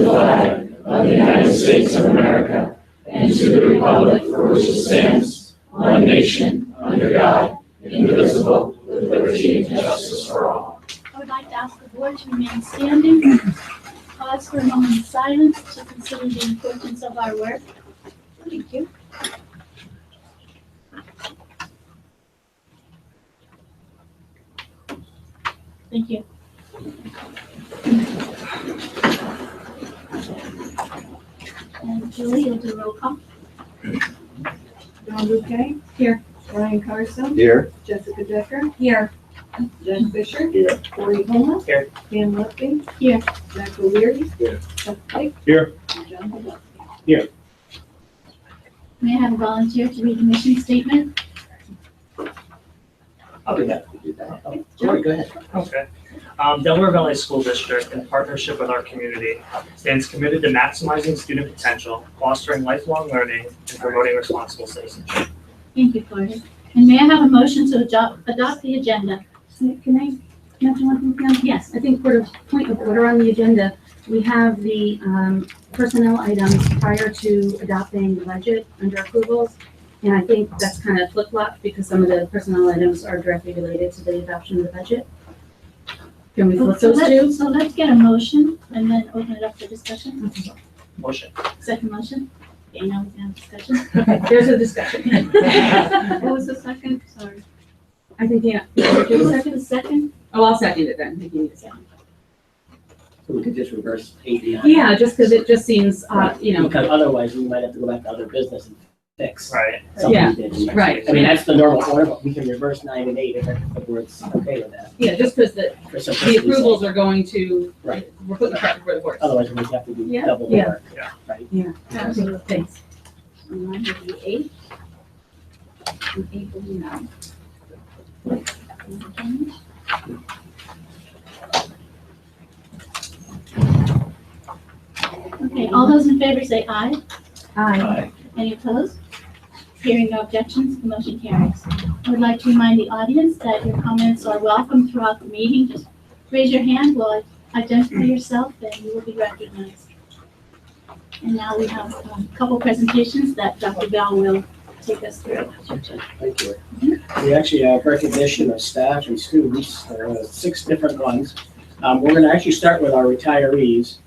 the flag of the United States of America and to the republic for which it stands, one nation, under God, indivisible, with liberty and justice for all. I would like to ask the board to remain standing. Pause for a moment of silence to consider the importance of our work. Thank you. Thank you. And Julie, you'll do roll call. Don Bouquet. Here. Brian Carson. Here. Jessica Decker. Here. Jen Fisher. Here. Corey Holmes. Here. Dan Lefty. Here. Jack O'Leary. Here. Chuck Pike. Here. And John Hodowski. May I have a volunteer to read the mission statement? I'll be happy to do that. Corey, go ahead. Okay. Delaware Valley School District, in partnership with our community, stands committed to maximizing student potential, fostering lifelong learning, and promoting responsible citizenship. Thank you, Corey. And may I have a motion to adopt the agenda? Can I mention one thing? Yes, I think for the point of order on the agenda, we have the personnel items prior to adopting the budget under approvals. And I think that's kind of flip-flopped because some of the personnel items are directly related to the adoption of the budget. Can we flip those two? So let's get a motion and then open it up for discussion. Motion. Second motion. Okay, now we can have discussion. There's a discussion. What was the second? Sorry. I think, yeah. Second, second. Oh, I'll second it then. if you need a second. So we could just reverse 80 on. Yeah, just because it just seems, you know. Because otherwise we might have to go back to other business and fix. Right. something Yeah, we did. right. I mean, that's the normal order, but we can reverse 9 and 8 if the board's okay with that. Yeah, just because the For simplicity's approvals sake. are going to, Right. we're putting the cart before the horse. Otherwise we just have to do Yeah. double the Yeah. work. Yeah. Right? Yeah, absolutely. Thanks. And mine will be 8. And 8 will be 9. Okay, all those in favor say aye. Aye. Any opposed? Hearing no objections, the motion carries. I would like to remind the audience that your comments are welcome throughout the meeting. Just raise your hand, we'll identify yourself, and you will be recognized. And now we have a couple presentations that Dr. Bell will take us through. Thank you. We actually have recognition of staff and students. There are 6 different ones. We're going to actually start with our retirees.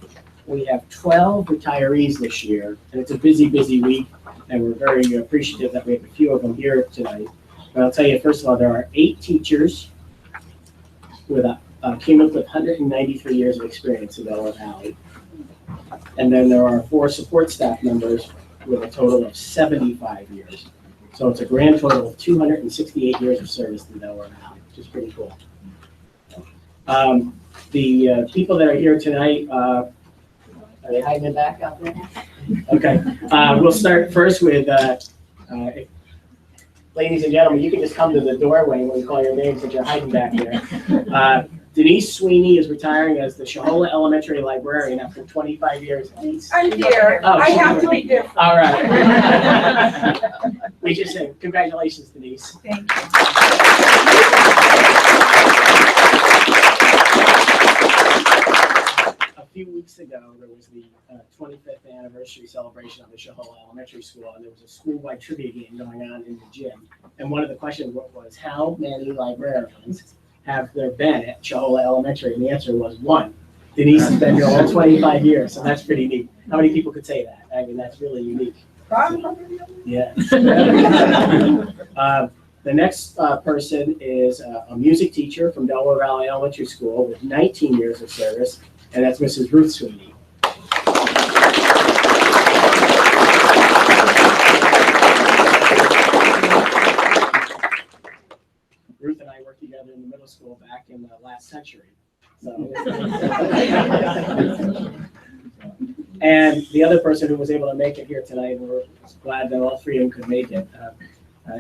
We have 12 retirees this year, and it's a busy, busy week, and we're very appreciative that we have a few of them here tonight. But I'll tell you, first of all, there are 8 teachers with a cumulative 193 years of experience in Delaware Valley. And then there are 4 support staff members with a total of 75 years. So it's a grand total of 268 years of service in Delaware Valley, which is pretty cool. The people that are here tonight, are they hiding in back out there? Okay, we'll start first with, ladies and gentlemen, you can just come to the doorway when we call your names since you're hiding back there. Denise Sweeney is retiring as the Shahola Elementary Librarian after 25 years. I'm here. Oh, I she's have to here. be different. All right. We just say congratulations, Denise. Thank you. A few weeks ago, there was the 25th anniversary celebration of the Shahola Elementary School, and there was a school-wide trivia game going on in the gym. And one of the questions was, how many librarians have there been at Shahola Elementary? And the answer was 1. Denise has been here all 25 years, so that's pretty neat. How many people could say that? I mean, that's really unique. Yeah. The next person is a music teacher from Delaware Valley Elementary School with 19 years of service, and that's Mrs. Ruth Sweeney. Ruth and I worked together in the middle school back in the last century. So. And the other person who was able to make it here tonight, and we're glad that all 3 of them could make it,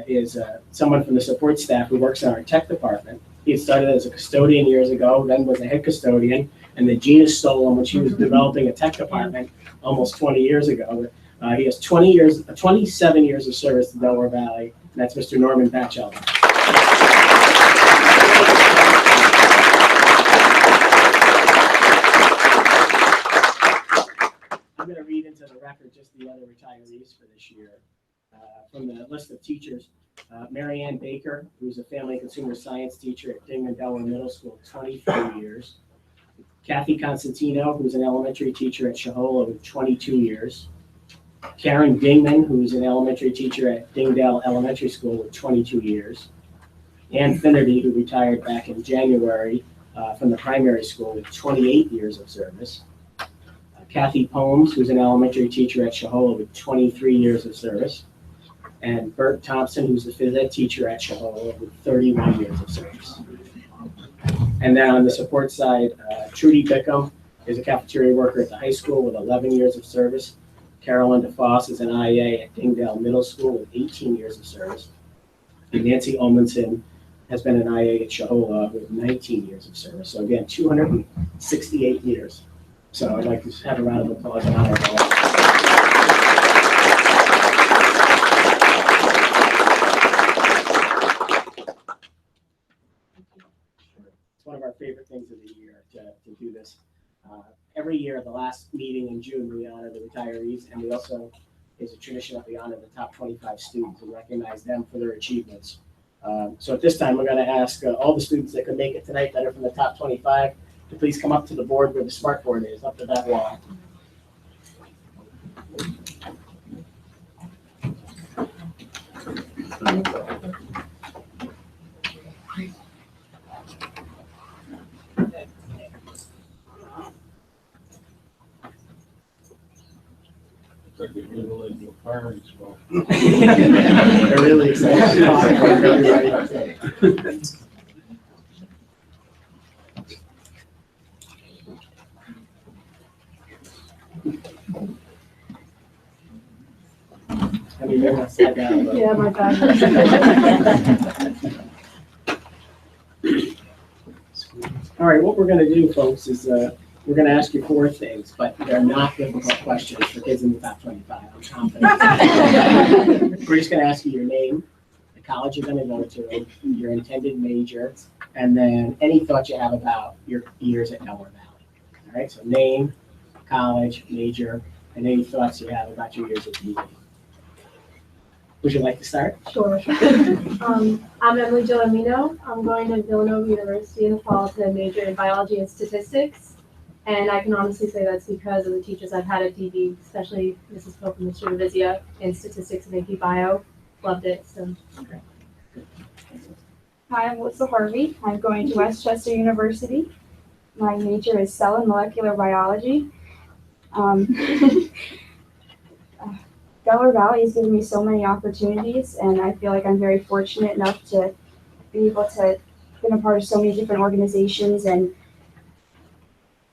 is someone from the support staff who works in our tech department. He had started as a custodian years ago, then was a head custodian, and then Gina stole him when she was developing a tech department almost 20 years ago. He has 27 years of service to Delaware Valley, and that's Mr. Norman Batchelder. record just the other retirees for this year. From the list of teachers, Mary Ann Baker, who's a family and consumer science teacher at Dingman Delaware Middle School, 23 years. Kathy Constantino, who's an elementary teacher at Shahola with 22 years. Karen Dingman, who's an elementary teacher at Dingdale Elementary School with 22 years. Ann Finnerty, who retired back in January from the primary school with 28 years of service. Kathy Pomes, who's an elementary teacher at Shahola with 23 years of service. And Bert Thompson, who's a phys ed teacher at Shahola with 31 years of service. And then on the support side, Trudy Bickham is a cafeteria worker at the high school with 11 years of service. Carolyn DeFoss is an IA at Dingdale Middle School with 18 years of service. And Nancy Olmanson has been an IA at Shahola with 19 years of service. So again, 268 years. So I'd like to have a round of applause and honor all. It's one of our favorite things of the year to do this. Every year, the last meeting in June, we honor the retirees, and we also, it's a tradition that we honor the top 25 students and recognize them for their achievements. So at this time, we're going to ask all the students that could make it tonight that are from the top 25 to please come up to the board where the smart board is, up to that wall. They're really excited to talk about everybody. I mean, they're not sat down, but. Yeah, my God. All right, what we're going to do, folks, is we're going to ask you 4 things, but they're not difficult questions for kids in the top 25. I'm confident. We're just going to ask you your name, the college you're going to go to, your intended major, and then any thoughts you have about your years at Delaware Valley. All right, so name, college, major, and any thoughts you have about your years at DV. Would you like to start? Sure. I'm Emily Gilomino. I'm going to Villanova University in the fall to major in biology and statistics. And I can honestly say that's because of the teachers I've had at DV, especially Mrs. Pope and Mr. Devizia in statistics and AP Bio. Loved it. So. Hi, I'm Melissa Harvey. I'm going to Westchester University. My major is cell and molecular biology. Delaware Valley has given me so many opportunities, and I feel like I'm very fortunate enough to be able to be a part of so many different organizations, and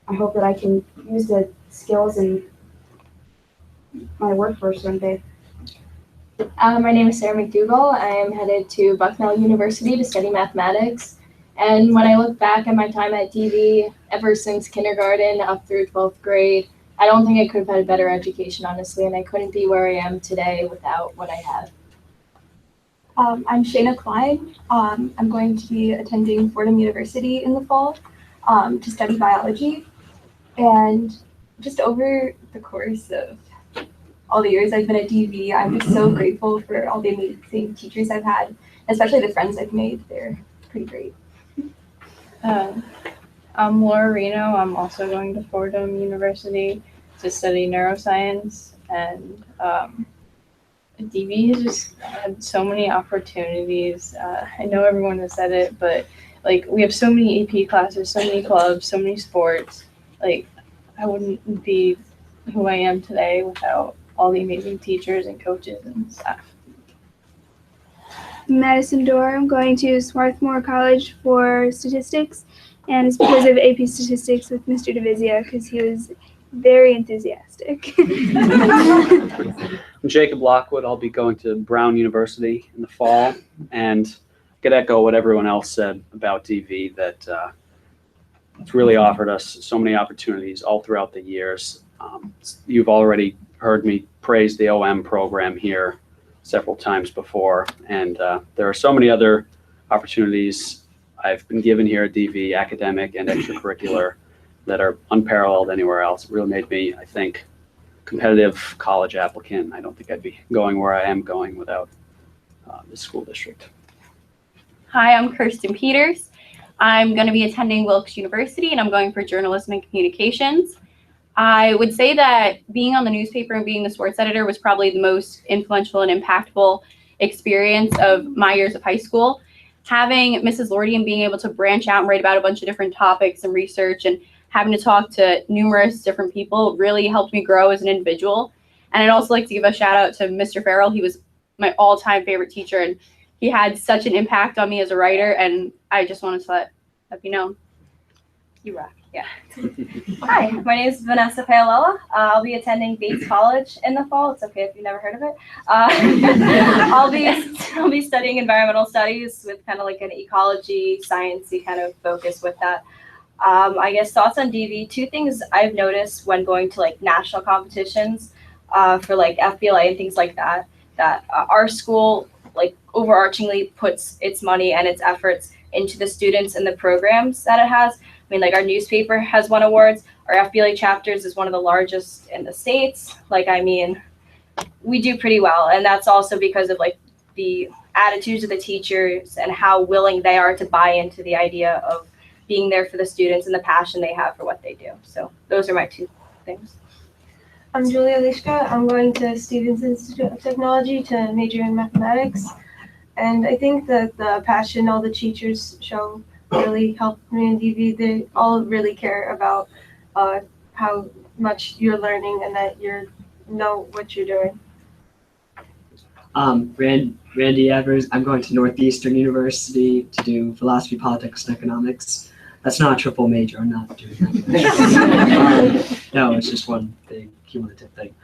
I hope that I can use the skills in my workforce one day. My name is Sarah McDougall. I am headed to Bucknell University to study mathematics. And when I look back at my time at DV, ever since kindergarten up through 12th grade, I don't think I could have had a better education, honestly, and I couldn't be where I am today without what I have. I'm Shayna Klein. I'm going to be attending Fordham University in the fall to study biology. And just over the course of all the years I've been at DV, I'm just so grateful for all the amazing teachers I've had, especially the friends I've made. They're pretty great. I'm Laura Reno. I'm also going to Fordham University to study neuroscience, and DV has just had so many opportunities. I know everyone has said it, but like we have so many AP classes, so many clubs, so many sports. Like I wouldn't be who I am today without all the amazing teachers and coaches and staff. Madison Dorr. I'm going to Swarthmore College for statistics, and it's because of AP statistics with Mr. Devizia, because he was very enthusiastic. I'm Jacob Lockwood. I'll be going to Brown University in the fall, and could echo what everyone else said about DV, that it's really offered us so many opportunities all throughout the years. You've already heard me praise the OM program here several times before, and there are so many other opportunities I've been given here at DV, academic and extracurricular, that are unparalleled anywhere else. It really made me, I think, competitive college applicant. I don't think I'd be going where I am going without the school district. Hi, I'm Kirsten Peters. I'm going to be attending Wilkes University and I'm going for journalism and communications. I would say that being on the newspaper and being the sports editor was probably the most influential and impactful experience of my years of high school. Having Mrs. Lordy and being able to branch out and write about a bunch of different topics and research and having to talk to numerous different people really helped me grow as an individual. And I'd also like to give a shout out to Mr. Farrell. He was my all-time favorite teacher and he had such an impact on me as a writer, and I just wanted to let you know. You rock. Yeah. Hi, my name is Vanessa Paolela. I'll be attending Bates College in the fall. It's okay if you've never heard of it. I'll be studying environmental studies with kind of like an ecology, sciencey kind of focus with that. I guess thoughts on DV. Two things I've noticed when going to like national competitions for like FBLA and things like that, that our school like overarchingly puts its money and its efforts into the students and the programs that it has. I mean, like our newspaper has won awards. Our FBLA chapters is one of the largest in the States. Like, I mean, we do pretty well. And that's also because of like the attitudes of the teachers and how willing they are to buy into the idea of being there for the students and the passion they have for what they do. So those are my two things. I'm Julia Lishka. I'm going to Stevens Institute of Technology to major in mathematics. And I think that the passion all the teachers show really helped me in DV. They all really care about how much you're learning and that you know what you're doing. Randy Evers. I'm going to Northeastern University to do philosophy, politics, and economics. That's not a triple major. I'm not doing that. No, it's just one big cumulative thing.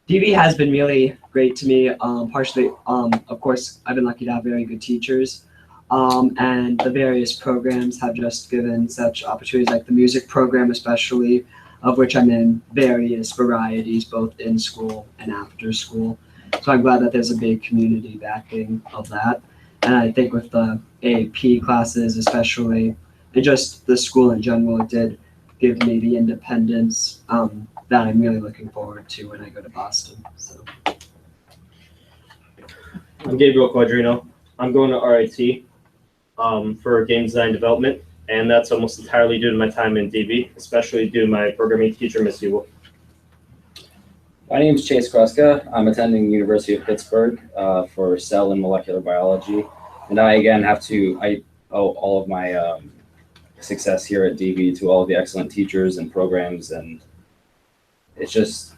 DV has been really great to me. Partially, of course, I've been lucky to have very good teachers. And the various programs have just given such opportunities, like the music program especially, of which I'm in various varieties, both in school and after school. So I'm glad that there's a big community backing of that. And I think with the AP classes especially, and just the school in general, it did give me the independence that I'm really looking forward to when I go to Boston. So. I'm Gabriel Quadrino. I'm going to RIT for game design development, and that's almost entirely due to my time in DB, especially due to my programming teacher, Miss Ewell. My name is Chase Kruska. I'm attending University of Pittsburgh for cell and molecular biology, and I owe all of my success here at DB to all of the excellent teachers and programs, and it's just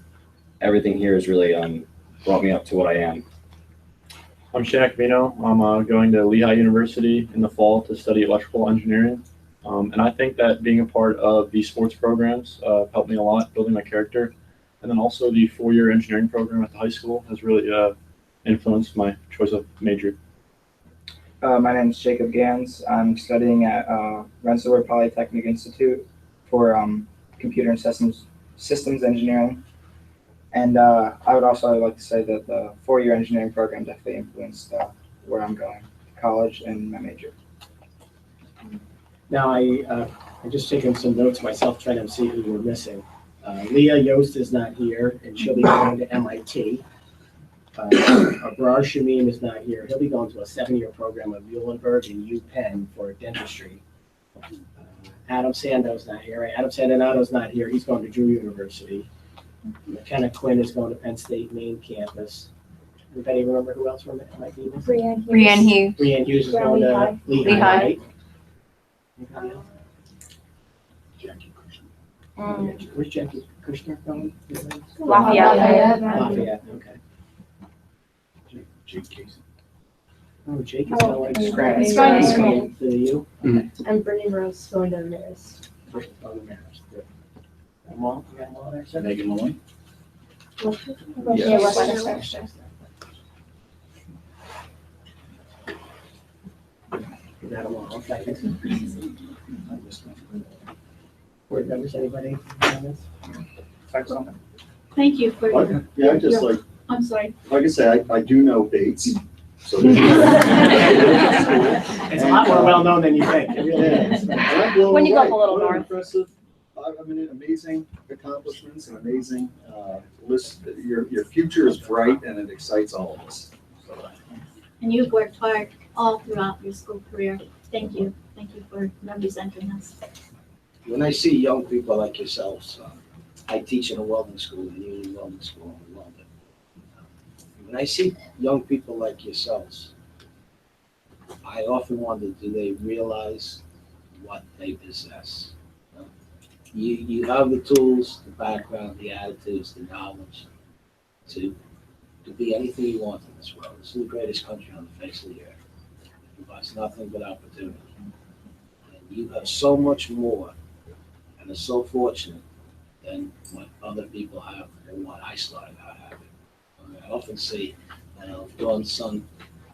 everything here has really brought me up to what I am. I'm Shaq Vino. I'm going to Lehigh University in the fall to study electrical engineering. And I think that being a part of the sports programs helped me a lot, building my character. And then also the 4-year engineering program at the high school has really influenced my choice of major. My name is Jacob Gans. I'm studying at Rensselaer Polytechnic Institute for computer and systems engineering. And I would also like to say that the 4-year engineering program definitely influenced where I'm going to college and my major. Now, I just taken some notes myself, trying to see who we're missing. Leah Yost is not here, and she'll be going to MIT. Abrar Shamim is not here. He'll be going to a 7-year program at Muhlenberg and UPenn for dentistry. Adam Sando's not here. Adam Sandonato's not here. He's going to Drew University. McKenna Quinn is going to Penn State main campus. Anybody remember who else from MIT? Brianne Hughes. Brianne Hughes is going to Lehigh. Right? Jackie Kushner. Where's Jackie Kushner going? Lafayette. Lafayette, okay. Jake Casey. Oh, Jake is going to Scranton. He's going to Scranton. To the U? Mm-hmm. And Brittany Rose going to Marist. Got them all? You got them all there, sir? Megan Malone. Yeah, Westchester. You got them all, okay. Board members, anybody? Comments? Thank you for your. Yeah, I just like, I'm sorry. like I say, I do know Bates. So It's a lot more well known than you think. It really is. When you go up a little north. Impressive. I mean, amazing accomplishments and amazing list. Your future is bright and it excites all of us. So, And you've worked hard all throughout your school career. Thank you. Thank you for representing us. When I see young people like yourselves, I teach in a welding school, a union welding school in London. When I see young people like yourselves, I often wonder, do they realize what they possess? You have the tools, the background, the attitudes, the knowledge to be anything you want in this world. This is the greatest country on the face of the earth. It provides nothing but opportunity. And you have so much more and are so fortunate than what other people have and what I started out having. I often see Dawn's son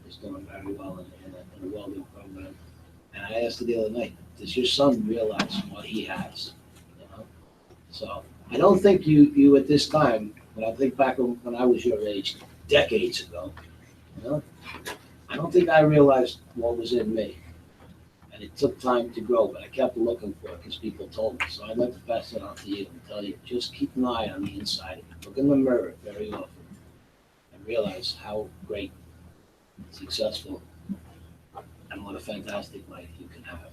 is doing very well in a welding program. And I asked her the other night, does your son realize what he has? You know? So I don't think you at this time, when I think back when I was your age, decades ago, you know, I don't think I realized what was in me. And it took time to grow, but I kept looking for it because people told me. So I'd like to pass it on to you and tell you, just keep an eye on the inside. Look in the mirror very often and realize how great, successful, and what a fantastic life you can have.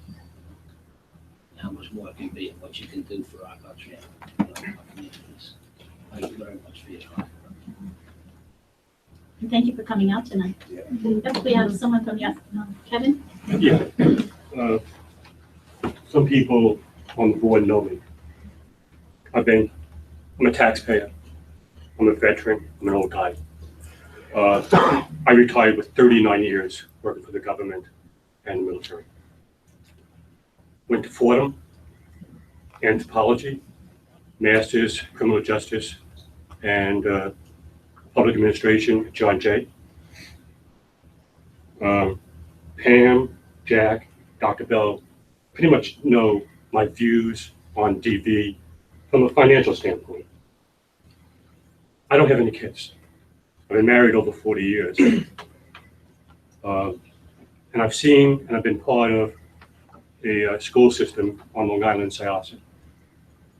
And how much more it can be and what you can do for our country and our communities. Thank you very much for your time. And thank you for coming out tonight. Yep, we have someone from Kevin. Yeah. Some people on the board know me. I'm a taxpayer. I'm a veteran. I'm an old guy. I retired with 39 years working for the government and the military. Went to Fordham, anthropology, master's, criminal justice, and public administration, John Jay. Pam, Jack, Dr. Bell pretty much know my views on DV from a financial standpoint. I don't have any kids. I've been married over 40 years. And I've seen and I've been part of a school system on Long Island, Syosset.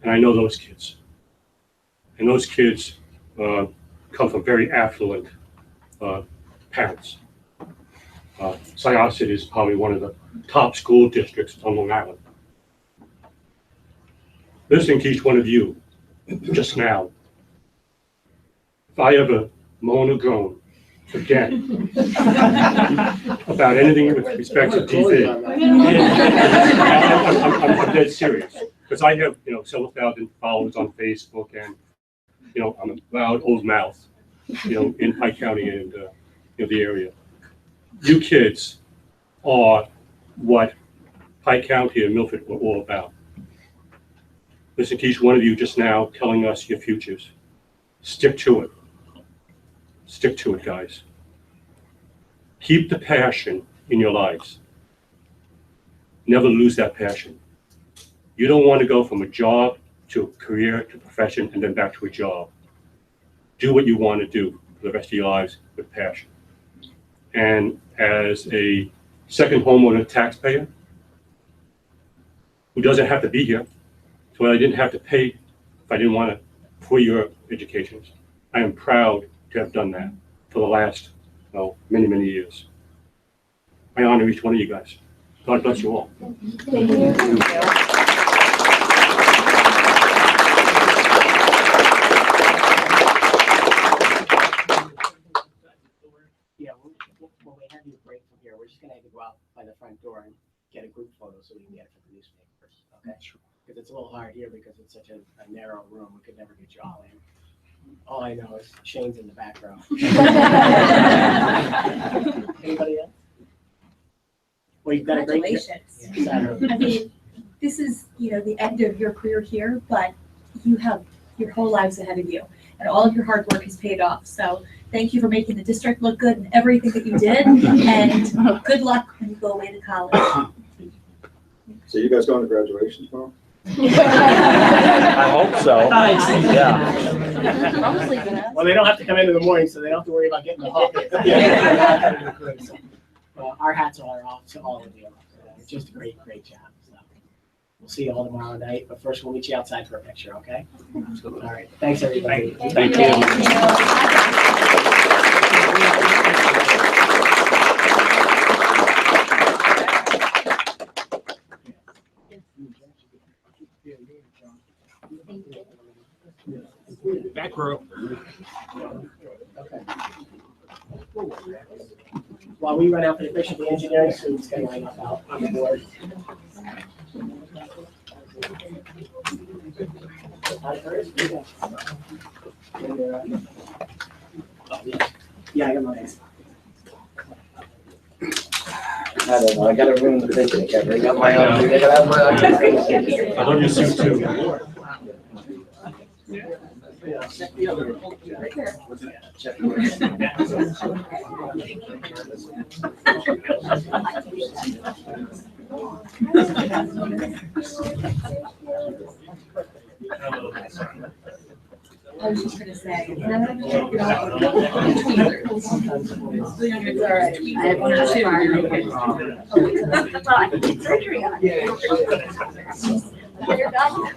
And I know those kids. And those kids come from very affluent parents. Syosset is probably one of the top school districts on Long Island. Listening to each one of you just now, if I ever moan or groan again about anything with respect to TV, I'm dead serious. Because I have, several thousand followers on Facebook, and I'm a loud old mouth, in Pike County and the area. You kids are what Pike County and Milford were all about. Listen to each one of you just now telling us your futures. Stick to it. Stick to it, guys. Keep the passion in your lives. Never lose that passion. You don't want to go from a job to a career to profession and then back to a job. Do what you want to do for the rest of your lives with passion. And as a second homeowner taxpayer who doesn't have to be here, so I didn't have to pay if I didn't want to for your educations, I am proud to have done that for the last many, many years. I honor each one of you guys. God bless you all. Thank you. Yeah, when we have you break from here, we're just gonna have you go out by the front door and get a group photo so we can get it for the newspapers, okay? Sure. Because it's a little hard here because it's such a narrow room, we could never get you all in. All I know is Shane's in the back row. Anybody else? Well, you've got a great. Congratulations. I mean, this is, the end of your career here, but you have your whole lives ahead of you, and all of your hard work has paid off. So thank you for making the district look good and everything that you did, and good luck when you go away to college. So you guys going to graduation tomorrow? I hope so. Yeah. Well, they don't have to come in the morning, so they don't have to worry about getting the hall. Well, our hats are off to all of you. It's just a great job. So. We'll see you all tomorrow night, but first we'll meet you outside for a picture, okay? All right, thanks, everybody. Thank you. Back row. While we run out for the picture, the engineering students can line up out on the board. Yeah, I got my hands. I don't know, I gotta ruin the picture, I can't bring up my own. They gotta have my own. I love your suit too. I was just gonna say. I have one or two. Well, I can get surgery on it. When you're done.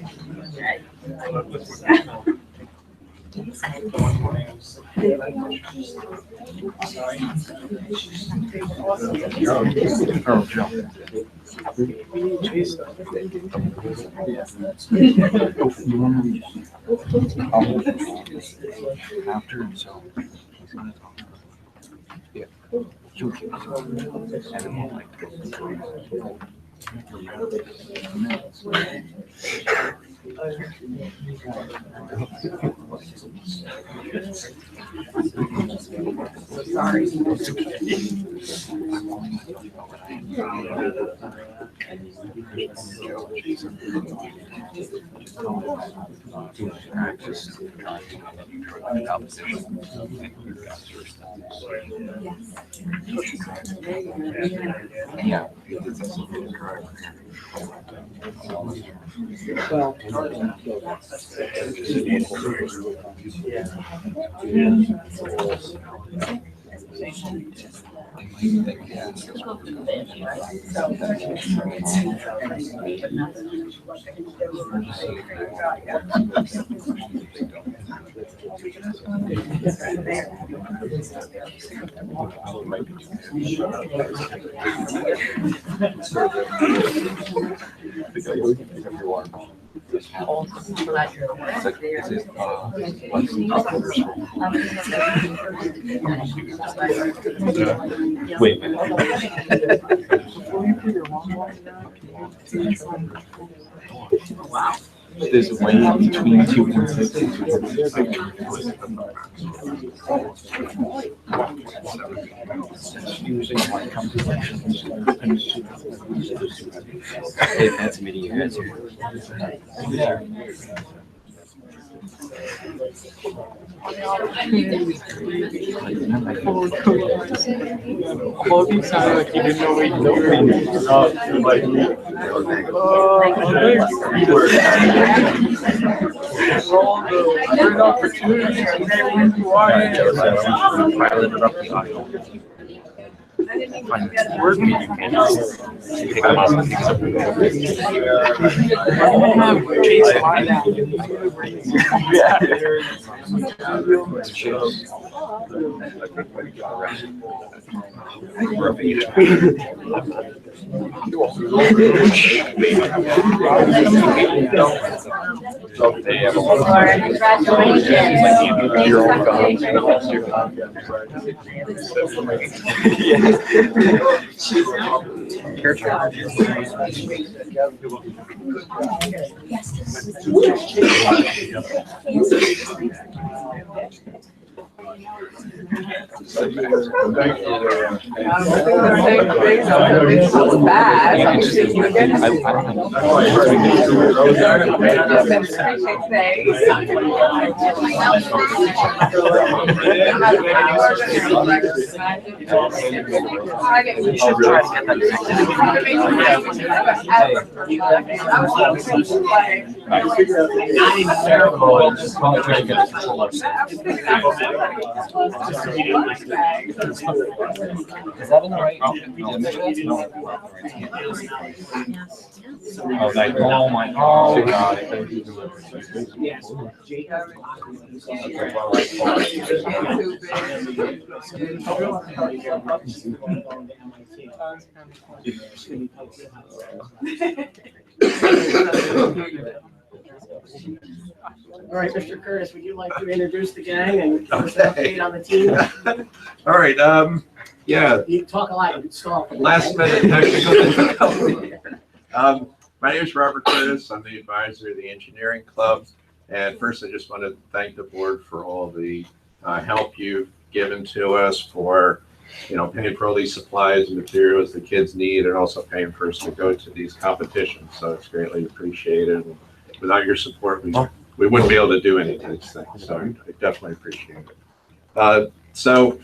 After, so he's gonna talk. Yeah. Yeah. Well, Wait. Wow. There's a way between 2.6 and 2.6. Usually when it comes to elections, they've had some many years here. Yeah. Work meeting. that in the right? Oh, thank you. Oh my God. Yes. All right, Mr. Curtis, would you like to introduce the gang and give us an update on the team? All right, yeah, You talk a lot, you can stall. last minute technical. My name is Robert Curtis. I'm the advisor of the engineering club. And first, I just want to thank the board for all the help you've given to us for, paying for all these supplies and materials the kids need, and also paying for us to go to these competitions. So it's greatly appreciated. And without your support, we wouldn't be able to do any of these things. So I definitely appreciate it. So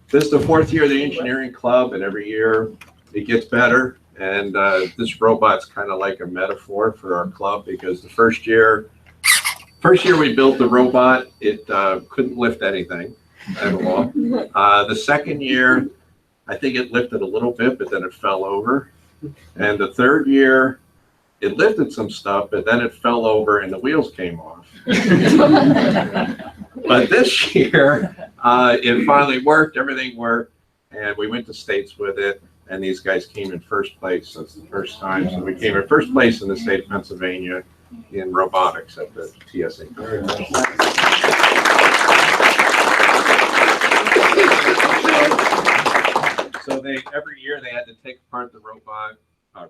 this is the 4th year of the engineering club, and every year it gets better. And this robot's kind of like a metaphor for our club, because the first year we built the robot, it couldn't lift anything at all. The second year, I think it lifted a little bit, but then it fell over. And the third year, it lifted some stuff, but then it fell over and the wheels came off. But this year, it finally worked, everything worked, and we went to states with it, and these guys came in first place. So it's the first time. So we came in first place in the state of Pennsylvania in robotics at the TSA. So every year they had to take apart the robot,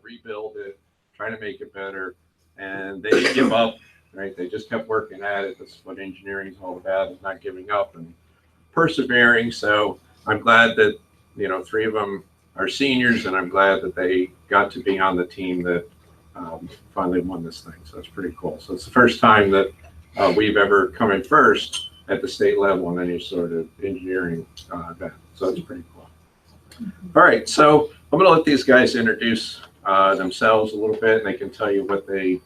rebuild it, try to make it better, and they didn't give up, right? They just kept working at it. That's what engineering is all about, is not giving up and persevering. So I'm glad that, 3 of them are seniors, and I'm glad that they got to be on the team that finally won this thing. So it's pretty cool. So it's the first time that we've ever come in first at the state level in any sort of engineering event. So it's pretty cool. All right, so I'm going to let these guys introduce themselves a little bit, and they can tell you what they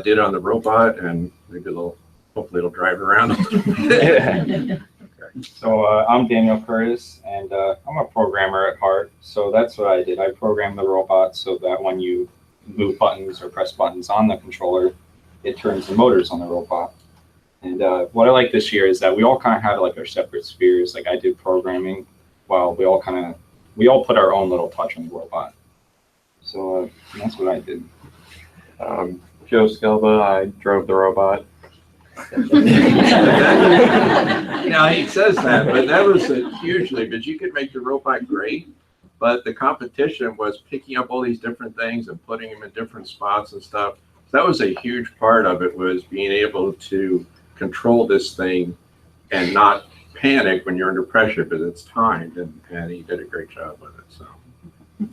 did on the robot, and maybe hopefully it'll drive around a little bit. So I'm Daniel Curtis, and I'm a programmer at heart. So that's what I did. I programmed the robot so that when you move buttons or press buttons on the controller, it turns the motors on the robot. And what I like this year is that we all kind of had like our separate spheres. Like I did programming, while we all put our own little touch on the robot. So that's what I did. Joe Skilba, I drove the robot. He says that, but that was hugely, but you could make the robot great, but the competition was picking up all these different things and putting them in different spots and stuff. So that was a huge part of it, was being able to control this thing and not panic when you're under pressure, but it's timed, and he did a great job with it. So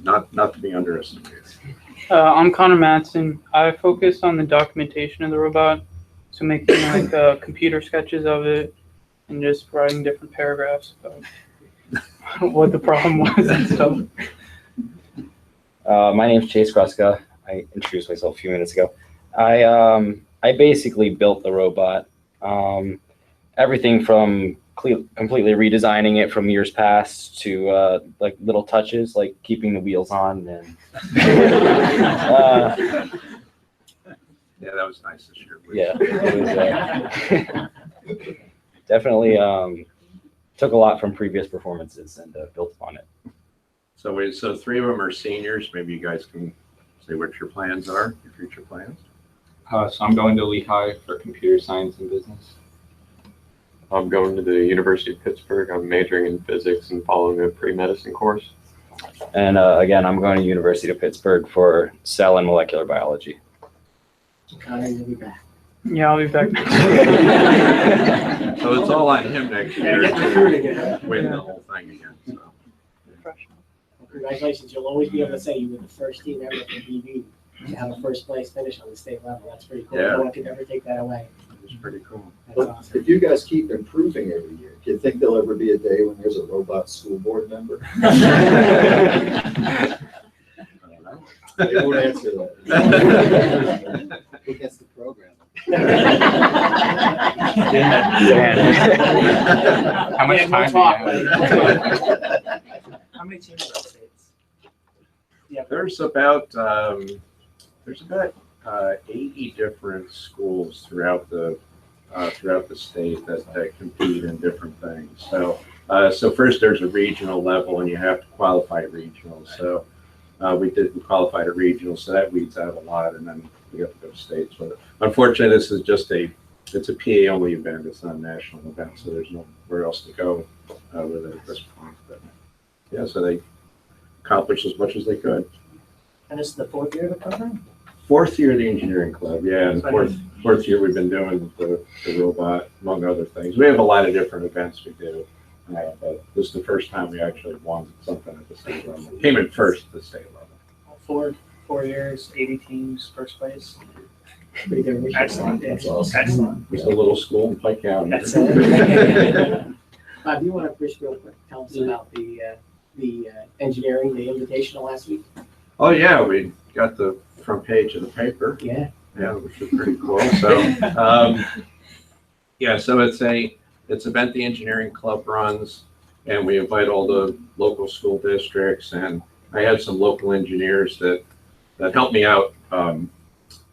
not to be underestimated. I'm Connor Matson. I focused on the documentation of the robot, so making like computer sketches of it and just writing different paragraphs about what the problem was and stuff. My name's Chase Kruska. I introduced myself a few minutes ago. I basically built the robot. Everything from completely redesigning it from years past to like little touches, like keeping the wheels on. And yeah, that was nice this year. Yeah, it was, definitely took a lot from previous performances and built upon it. So 3 of them are seniors. Maybe you guys can say what your plans are, your future plans. So I'm going to Lehigh for computer science and business. I'm going to the University of Pittsburgh. I'm majoring in physics and following a pre-medicine course. And again, I'm going to University of Pittsburgh for cell and molecular biology. Connor, you'll be back. Yeah, I'll be back. So it's all on him next year to win the whole thing again. So. Congratulations, you'll always be able to say you were the first team ever for BB to have a first place finish on the state level. That's pretty cool. Yeah. No one could ever take that away. It's pretty cool. That's But awesome. if you guys keep improving every year, do you think there'll ever be a day when there's a robot school board member? They won't answer that. Who gets the program? How much Yeah, we'll time talk, do you have? How many teams are states? There's about 80 different schools throughout the state that compete in different things. So first there's a regional level, and you have to qualify at regional. So we qualified at regional, so that weeds out a lot, and then we have to go to states with it. Unfortunately, this is just it's a PA only event. It's not a national event, so there's nowhere else to go with it at this point. But yeah, so they accomplished as much as they could. And this is the 4th year of the program? 4th year of the engineering club, yeah, and fourth year we've been doing the robot, among other things. We have a lot of different events we do, but this is the first time we actually won something at the state level. Came in first at the state level. 4 years, 80 teams, first place. Pretty good. Excellent. That's awesome. Excellent. Just a little school in Pike County. That's it. Bob, you want to first real quick tell us about the engineering, the invitational last week? Oh yeah, we got the front page of the paper. Yeah. Yeah, which is pretty cool. So, yeah, so it's an event the engineering club runs, and we invite all the local school districts, and I had some local engineers that helped me out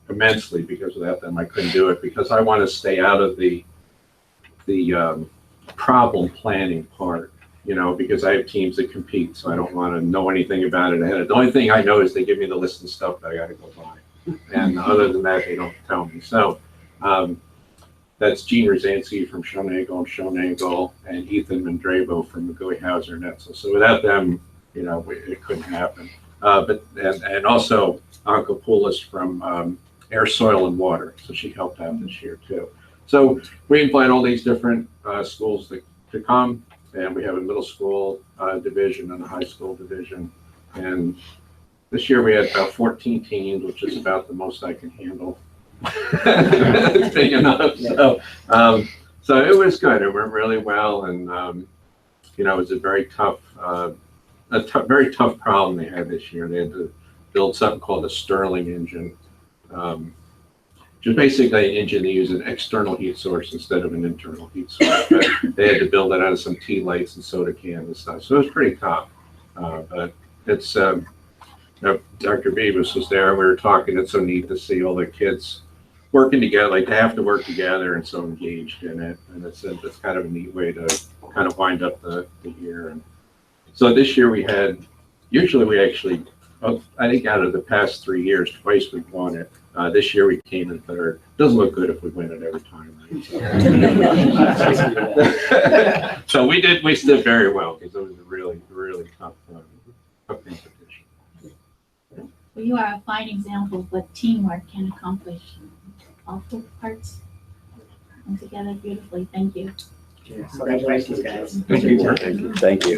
immensely, because without them I couldn't do it, because I want to stay out of the problem planning part, because I have teams that compete, so I don't want to know anything about it ahead. The only thing I know is they give me the list of stuff that I got to go buy. And other than that, they don't tell me. So that's Gene Rosansky from Schoenagel and Ethan Mandravo from McGoey Hauser Netzel. So without them, it couldn't happen. And also Anka Poulos from Air, Soil, and Water. So she helped out this year too. So we invite all these different schools to come, and we have a middle school division and a high school division. And this year we had about 14 teams, which is about the most I can handle. It's big enough. So it was good. It went really well, and it was a very tough problem they had this year. They had to build something called a Stirling engine, which is basically an engine that uses an external heat source instead of an internal heat source. But they had to build it out of some tea lights and soda cans and stuff. So it was pretty tough, but it's. Dr. Beavis was there, and we were talking. It's so neat to see all the kids working together. Like, they have to work together and so engaged in it. And it's kind of a neat way to kind of wind up the year. And so this year usually we actually, I think out of the past 3 years, twice we've won it. This year we came in third. Doesn't look good if we win it every time, right? So we did very well, because it was a really, really tough competition. Well, you are a fine example of what teamwork can accomplish. All 4 parts come together beautifully. Thank you. Congratulations, guys. Thank you. Thank you.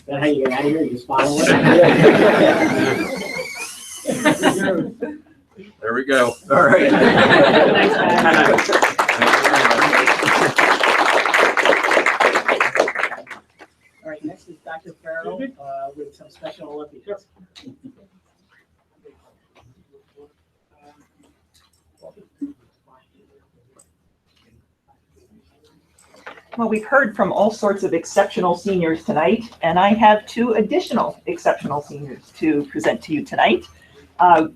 Is that how you get out of here? You just follow it? There we go. All right. All right, next is Dr. Farrell with some Special Olympics. Well, we've heard from all sorts of exceptional seniors tonight, and I have 2 additional exceptional seniors to present to you tonight.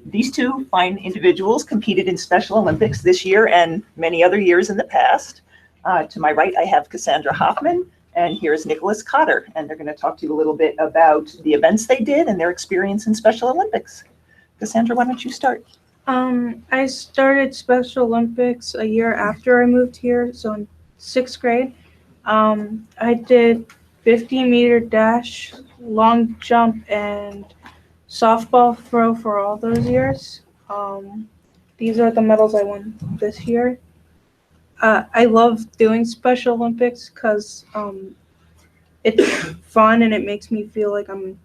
These 2 fine individuals competed in Special Olympics this year and many other years in the past. To my right, I have Cassandra Hoffman, and here's Nicholas Cotter, and they're going to talk to you a little bit about the events they did and their experience in Special Olympics. Cassandra, why don't you start? I started Special Olympics a year after I moved here, so in 6th grade. I did 50-meter dash, long jump, and softball throw for all those years. These are the medals I won this year. I love doing Special Olympics because it's fun and it makes me feel like I'm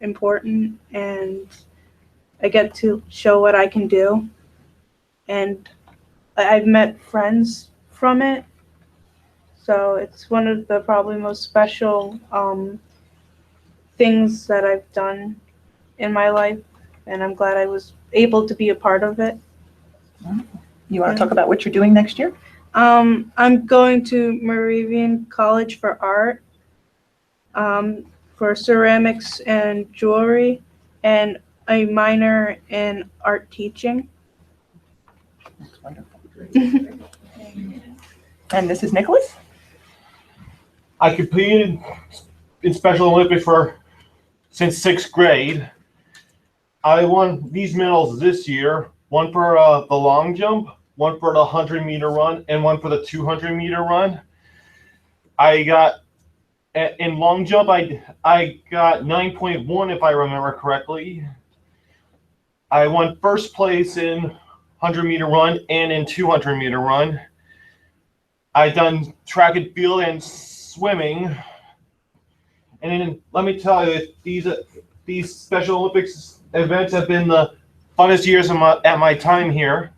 important, and I get to show what I can do. and I've met friends from it. So it's one of the probably most special things that I've done in my life, and I'm glad I was able to be a part of it. You want to talk about what you're doing next year? I'm going to Moravian College for Art, for ceramics and jewelry, and a minor in art teaching. That's wonderful. And this is Nicholas? I competed in Special Olympics since 6th grade. I won these medals this year, one for the long jump, one for the 100-meter run, and one for the 200-meter run. I got, in long jump, I got 9.1 if I remember correctly. I won first place in 100-meter run and in 200-meter run. I done track and field and swimming. And then let me tell you, these Special Olympics events have been the funnest years at my time here.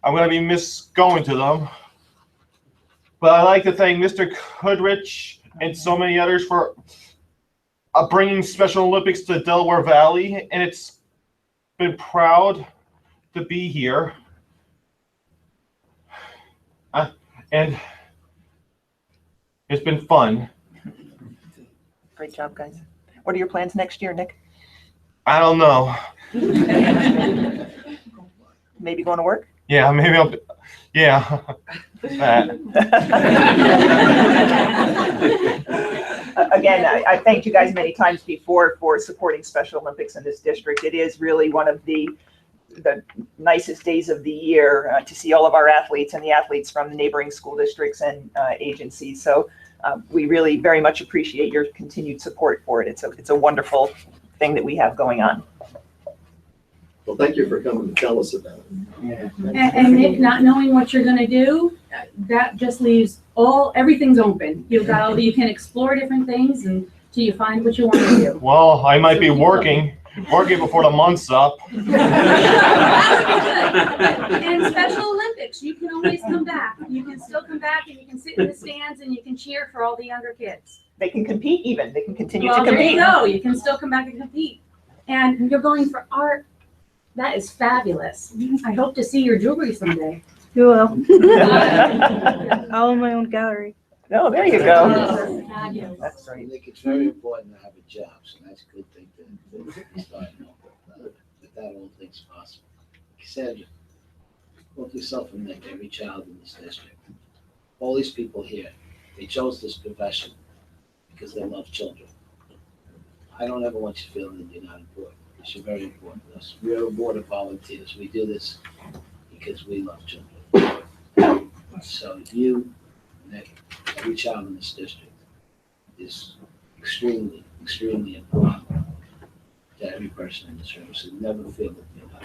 I'm going to be going to them. But I'd like to thank Mr. Goodrich and so many others for bringing Special Olympics to Delaware Valley. And it's been proud to be here. And it's been fun. Great job, guys. What are your plans next year, Nick? I don't know. Maybe going to work? Yeah, maybe I'll. Yeah. Again, I thanked you guys many times before for supporting Special Olympics in this district. It is really one of the nicest days of the year to see all of our athletes and the athletes from the neighboring school districts and agencies. So we really very much appreciate your continued support for it. It's a wonderful thing that we have going on. Well, thank you for coming to tell us about it. Yeah. And Nick, not knowing what you're gonna do, that just leaves everything's open. You can explore different things until you find what you want to do. Well, I might be working before the month's up. And Special Olympics, you can always come back. You can still come back and you can sit in the stands and you can cheer for all the younger kids. They can compete even. They can continue to Well, there compete. you go. You can still come back and compete. And you're going for art. That is fabulous. I hope to see your jewelry someday. You will. I'll own my own gallery. Oh, there you go. That's right. Nick, it's very important to have a job, so that's a good thing to start off with. But that all thing's possible. Like I said, look yourself and Nick, every child in this district. All these people here, they chose this profession because they love children. I don't ever want you feeling that you're not important. You're very important to us. We're a board of volunteers. We do this because we love children. So you, Nick, every child in this district is extremely, extremely important to every person in this room. So never feel that you're not.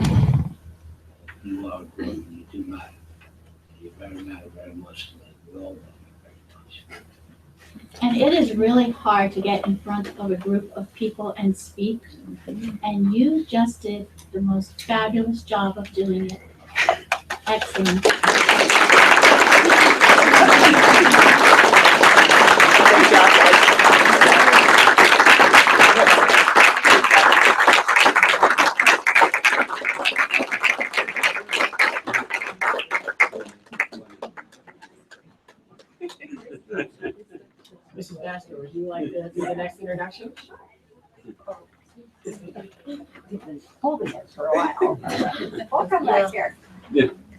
You are important. You do matter. You matter very much to me. We all love you very much. And it is really hard to get in front of a group of people and speak. And you just did the most fabulous job of doing it. Excellent. Great job, guys. Mrs. Baxter, would you like to do the next introduction? Holding it for a while. We'll come back here.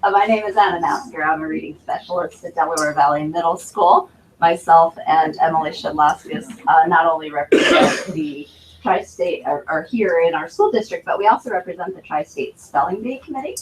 My name is Anna Nasker. I'm a reading specialist at Delaware Valley Middle School. Myself and Emily Shedlaskis not only represent the Tri-State, are here in our school district, but we also represent the Tri-State Spelling Bee Committee,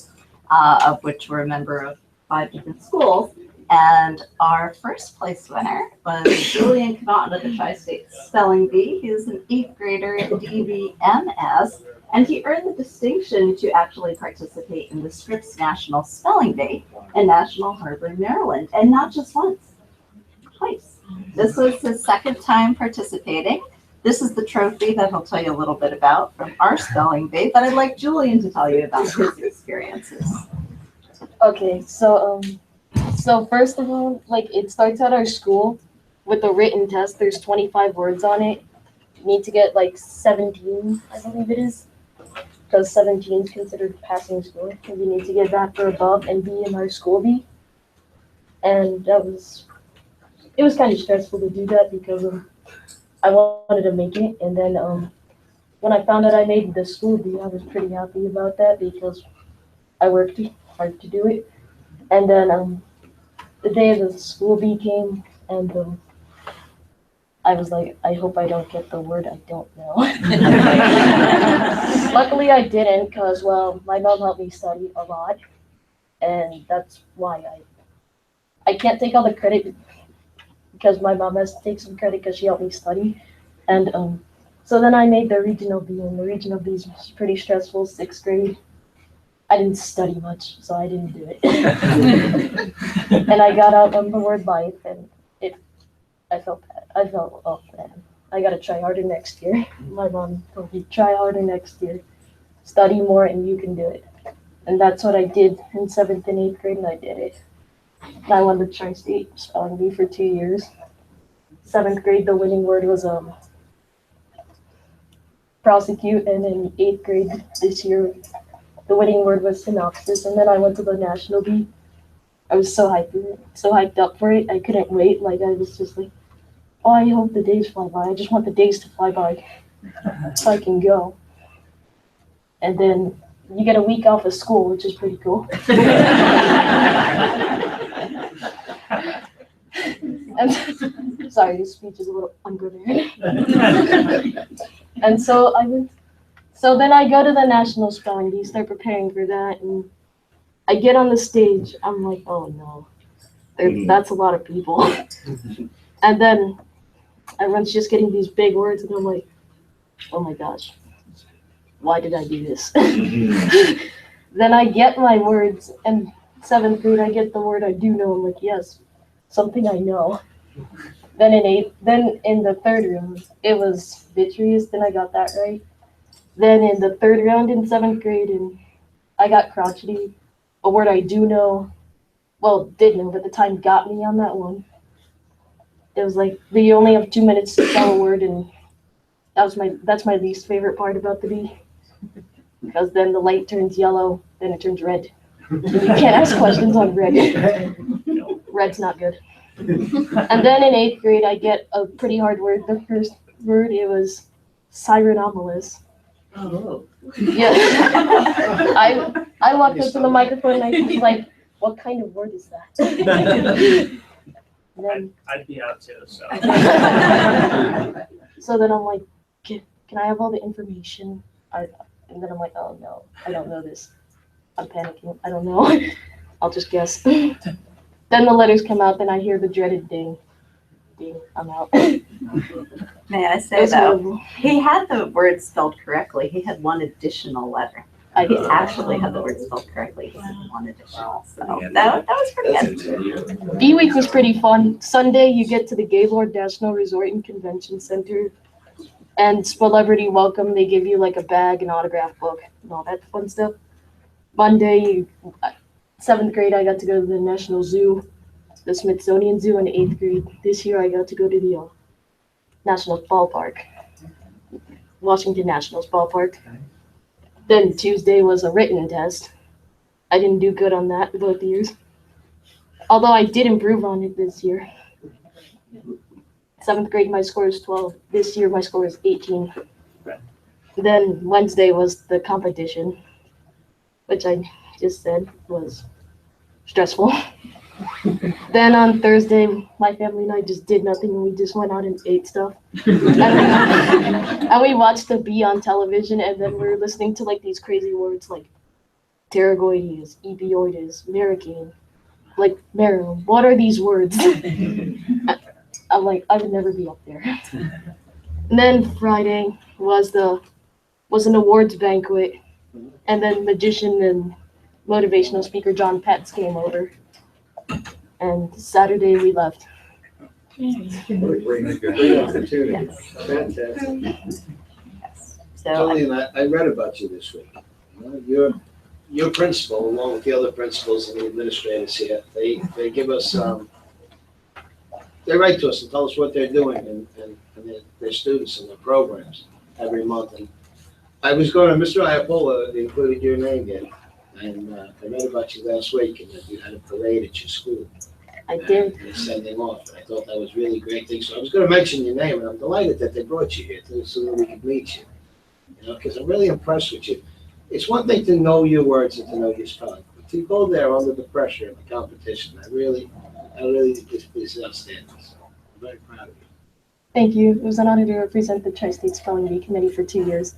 of which we're a member of 5 different schools. And our first place winner was Julian Connaughton of the Tri-State Spelling Bee. He is an 8th grader at DVMS, and he earned the distinction to actually participate in the Scripps National Spelling Bee in National Harbor, Maryland, and not just once, twice. This was his 2nd time participating. This is the trophy that he'll tell you a little bit about from our spelling bee, but I'd like Julian to tell you about his experiences. Okay, so first of all, like it starts at our school with a written test. There's 25 words on it. You need to get like 17, I believe it is, because 17 is considered passing score. And you need to get that for above and be in our school B. And it was kind of stressful to do that because I wanted to make it. And then when I found out I made the school B, I was pretty happy about that because I worked hard to do it. And then the day the school B came, and I was like, I hope I don't get the word I don't know. Luckily, I didn't, because, well, my mom helped me study a lot, and that's why I can't take all the credit, because my mom has to take some credit because she helped me study. And so then I made the regional B, and the regional B was pretty stressful, 6th grade. I didn't study much, so I didn't do it. And I got out on the word life, and I felt bad. Oh man, I gotta try harder next year. My mom told me, try harder next year, study more, and you can do it. And that's what I did in 7th and 8th grade, and I did it. And I won the Tri-State Spelling Bee for 2 years. 7th grade, the winning word was prosecute, and in 8th grade this year, the winning word was synopsis. And then I went to the National Bee. I was so hyped up for it. I couldn't wait. Like, I was just like, oh, I hope the days fly by. I just want the days to fly by so I can go. And then you get a week off of school, which is pretty cool. And, sorry, this speech is a little unprepared. And so then I go to the National Spelling Bee, start preparing for that, and I get on the stage. I'm like, oh no, that's a lot of people. And then everyone's just getting these big words, and I'm like, oh my gosh, why did I do this? Then I get my words, and 7th grade, I get the word I do know. I'm like, yes, something I know. Then in the 3rd round, it was vitreous, then I got that right. Then in the 3rd round in 7th grade, and I got crotchety, a word I do know, well, did know, but the time got me on that one. It was like, you only have 2 minutes to spell a word, and that's my least favorite part about the bee. Because then the light turns yellow, then it turns red. And you can't ask questions on red. Red's not good. And then in 8th grade, I get a pretty hard word. The first word, it was sirenomalous. Oh. Yeah. I walked up to the microphone and I was like, what kind of word is that? I'd be out too, so. So then I'm like, can I have all the information? And then I'm like, oh no, I don't know this. I'm panicking. I don't know. I'll just guess. Then the letters come out, then I hear the dreaded ding. Ding, I'm out. May I say though, he had the word spelled correctly. He had one additional letter. He actually had the word spelled correctly. He had one additional. So that was pretty good. Bee Week was pretty fun. Sunday, you get to the Gaylord National Resort and Convention Center. And celebrity welcome, they give you like a bag, an autograph book, and all that fun stuff. Monday, 7th grade, I got to go to the National Zoo, the Smithsonian Zoo in 8th grade. This year, I got to go to the National Ballpark, Washington Nationals Ballpark. Then Tuesday was a written test. I didn't do good on that both years, although I did improve on it this year. 7th grade, my score is 12. This year, my score is 18. Then Wednesday was the competition, which I just said was stressful. Then on Thursday, my family and I just did nothing, and we just went out and ate stuff. And we watched the bee on television, and then we were listening to like these crazy words like pterygoides, epioides, americane, like marrow. What are these words? I'm like, I would never be up there. And then Friday was an awards banquet, and then magician and motivational speaker John Petz came over. And Saturday we left. What a great opportunity. Fantastic. So, Julian, I read about you this week. You know, your principal, along with the other principals and the administrators here, they give us, they write to us and tell us what they're doing and their students and their programs every month. And I was going to, Mr. Iapola included your name there. And I read about you last week and that you had a parade at your school. I did. And sending off. And I thought that was really great thing. So I was going to mention your name and I'm delighted that they brought you here too, so that we could meet you. You know, because I'm really impressed with you. It's one thing to know your words and to know your spelling, but to go there under the pressure of the competition, I really is outstanding. So I'm very proud of you. Thank you. It was an honor to represent the Tri-State Spelling Bee Committee for 2 years.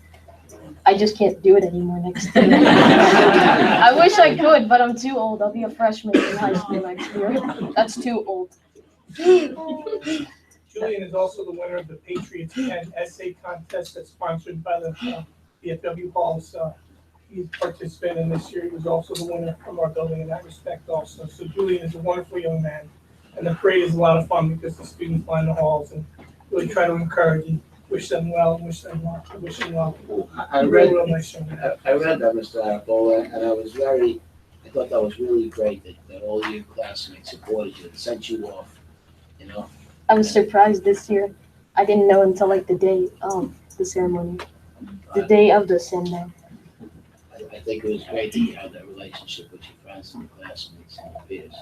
I just can't do it anymore next year. I wish I could, but I'm too old. I'll be a freshman in high school next year. That's too old. Julian is also the winner of the Patriots Pen Essay Contest that's sponsored by the VFW Halls. He's participated in this year. He was also the winner from our building in that respect also. So Julian is a wonderful young man. And the parade is a lot of fun because the students line the halls and really try to encourage and wish them well and wish them well. I read real nice young man. I read that, Mr. Arapola, and I thought that was really great that all your classmates supported you and sent you off, you know. I was surprised this year. I didn't know until like the day of the ceremony, the day of the send-off. I think it was great that you had that relationship with your friends and your classmates and your peers.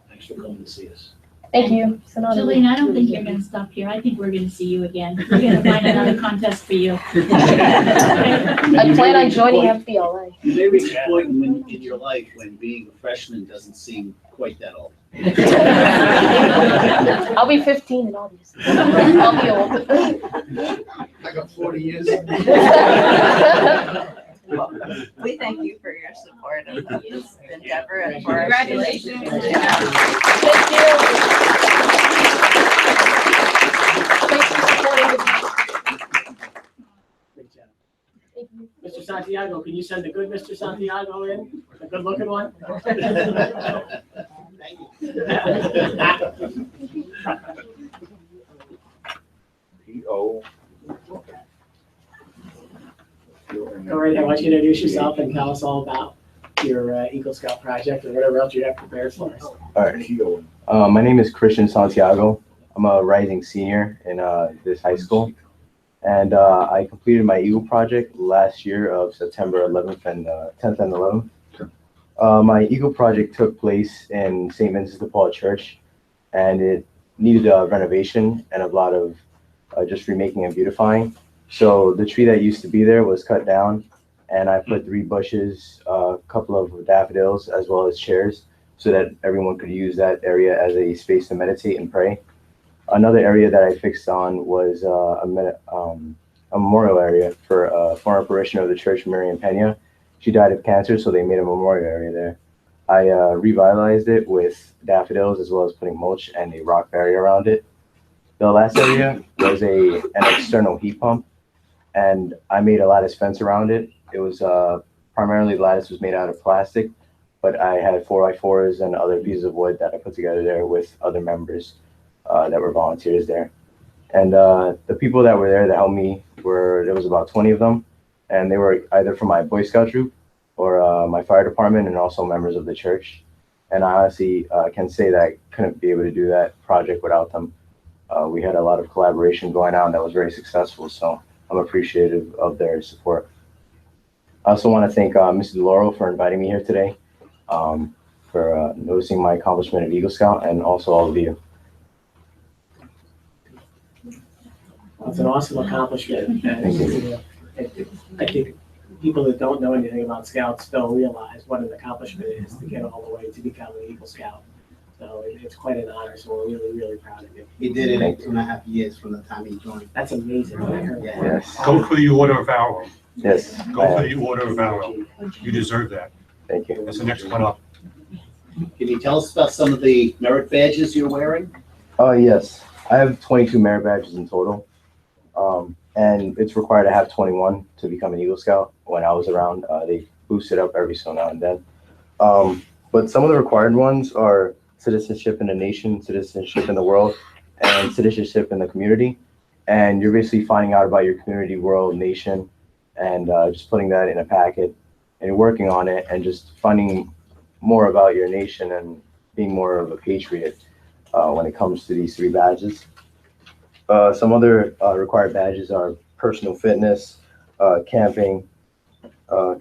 Thanks for coming to see us. Thank you. It's an honor. Julian, I don't think you're gonna stop here. I think we're gonna see you again. We're gonna find another contest for you. I plan on joining FBLA. You may reach a point in your life when being a freshman doesn't seem quite that old. I'll be 15 in August. I'll be old. I got 40 years. well, we thank you for your support of this endeavor and for our Congratulations. students. Thank you. Thanks for supporting the Great job. Mr. Santiago, can you send the good Mr. Santiago in? The good looking one? Thank you. Go right ahead. Why don't you introduce yourself and tell us all about your Eagle Scout project or whatever else you have prepared for us. All right. My name is Christian Santiago. I'm a rising senior in this high school. And I completed my Eagle project last year of September 11th and 10th and 11th. My Eagle project took place in St. Vincent de Paul Church, and it needed a renovation and a lot of just remaking and beautifying. So the tree that used to be there was cut down, and I put 3 bushes, a couple of daffodils, as well as chairs, so that everyone could use that area as a space to meditate and pray. Another area that I fixed on was a memorial area for a former parishioner of the church, Marian Pena. She died of cancer, so they made a memorial area there. I revitalized it with daffodils, as well as putting mulch and a rock barrier around it. The last area was an external heat pump, and I made a lattice fence around it. It was primarily the lattice was made out of plastic, but I had 4x4s and other pieces of wood that I put together there with other members that were volunteers there. And the people that were there that helped me there was about 20 of them, and they were either from my Boy Scout troop or my fire department, and also members of the church. And I honestly can say that I couldn't be able to do that project without them. We had a lot of collaboration going on that was very successful, so I'm appreciative of their support. I also want to thank Mrs. DeLauro for inviting me here today, for noticing my accomplishment of Eagle Scout, and also all of you. It's an awesome accomplishment. And, I think people that don't know anything about Scouts don't realize what an accomplishment it is to get all the way to become an Eagle Scout. So it's quite an honor, so we're really, really proud of you. He did it in 2.5 years from the time he joined. That's amazing. I heard that. Yes. Go for the Order of Valor. Yes. Go for the Order of Valor. You deserve that. Thank you. That's the next one up. Can you tell us about some of the merit badges you're wearing? Oh, yes. I have 22 merit badges in total. And it's required to have 21 to become an Eagle Scout. When I was around, they boost it up every so now and then. But some of the required ones are citizenship in the nation, citizenship in the world, and citizenship in the community. And you're basically finding out about your community, world, nation, and just putting that in a packet and working on it and just finding more about your nation and being more of a patriot when it comes to these 3 badges. Some other required badges are personal fitness, camping,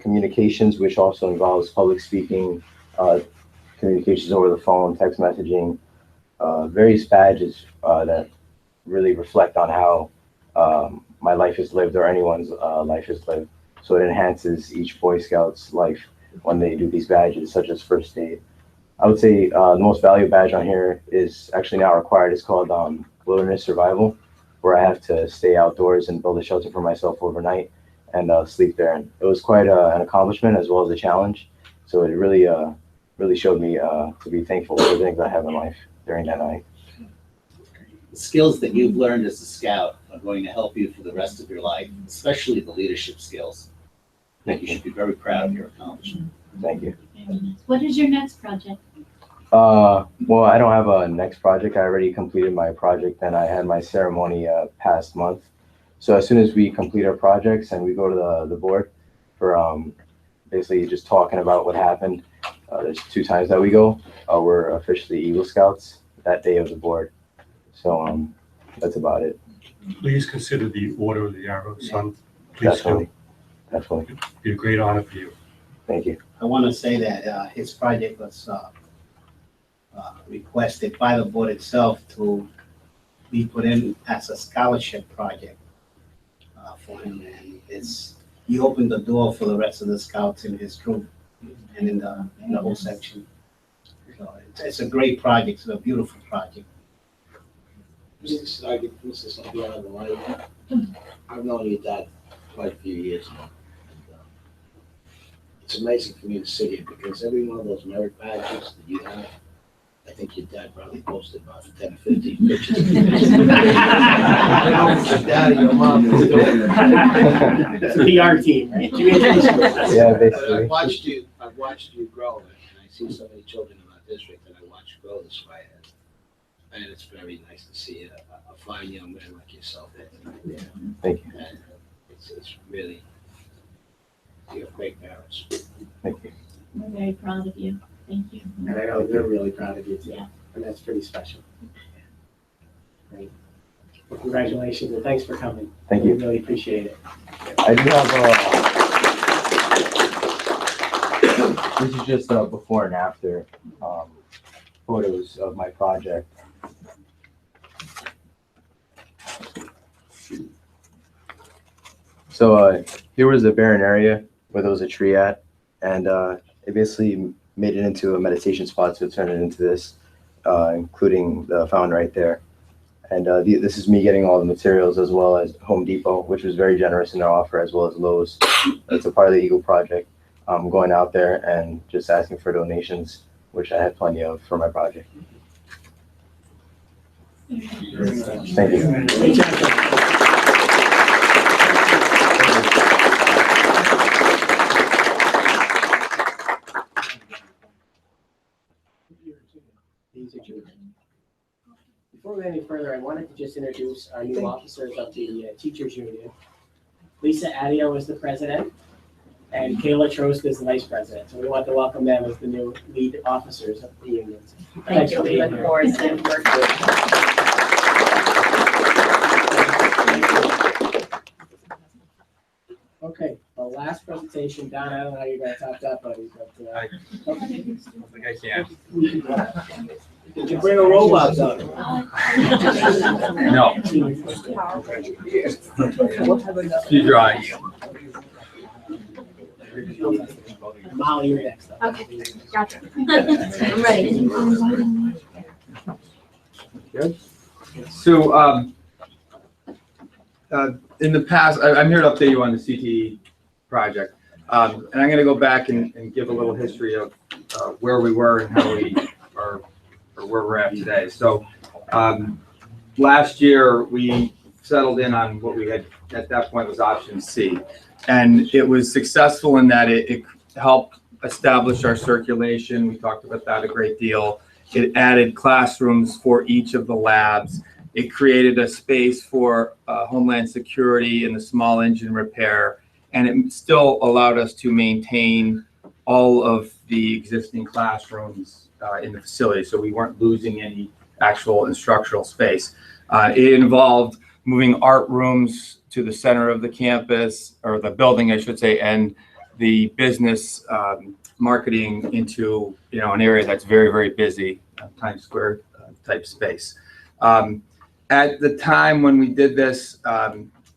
communications, which also involves public speaking, communications over the phone, text messaging, various badges that really reflect on how my life is lived or anyone's life is lived. So it enhances each Boy Scout's life when they do these badges, such as first aid. I would say the most valuable badge on here is actually not required. It's called Wilderness Survival, where I have to stay outdoors and build a shelter for myself overnight and sleep there. And it was quite an accomplishment as well as a challenge. So it really, really showed me to be thankful for the things I have in life during that night. The skills that you've learned as a scout are going to help you for the rest of your life, especially the leadership skills. I think you should be very proud of your accomplishment. Thank you. What is your next project? Well, I don't have a next project. I already completed my project and I had my ceremony past month. So as soon as we complete our projects and we go to the board for basically just talking about what happened, there's 2 times that we go. We're officially Eagle Scouts that day of the board. So that's about it. Please consider the Order of the Arrow, son. Please Definitely. do. Definitely. It'd be a great honor for you. Thank you. I want to say that his project was requested by the board itself to be put in as a scholarship project for him, and he opened the door for the rest of the scouts in his troop and in the whole section. So it's a great project. It's a beautiful project. Mr. Santiago, I've known your dad quite a few years now. It's amazing for me to sit here because every one of those merit badges that you have, I think your dad probably posted about 10 or 15 pictures. I know what your dad and your mom is doing. It's a PR team, right? Yeah, basically. I've watched you grow, and I see so many children in our district that I watch grow this way. And it's very nice to see a fine young man like yourself there tonight. Thank you. And it's really, you have great parents. Thank you. We're very proud of you. Thank you. And I know they're really proud of you too. Yeah. And that's pretty special. Great. Well, congratulations and thanks for coming. Thank you. We really appreciate it. I do have this is just before and after photos of my project. So here was a barren area where there was a tree at, and it basically made it into a meditation spot, so it turned it into this, including the fountain right there. And this is me getting all the materials, as well as Home Depot, which was very generous in their offer, as well as Lowe's. That's a part of the Eagle Project. Going out there and just asking for donations, which I had plenty of for my project. Thank you. Before we go any further, I wanted to just introduce our new officers of the Teachers Union. Lisa Adio is the president, and Kayla Trost is the vice president. So we want to welcome them as the new lead officers of the union. Thank you. We look forward to working with you. Okay, the last presentation, Don, I don't know how you got topped up, buddy, but. I don't think I can. Did you bring a robot down? No. She's drawing you. Molly, you're next. Okay, gotcha. I'm ready. Good. So, in the past, I'm here to update you on the CTE project. And I'm going to go back and give a little history of where we were and how we are, or where we're at today. So, last year we settled in on what we had at that point was option C. And it was successful in that it helped establish our circulation. We talked about that a great deal. It added classrooms for each of the labs. It created a space for Homeland Security and the small engine repair, and it still allowed us to maintain all of the existing classrooms in the facility, so we weren't losing any actual instructional space. It involved moving art rooms to the center of the campus, or the building, I should say, and the business marketing into an area that's very, very busy, Times Square type space. At the time when we did this,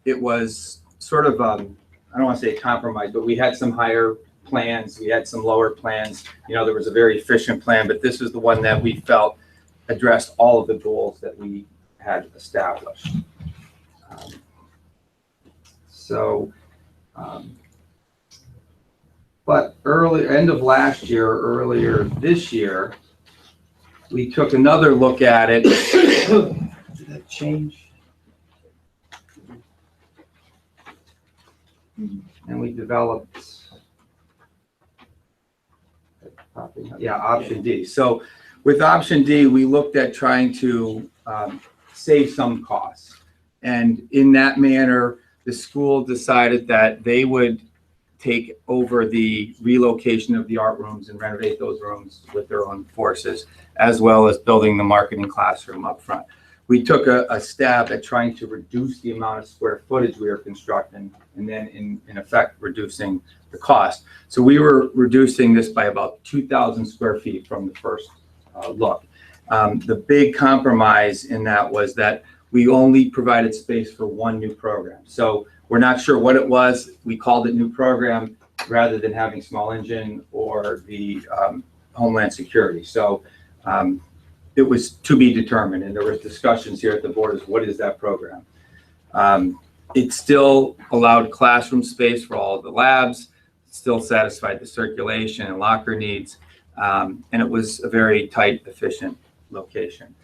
it was sort of, I don't want to say compromise, but we had some higher plans, we had some lower plans. There was a very efficient plan, but this is the one that we felt addressed all of the goals that we had established. But end of last year, earlier this year, we took another look at it. Did that change? And we developed, option D. So with option D, we looked at trying to save some costs. And in that manner, the school decided that they would take over the relocation of the art rooms and renovate those rooms with their own forces, as well as building the marketing classroom up front. We took a stab at trying to reduce the amount of square footage we were constructing, and then in effect reducing the cost. So we were reducing this by about 2,000 square feet from the first look. The big compromise in that was that we only provided space for one new program. So we're not sure what it was. We called it new program rather than having small engine or the Homeland Security. So it was to be determined, and there was discussions here at the board as what is that program. It still allowed classroom space for all of the labs, still satisfied the circulation and locker needs, and it was a very tight, efficient location.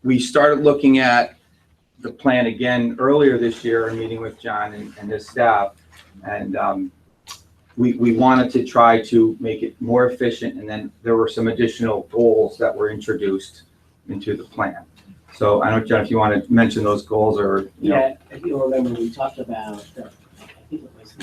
We started looking at the plan again earlier this year, meeting with John and his staff, and we wanted to try to make it more efficient, and then there were some additional goals that were introduced into the plan. So I don't know, John, if you want to mention those goals, or if you remember, we talked about I think it was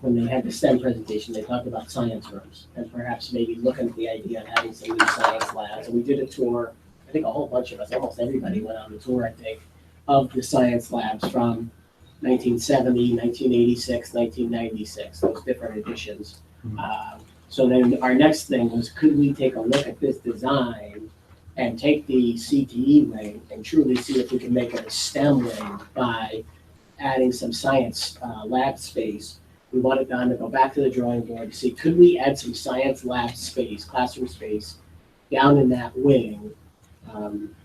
when they had the STEM presentation, they talked about science rooms and perhaps maybe looking at the idea of having some new science labs. And we did a tour. I think a whole bunch of us, almost everybody, went on the tour, I think, of the science labs from 1970, 1986, 1996, those different editions. So then our next thing was, could we take a look at this design and take the CTE wing and truly see if we can make it a STEM wing by adding some science lab space. We wanted Don to go back to the drawing board to see, could we add some science lab space, classroom space, down in that wing,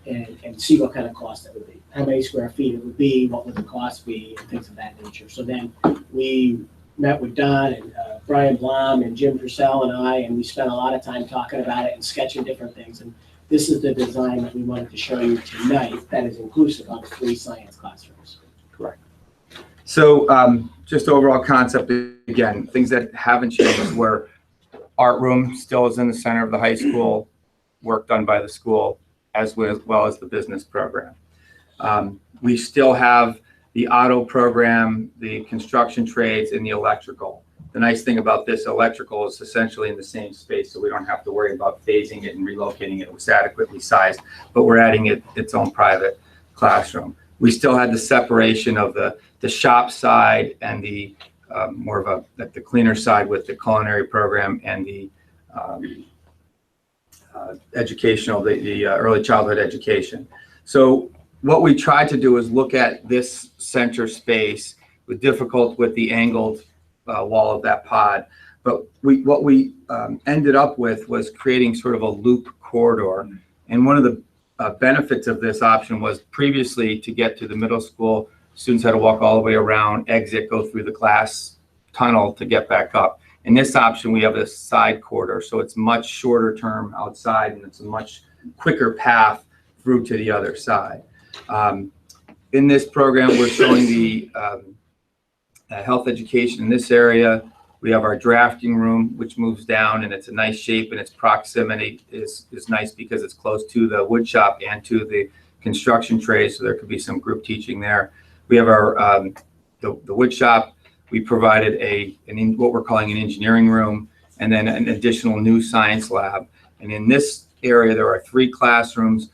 and see what kind of cost it would be, how many square feet it would be, what would the cost be, and things of that nature. So then we met with Don and Brian Blom and Jim Purcell and I, and we spent a lot of time talking about it and sketching different things. And this is the design that we wanted to show you tonight that is inclusive of 3 science classrooms. Correct. So just overall concept, again, things that haven't changed were art room still is in the center of the high school, work done by the school, as well as the business program. We still have the auto program, the construction trades, and the electrical. The nice thing about this electrical is essentially in the same space, so we don't have to worry about phasing it and relocating it. It was adequately sized, but we're adding its own private classroom. We still had the separation of the shop side and the more of the cleaner side with the culinary program and the educational, the early childhood education. So what we tried to do is look at this center space, with difficult with the angled wall of that pod. But what we ended up with was creating sort of a loop corridor. And one of the benefits of this option was previously to get to the middle school, students had to walk all the way around, exit, go through the class tunnel to get back up. In this option, we have a side corridor, so it's much shorter term outside, and it's a much quicker path through to the other side. In this program, we're showing the health education in this area, We have our drafting room, which moves down, and it's a nice shape, and its proximity is nice because it's close to the wood shop and to the construction trays, so there could be some group teaching there. We have our the wood shop. We provided what we're calling an engineering room, and then an additional new science lab. And in this area, there are 3 classrooms,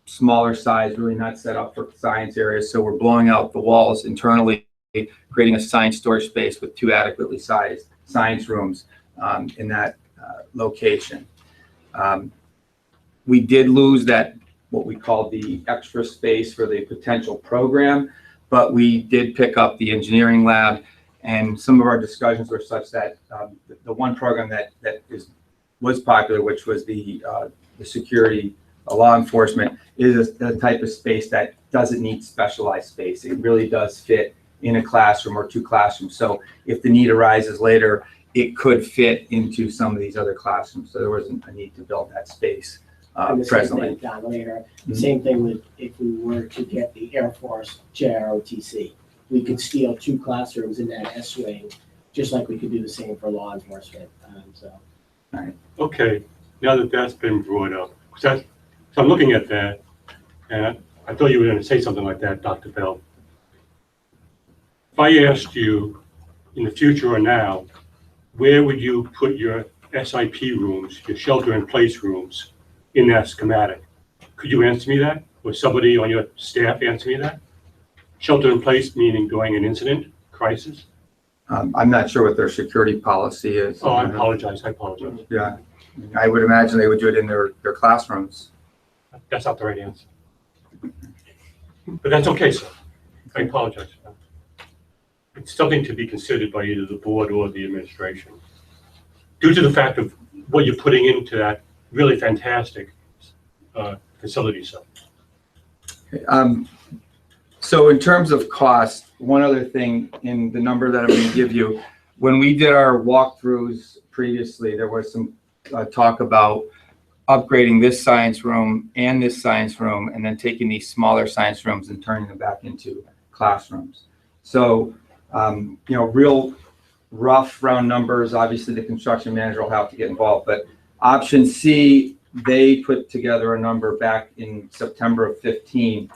smaller size, really not set up for science areas. So we're blowing out the walls internally, creating a science storage space with 2 adequately sized science rooms in that location. We did lose that, what we call the extra space for the potential program, but we did pick up the engineering lab, and some of our discussions were such that the one program that was popular, which was the security law enforcement, is a type of space that doesn't need specialized space. It really does fit in a classroom or 2 classrooms. So if the need arises later, it could fit into some of these other classrooms. So there wasn't a need to build that space presently. The same thing with if we were to get the Air Force JROTC. We could steal 2 classrooms in that S wing, just like we could do the same for law enforcement. Okay, now that that's been brought up, so I'm looking at that, and I thought you were going to say something like that, Dr. Bell. If I asked you in the future or now, where would you put your SIP rooms, your shelter-in-place rooms, in that schematic? Could you answer me that? Or somebody on your staff answer me that? Shelter-in-place meaning during an incident, crisis? I'm not sure what their security policy is. Oh, I apologize. Yeah, I would imagine they would do it in their classrooms. That's not the right answer. But that's okay, sir. I apologize. It's something to be considered by either the board or the administration. Due to the fact of what you're putting into that really fantastic facility, sir. So in terms of cost, one other thing in the number that I'm going to give you, when we did our walkthroughs previously, there was some talk about upgrading this science room and this science room, and then taking these smaller science rooms and turning them back into classrooms. So, real rough round numbers, obviously the construction manager will have to get involved, but option C, they put together a number back in September of 15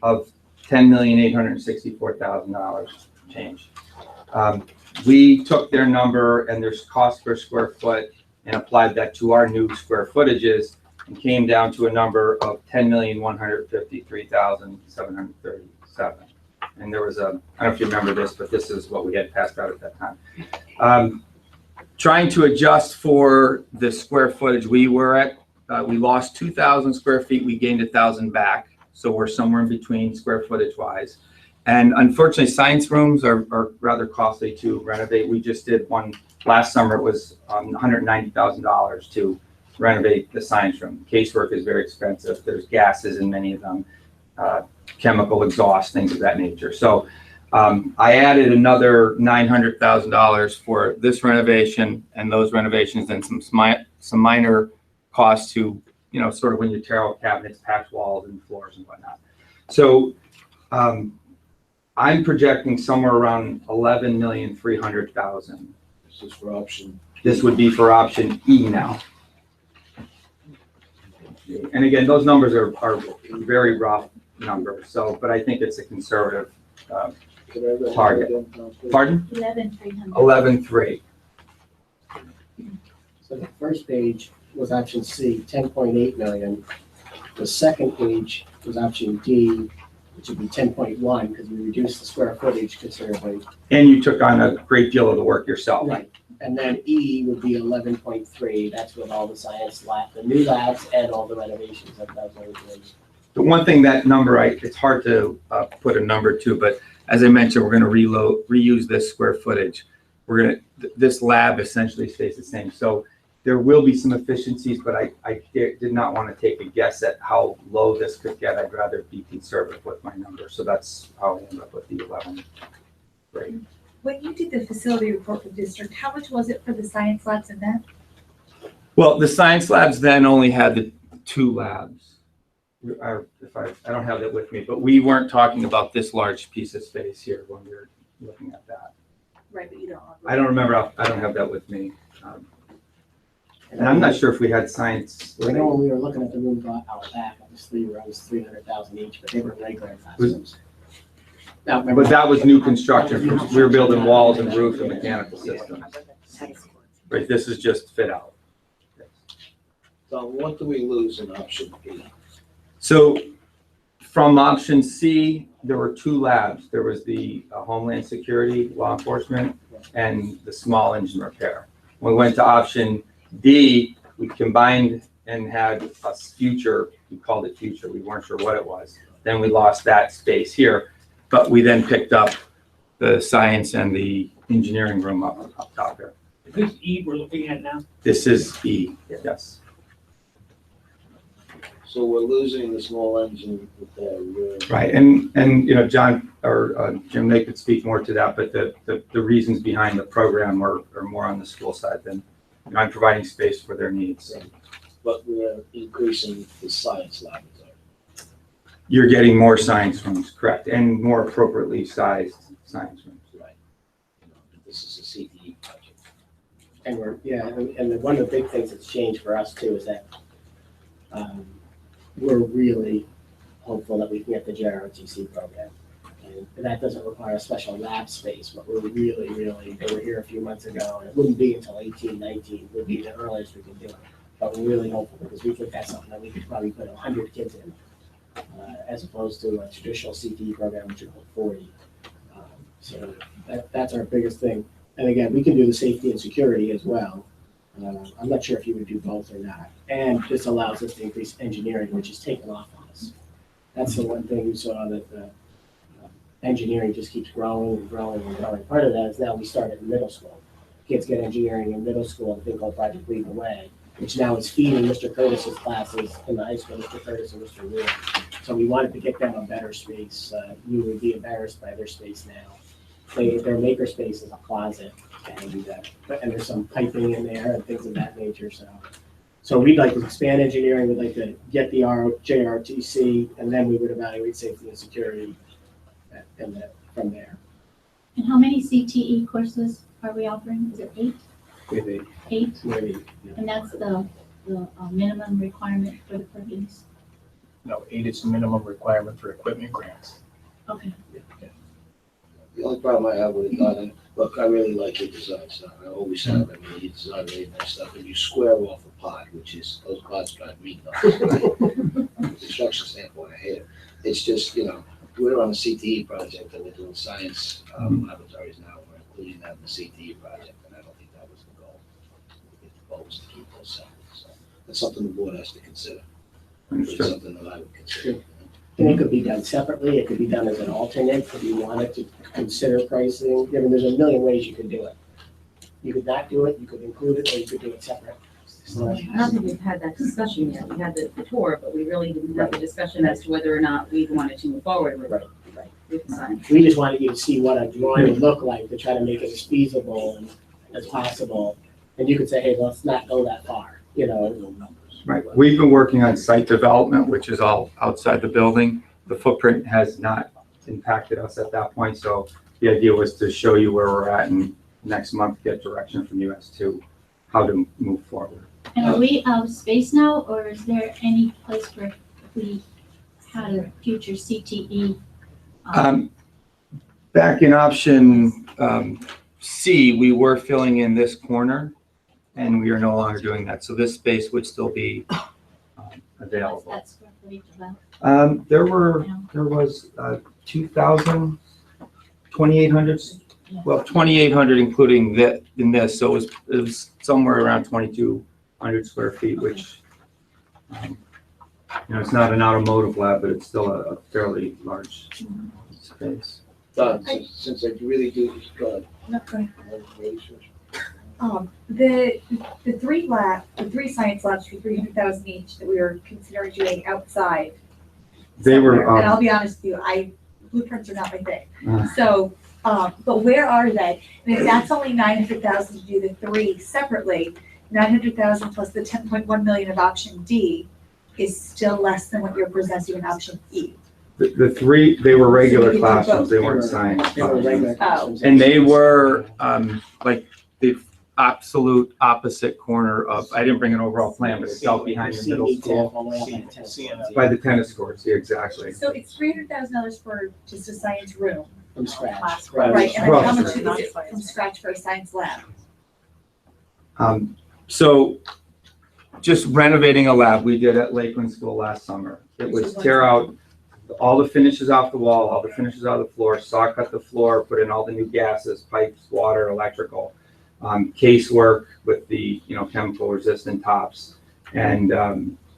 of $10,864,000 change. We took their number and their cost per square foot and applied that to our new square footages and came down to a number of $10,153,737. And there was I don't know if you remember this, but this is what we had passed out at that time. Trying to adjust for the square footage we were at, we lost 2,000 square feet, we gained 1,000 back. So we're somewhere in between square footage wise. And unfortunately, science rooms are rather costly to renovate. We just did one last summer. It was $190,000 to renovate the science room. Casework is very expensive. There's gases in many of them, chemical exhaust, things of that nature. So I added another $900,000 for this renovation and those renovations, and some minor costs to, sort of when you tear out cabinets, patch walls and floors and whatnot. So I'm projecting somewhere around $11,300,000. This is for option. This would be for option E now. And again, those numbers are very rough numbers. So, but I think it's a conservative target. Pardon? 11,300. 11,300. So the first page was option C, 10.8 million. The second page was option D, which would be 10.1 because we reduced the square footage considerably. And you took on a great deal of the work yourself. Right. And then E would be 11.3. That's with all the science lab, the new labs, and all the renovations that those are doing. The one thing, that number, it's hard to put a number to, but as I mentioned, we're going to reuse this square footage. This lab essentially stays the same. So there will be some efficiencies, but I did not want to take a guess at how low this could get. I'd rather be conservative with my number. So that's how I ended up with the 11. Great. When you did the facility report for the district, how much was it for the science labs and that? Well, the science labs then only had the 2 labs. I don't have that with me, but we weren't talking about this large piece of space here when we were looking at that. Right, but you don't. I don't remember, I don't have that with me. And I'm not sure if we had science. I know when we were looking at the rooms out back, it was around 300,000 each, but they were regular classrooms. But that was new construction. We were building walls and roofs and mechanical systems. Right, this is just fit out. So what do we lose in option B? So from option C, there were two labs. There was the Homeland Security, law enforcement, and the small engine repair. When we went to option D, we combined and had a future, we called it future, we weren't sure what it was. Then we lost that space here, but we then picked up the science and the engineering room up top here. Is this E we're looking at now? This is E, yes. So we're losing the small engine repair. Right, and you know, John or Jim, they could speak more to that, but the reasons behind the program are more on the school side than, you know, I'm providing space for their needs. But we're increasing the science laboratory. You're getting more science rooms, correct, and more appropriately sized science rooms. Right. This is a CTE project. And and one of the big things that's changed for us too is that we're really hopeful that we can get the JROTC program. And that doesn't require a special lab space, but we're really, they were here a few months ago, and it wouldn't be until 18, 19 would be the earliest we could do it. But we're really hopeful because we think that's something that we could probably put 100 kids in, as opposed to a traditional CTE program, which would hold 40. So that's our biggest thing. And again, we can do the safety and security as well. I'm not sure if you would do both or not. And this allows us to increase engineering, which is taken off on us. That's the one thing we saw, that the engineering just keeps growing and growing and growing. Part of that is now we start at middle school. Kids get engineering in middle school, a thing called Project Lead the Way, which now is feeding Mr. Curtis's classes in the high school, Mr. Curtis and Mr. Wood. So we wanted to get them a better space. You would be embarrassed by their space now. Their maker space is a closet, and there's some piping in there and things of that nature. So we'd like to expand engineering. We'd like to get the JRTC, and then we would evaluate safety and security, and from there. And how many CTE courses are we offering? Is it 8? We have 8. 8? We have 8, yeah. And that's the minimum requirement for the purviews? No, 8 is the minimum requirement for equipment grants. Okay. The only problem I have with it, Don, and look, I really like your design stuff. I always have. I mean, you design really nice stuff, and you square off a pod, which is, those pods drive me nuts. From a construction standpoint, I hate it. It's just, you know, we're on a CTE project, and we're doing science laboratories now. We're including that in the CTE project, and I don't think that was the goal. The goal was to keep those separate. So that's something the board has to consider. It's something that I would consider. And it could be done separately. It could be done as an alternate if you wanted to consider pricing. I mean, there's a million ways you could do it. You could not do it, you could include it, or you could do it separate. So, I don't think we've had that discussion yet. We had the tour, but we really didn't have the discussion as to whether or not we wanted to move forward with it. With the sign. we just wanted you to see what a drawing would look like to try to make it as feasible and as possible. And you could say, hey, let's not go that far, you know. Right, we've been working on site development, which is all outside the building. The footprint has not impacted us at that point, so the idea was to show you where we're at and next month get direction from you as to how to move forward. And are we out of space now, or is there any place where we had a future CTE? Back in option C, we were filling in this corner, and we are no longer doing that. So this space would still be available. What's that square footage about? There was 2,000, 2,800, well, 2,800 including that in this. So it was somewhere around 2,200 square feet, which, you know, it's not an automotive lab, but it's still a fairly large space. Don, since I really do, go ahead. The three science labs for 300,000 each that we were considering doing outside. They were, and I'll be honest with you, blueprints are not my thing. So, but where are they? And if that's only 900,000 to do the 3 separately, 900,000 plus the 10.1 million of option D is still less than what you're presenting in option E. The three, they were regular classrooms, they weren't science They were regular classrooms. classrooms. And they were, like the absolute opposite corner of, I didn't bring an overall plan, but it's out behind the middle school. By the tennis courts, yeah, exactly. So it's $300,000 for just a science room. From scratch. Right, and then how much Roughly. is it from scratch for a science lab? So just renovating a lab we did at Lakeland School last summer. It was tear out all the finishes off the wall, all the finishes out of the floor, saw cut the floor, put in all the new gases, pipes, water, electrical, casework with the, chemical resistant tops. And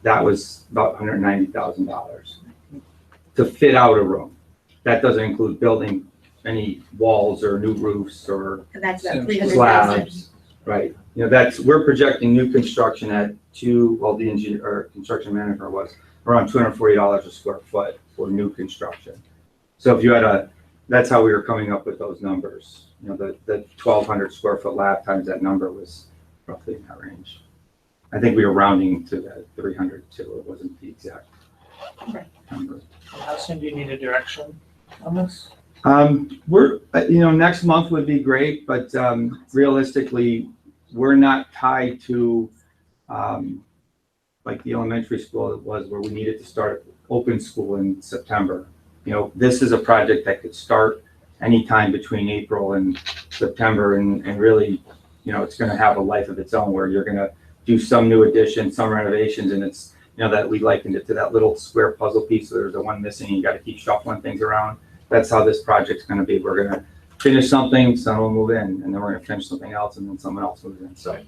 that was about $190,000 to fit out a room. That doesn't include building any walls or new roofs or And that's about 300,000. slabs. Right. We're projecting new construction at the engineer or construction manager was around $240 a square foot for new construction. So if you had that's how we were coming up with those numbers. The 1,200 square foot lab times that number was roughly in that range. I think we were rounding to that 300 too. It wasn't the exact number. How soon do you need a direction on this? We're, next month would be great, but realistically, we're not tied to like the elementary school it was where we needed to start open school in September. This is a project that could start anytime between April and September and really, it's going to have a life of its own where you're going to do some new additions, some renovations, and it's, that we likened it to that little square puzzle piece. There's the one missing, you got to keep shuffling things around. That's how this project's going to be. We're going to finish something, someone will move in, and then we're going to finish something else, and then someone else moves in. So,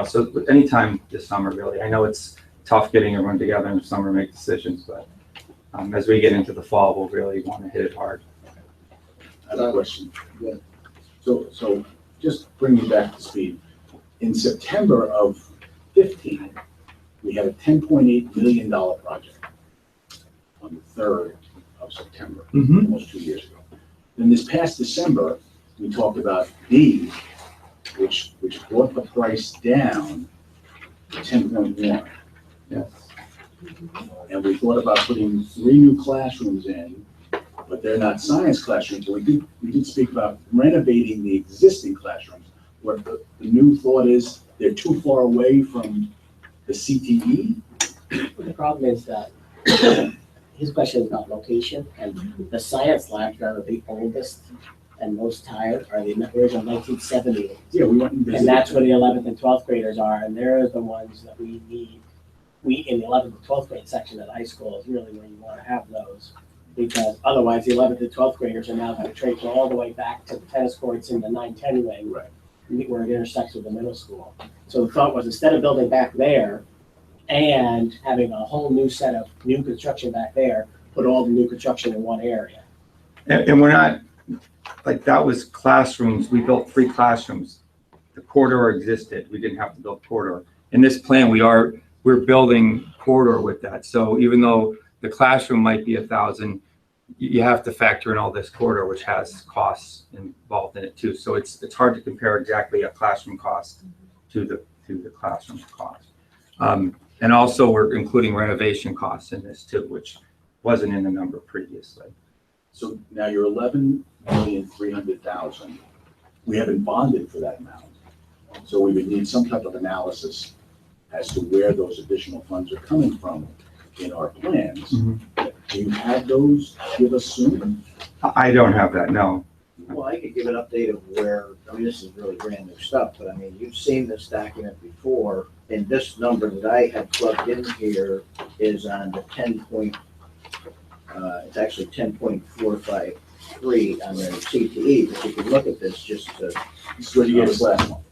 so anytime this summer, really. I know it's tough getting everyone together in the summer to make decisions, but as we get into the fall, we'll really want to hit it hard. I have a question. Yeah. So just bring me back to speed. In September of 15, we had a $10.8 million project on the 3rd of September, almost 2 years ago. Then this past December, we talked about D, which brought the price down to 10.1. Yes. And we thought about putting 3 new classrooms in, but they're not science classrooms. We did speak about renovating the existing classrooms. What the new thought is, they're too far away from the CTE. The problem is that his question is about location, and the science labs that are the oldest and most tired are the original 1970s. Yeah, we went and visited. And that's where the 11th and 12th graders are, and they're the ones that we need. We, in the 11th and 12th grade section at high school is really where you want to have those, because otherwise the 11th and 12th graders are now going to traipse all the way back to the tennis courts in the 9-10 wing, right, where it intersects with the middle school. So the thought was, instead of building back there and having a whole new set of new construction back there, put all the new construction in one area. And we're not, like, that was classrooms. We built 3 classrooms. The corridor existed. We didn't have to build corridor. In this plan, we're building corridor with that. So even though the classroom might be 1,000, you have to factor in all this corridor, which has costs involved in it too. So it's hard to compare exactly a classroom cost to the classroom cost. And also we're including renovation costs in this too, which wasn't in the number previously. So now you're 11,300,000. We haven't bonded for that amount. So we would need some type of analysis as to where those additional funds are coming from in our plans. Do you have those give us soon? I don't have that, no. Well, I could give an update of where, this is really brand new stuff, but you've seen this document before, and this number that I had plugged in here is on the it's actually 10.453 on the CTE, but you can look at this just to. This is what you gave us last month.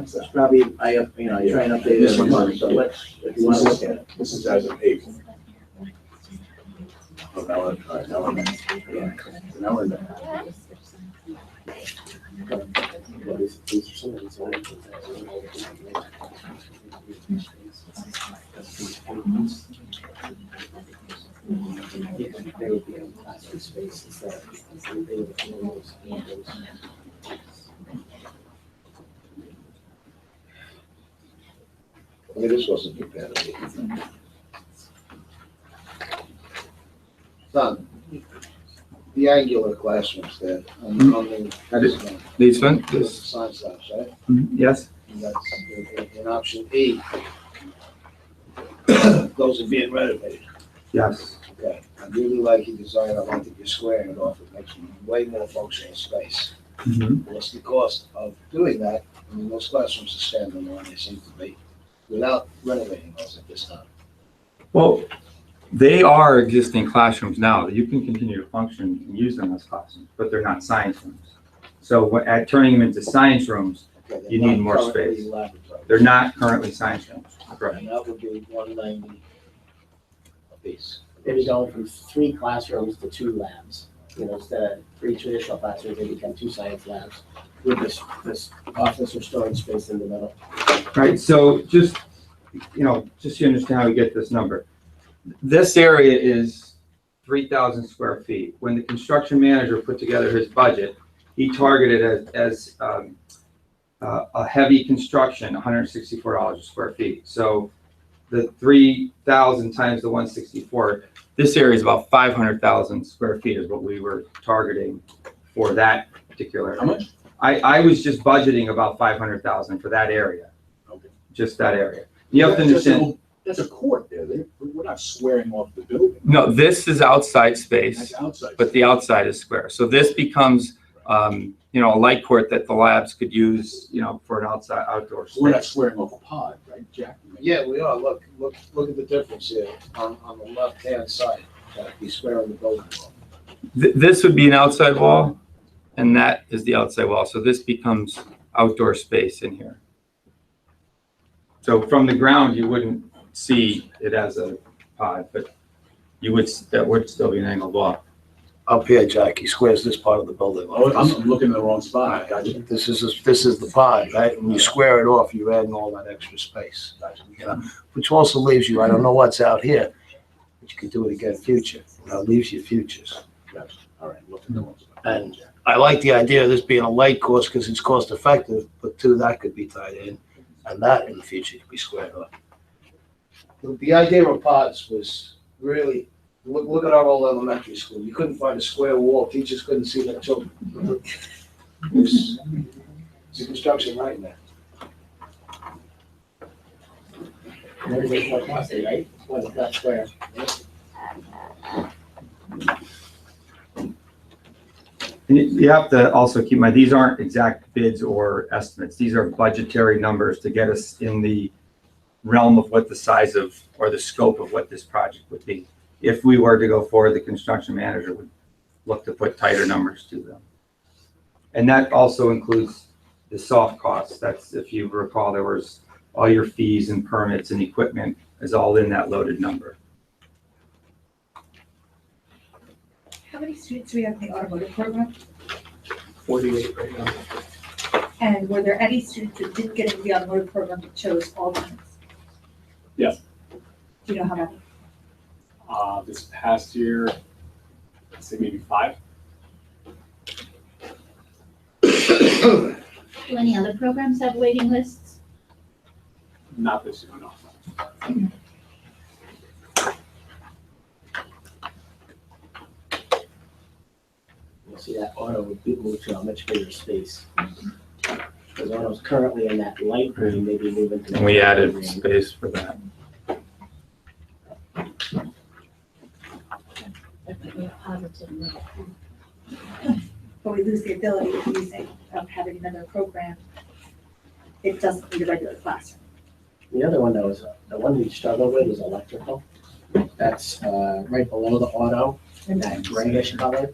It's probably, you try and update it every month, so let's, if you want to look at it. This is as of April. Oh, now we're, all right, now we're in. Yeah. So now we're in. They would be in classroom spaces that they would This wasn't too bad. Don, the angular classrooms there, on the, These one? the science labs, right? Yes? And that's in option E. Those are being renovated. Yes. Okay, I really like your design, I like that you're squaring it off, it makes way more functional space. What's the cost of doing that? I mean, those classrooms are standalone, they seem to be, without renovating those at this time. Well, they are existing classrooms now. You can continue to function and use them as classrooms, but they're not science rooms. So at turning them into science rooms, Okay, they're you need not more currently space. laboratories. They're not currently science rooms. Correct. And that would be 190 a piece. Maybe going from 3 classrooms to 2 labs. Instead of 3 traditional classrooms, they become 2 science labs with this office or storage space in the middle. Right, so just so you understand how we get this number. This area is 3,000 square feet. When the construction manager put together his budget, he targeted as a heavy construction, $164 a square feet. So the 3,000 times the 164, this area is about 500,000 square feet is what we were targeting for that particular. How much? I was just budgeting about 500,000 for that area. Okay. Just that area. You have to understand. That's a court there. We're not squaring off the building. No, this is outside space. That's outside. But the outside is square. So this becomes, a light court that the labs could use, for an outdoor We're not space. squaring off a pod, right, Jack? Yeah, we are, look at the difference here, on the left-hand side, that be squaring the building wall. This would be an outside wall, and that is the outside wall. So this becomes outdoor space in here. So from the ground, you wouldn't see it as a pod, but that would still be an angled wall. Up here, Jack, he squares this part of the building. Oh, I'm looking in the wrong spot. Gotcha. This is the pod, right? When you square it off, you're adding all that extra space. Which also leaves you, I don't know what's out here, but you could do it again in future. Leaves you futures. Gotcha. All right, looking in the wrong spot. And I like the idea of this being a light course because it's cost effective, but too, that could be tied in, and that in the future could be squared off. The idea of pods was really, look at our old elementary school. You couldn't find a square wall. Teachers couldn't see their children. It's a construction nightmare. Maybe it's more costly, right? When it's not square. And you have to also keep in mind, these aren't exact bids or estimates. These are budgetary numbers to get us in the realm of what the size of, or the scope of what this project would be. If we were to go forward, the construction manager would look to put tighter numbers to them. And that also includes the soft costs. That's, if you recall, there was all your fees and permits and equipment is all in that loaded number. How many students do we have in the automotive program? 48 right now. And were there any students that didn't get into the automotive program that chose alternates? Yes. Do you know how many? This past year, I'd say maybe 5. Do any other programs have waiting lists? Not this year, no. You'll see that auto would move to a much bigger space. Because auto's currently in that light green, maybe move into. And we added space for that. But we lose the ability of using, having another program. It doesn't need a regular classroom. The other one that was, the one we struggled with was electrical. That's right below the auto in that grayish color.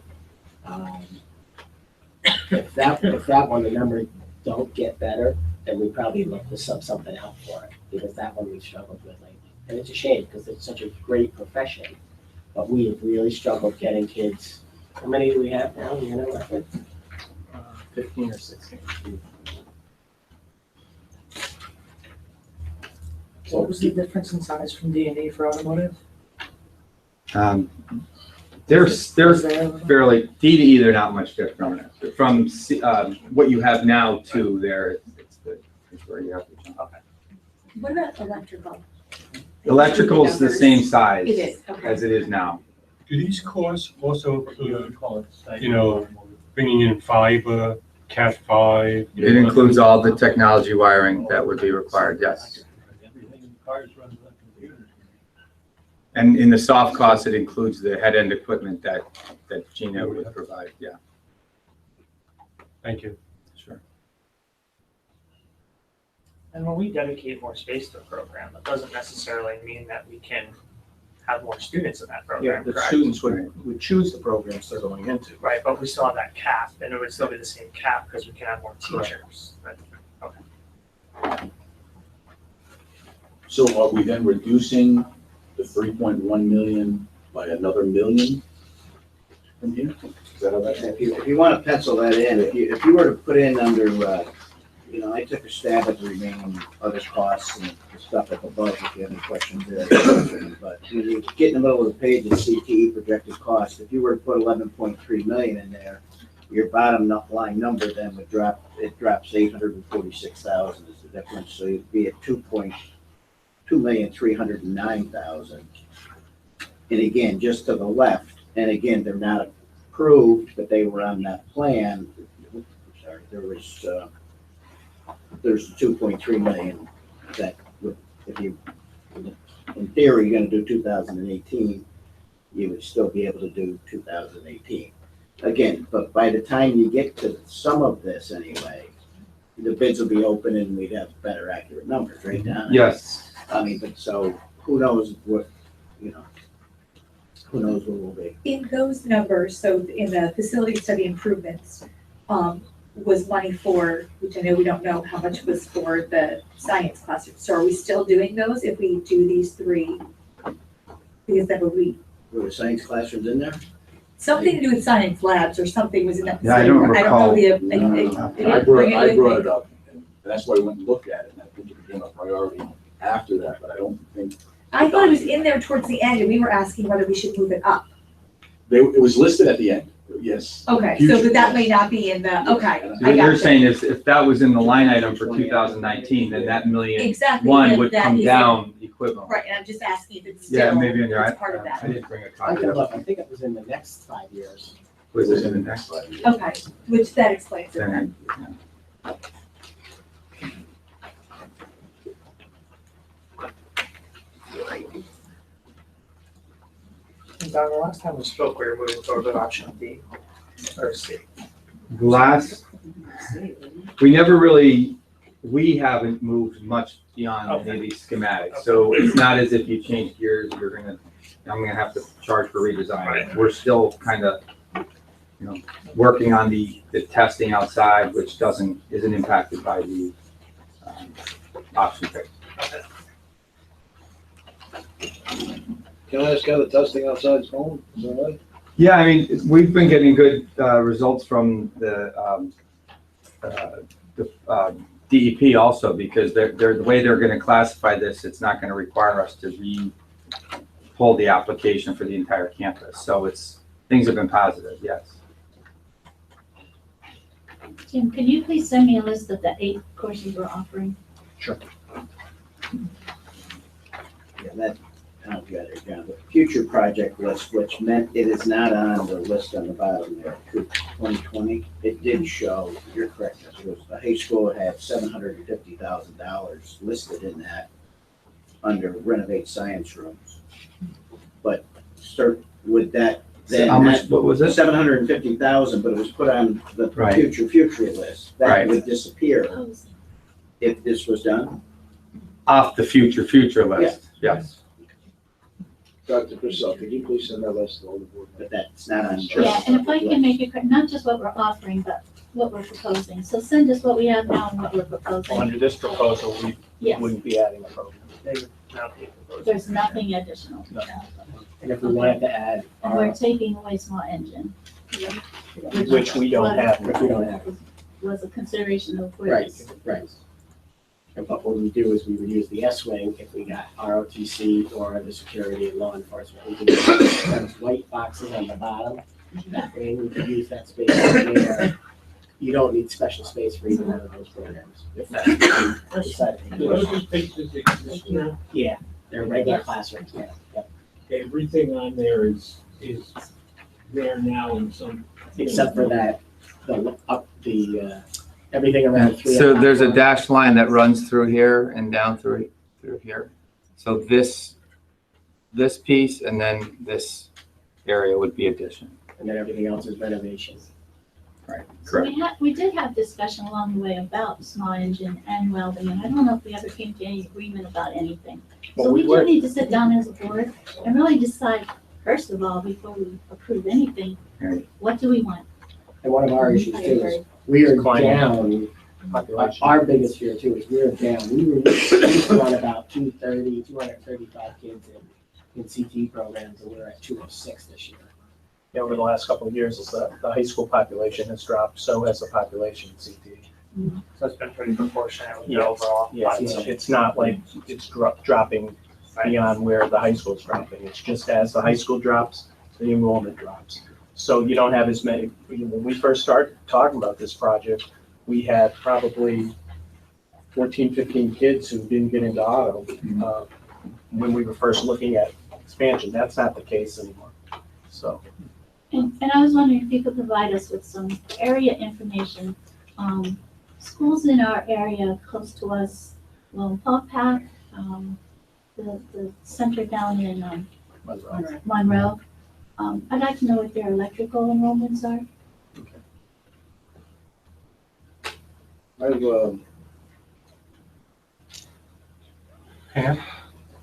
If that one, the numbers don't get better, then we probably look to sub something out for it, because that one we struggled with lately. And it's a shame, because it's such a great profession, but we have really struggled getting kids. How many do we have now, you know, roughly? 15 or 16. What was the difference in size from D&E for automotive? They're fairly, D2E, they're not much different. From what you have now to there, it's where you have to jump. Okay. What about electrical? Electrical is the same size It is, okay. as it is now. do these costs also include, bringing in fiber, Cat 5? It includes all the technology wiring that would be required, yes. And in the soft cost, it includes the head-end equipment that Gina would provide, yeah. Thank you. Sure. And when we dedicate more space to a program, that doesn't necessarily mean that we can have more students in that Yeah, program, the correct? students would choose the programs they're going into. Right, but we still have that cap, and it would still be the same cap because we can have more teachers. Right? Okay. So are we then reducing the 3.1 million by another million from here? Is that how that's? If you want to pencil that in, if you were to put in under, I took a stab at the remaining other costs and the stuff up above, if you have any questions there. But when you get in the middle of the page and CTE projected cost, if you were to put 11.3 million in there, your bottom line number then would drop, it drops 846,000 is the difference. So you'd be at 2,309,000. And again, just to the left, and again, they're not approved, but they were on that plan. Sorry, there's 2.3 million that would, if you, in theory, you're gonna do 2018, you would still be able to do 2018. Again, but by the time you get to some of this anyway, the bids will be open and we'd have better accurate numbers, right, Don? Yes. I mean, but so who knows what, who knows what will be. In those numbers, so in the facility study improvements, was money for, which I know we don't know how much was for the science classroom. So are we still doing those if we do these three? Because that would be Were the science classrooms in there? something to do with science labs or something was in that. Yeah, I don't recall. I I brought it up. up, and that's why we went and looked at it, and I think it became a priority after that, but I don't think. I thought it was in there towards the end and we were asking whether we should move it up. It was listed at the end, yes. Okay, Future, so but that yes. may not be in the, okay. I What you're got saying is if that was in the line item for 2019, then that million Exactly, one that- would that come is- down equivalent. Right, and I'm just asking if it's Yeah, still, maybe in there. it's part of I that. didn't bring a I copy can of look, it. I think it was in the next 5 years. Was it in the next slide? Okay, which that explains it then. Then, And Don, the last time we spoke, we were moving forward with option B or C. Last, we never really, we haven't moved much beyond any of these schematics. So it's not as if you change gears, I'm gonna have to charge for redesign. We're still kind of, working on the testing outside, which isn't impacted by the option pick. Can I ask how the testing outside is going? Is that right? Yeah, I mean, we've been getting good results from the DEP also, because they're the way they're going to classify this, it's not going to require us to pull the application for the entire campus. So things have been positive, yes. Tim, can you please send me a list of the 8 courses we're offering? Sure. Yeah, that, I don't got it down, the future project list, which meant it is not on the list on the bottom there, 2020. It did show, you're correct, it was, the high school had $750,000 listed in that under renovate science rooms. But start with that, then. How much, what was it? 750,000, but it was put on the Right. future list. That Right. would disappear if this was done. Off the future list, yes. Dr. Purcell, could you please send that list to all the board? But that's not on. Yeah, and if I can make it quick, not just what we're offering, but what we're proposing. So send us what we have now and what we're proposing. Under this proposal, we Yes. wouldn't be adding a program. There's nothing additional. And if we wanted to add, And we're taking away small engine. which we don't have, Was a consideration of where Right, it's. right. And but what we do is we would use the S-wing if we got ROTC or the security and law enforcement. We can use those white boxes on the bottom. That way we could use that space there. You don't need special space for either one of those programs. If that's Those spaces exist now. Yeah, they're regular classrooms, yeah. Yep. Everything on there is is there now in some. Except for that, everything around three. So there's a dashed line that runs through here and down through here. So this piece and then this area would be addition. And then everything else is renovation. Right, So we did have discussion along the way about small engine and welding, and I don't know if we ever came to any agreement about anything. So we do need to sit down as a board and really decide, first of all, before we approve anything, what do we want? And one of our issues too is we are down, our biggest fear too is we're down. We used to run about 235 kids in CTE programs, and we're at 206 this year. Yeah, over the last couple of years, the high school population has dropped, so has the population in CTE. So it's been pretty proportionate with the overall. Yeah, it's not like it's dropping beyond where the high school's dropping. It's just as the high school drops, the enrollment drops. So you don't have as many. When we first started talking about this project, we had probably 14, 15 kids who didn't get into auto when we were first looking at expansion. That's not the case anymore. So. And I was wondering if you could provide us with some area information. Schools in our area close to us, well, Paul Pack, the center down in Monroe. I'd like to know what their electrical enrollments are.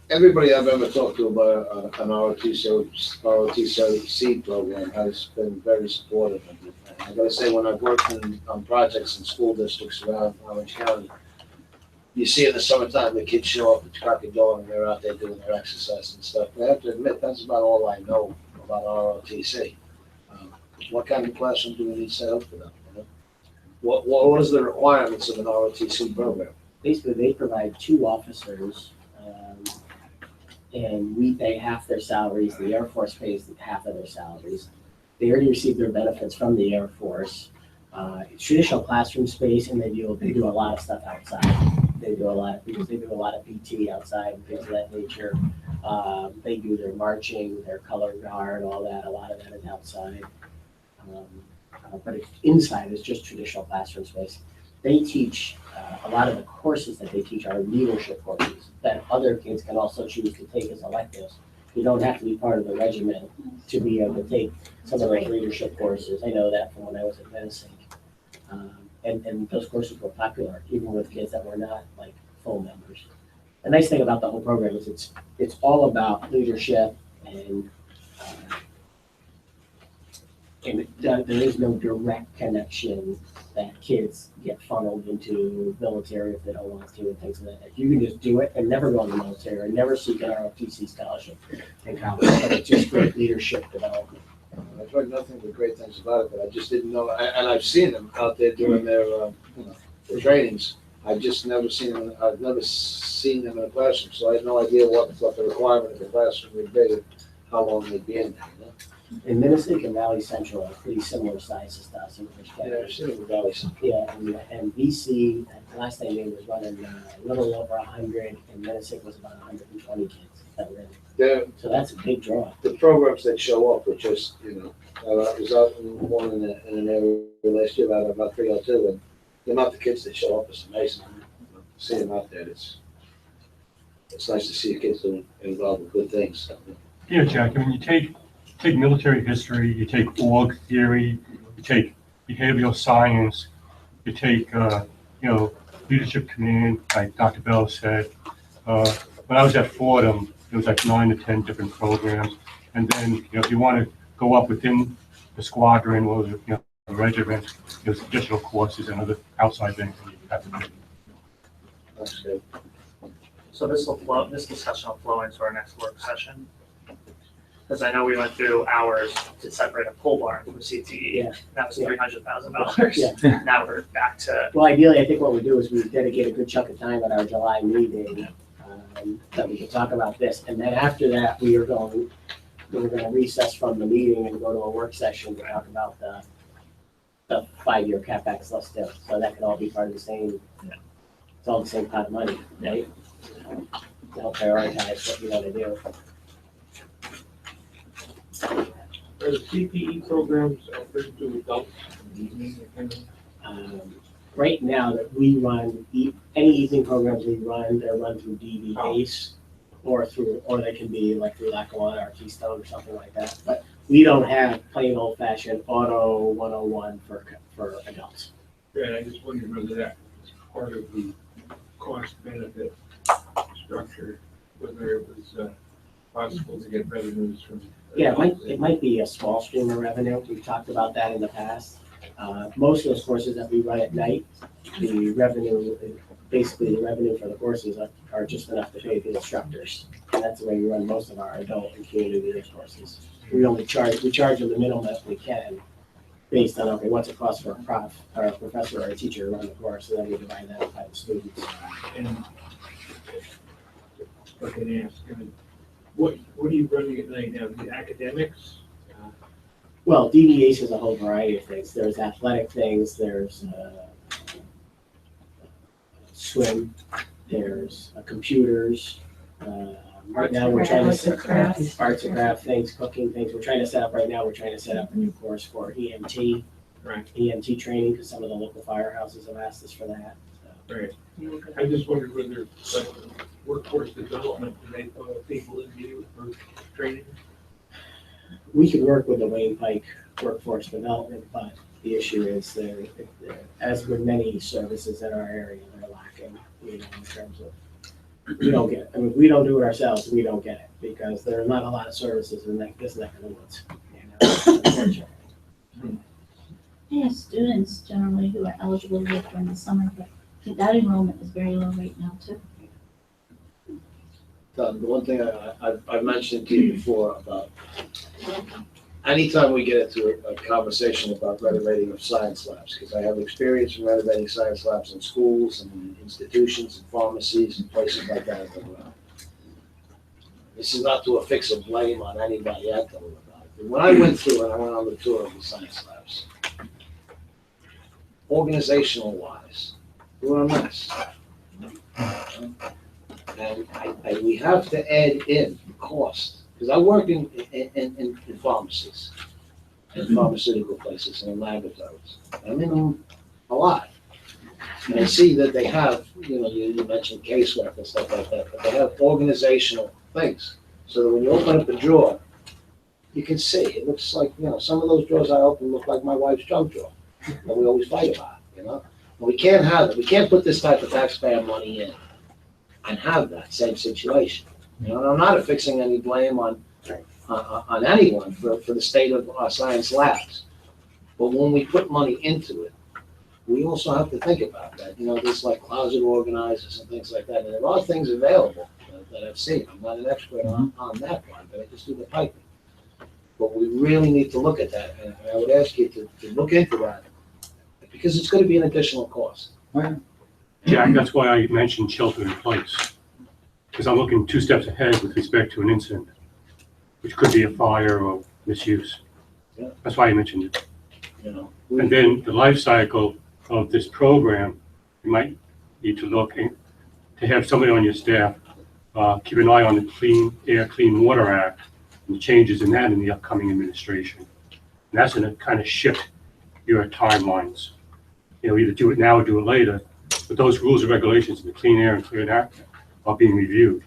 Everybody I've ever talked to about an ROTC program has been very supportive of it. And I gotta say, when I've worked on projects in school districts around Orange County, you see in the summertime, the kids show up at crack of dawn and they're out there doing their exercise and stuff. I have to admit, that's about all I know about ROTC. What kind of classroom do we need set up for them? You know? What is the requirements of an ROTC program? Basically, they provide 2 officers, and we pay half their salaries. The Air Force pays half of their salaries. They already receive their benefits from the Air Force. It's traditional classroom space, and they do a lot of stuff outside. They do a lot of PT outside and things of that nature. They do their marching, their color guard, all that. A lot of that is outside. But inside is just traditional classroom space. They teach, a lot of the courses that they teach are leadership courses that other kids can also choose to take as electives. You don't have to be part of the regiment to be able to take some of those leadership courses. I know that from when I was at Medicine. And those courses were popular, even with kids that were not like full members. The nice thing about the whole program is it's all about leadership and there is no direct connection that kids get funneled into military if they don't want to and things like that. You can just do it and never go in the military or never seek an ROTC scholarship in college. But it's just great leadership development. I've heard nothing but great things about it, but I just didn't know, and I've seen them out there doing their trainings. I've just never seen them. I've never seen them in a classroom, so I had no idea what the requirement of the classroom would be, how long they'd be in there. You know? And Minnesota and Valley Central are pretty similar sizes to us in Yeah, I've seen it with Valley Central. Yeah, and BC, the last I knew, was running a little over 100, and Minnesota was about 120 kids that were in. So that's a big draw. The programs that show up are just, I was out in one in an area last year about 302, and the amount of kids that show up is amazing. See them out there, it's nice to see kids involved with good things. Yeah, Jack, I mean, you take military history, you take org theory, you take behavioral science, you take, leadership command, like Dr. Bell said. When I was at Fordham, there was like 9 to 10 different programs. And then, if you want to go up within the squadron or the regiment, there's additional courses and other outside things that you have to do. That's good. So this discussion will flow into our next work session. Because I know we went through hours to separate a pole barn from CTE. Yeah. That was $300,000. Yeah. Now we're back to. Well, ideally, I think what we do is we dedicate a good chunk of time at our July meeting that we can talk about this. And then after that, we're going to recess from the meeting and go to a work session to talk about the 5-year CapEx list too. So that can all be part of the same, it's all the same pot of money, right? To help prioritize what you want to do. Are the CPE programs offered to adults? Right now that we run, any evening programs we run, they're run through DV ACE or they can be like through Lackawanna or Keystone or something like that. But we don't have plain old fashioned auto 101 for adults. Yeah, I just wondered whether that was part of the cost benefit structure, whether it was possible to get revenues from. Yeah, it might be a small stream of revenue. We've talked about that in the past. Most of those courses that we run at night, the revenue, basically the revenue for the courses are just enough to pay the instructors. And that's the way we run most of our adult and community leaders courses. We charge them the minimum that we can based on, okay, what's it cost for a prof, or a professor or a teacher to run the course, and then we divide that up by the students. And if I can ask, what are you running at night now? The academics? Well, DVAs is a whole variety of things. There's athletic things, there's swim, there's computers. Right now, we're trying to set arts and craft things, cooking things. We're trying to set up right now. We're trying to set up a new course for EMT, EMT training, because some of the local firehouses have asked us for that. So. Right. I just wondered whether workforce development, they thought people in you for training. We could work with the Wayne Pike workforce development, but the issue is as with many services in our area, they're lacking, in terms of, we don't get it. I mean, we don't do it ourselves, we don't get it, because there are not a lot of services in this neck of the woods, unfortunately. I have students generally who are eligible to work during the summer, but that enrollment is very low right now too. The one thing I've mentioned to you before about anytime we get into a conversation about renovating of science labs, because I have experience in renovating science labs in schools and in institutions and pharmacies and places like that. This is not to affix a blame on anybody I told about it. But when I went through and I went on the tour of the science labs, organizational wise, we're a mess. And we have to add in cost, because I work in pharmacies, in pharmaceutical places, and in laboratories. I'm in them a lot. And I see that they have, you mentioned casework and stuff like that, but they have organizational things. So that when you open up a drawer, you can see, it looks like, some of those drawers I open look like my wife's junk drawer. And we always fight about it, But we can't have it. We can't put this type of taxpayer money in and have that same situation. And I'm not affixing any blame on anyone for the state of our science labs. But when we put money into it, we also have to think about that. There's like closet organizers and things like that. And there are things available that I've seen. I'm not an expert on that part, but I just do the piping. But we really need to look at that. And I would ask you to look into that, because it's going to be an additional cost. Jack, that's why I mentioned shelter in place, because I'm looking 2 steps ahead with respect to an incident, which could be a fire or misuse. Yeah. That's why I mentioned it. And then the life cycle of this program, you might need to look to have somebody on your staff keep an eye on the Clean Air, Clean Water Act and the changes in that in the upcoming administration. And that's going to kind of shift your timelines. Either do it now or do it later. But those rules and regulations in the Clean Air and Clean Act are being reviewed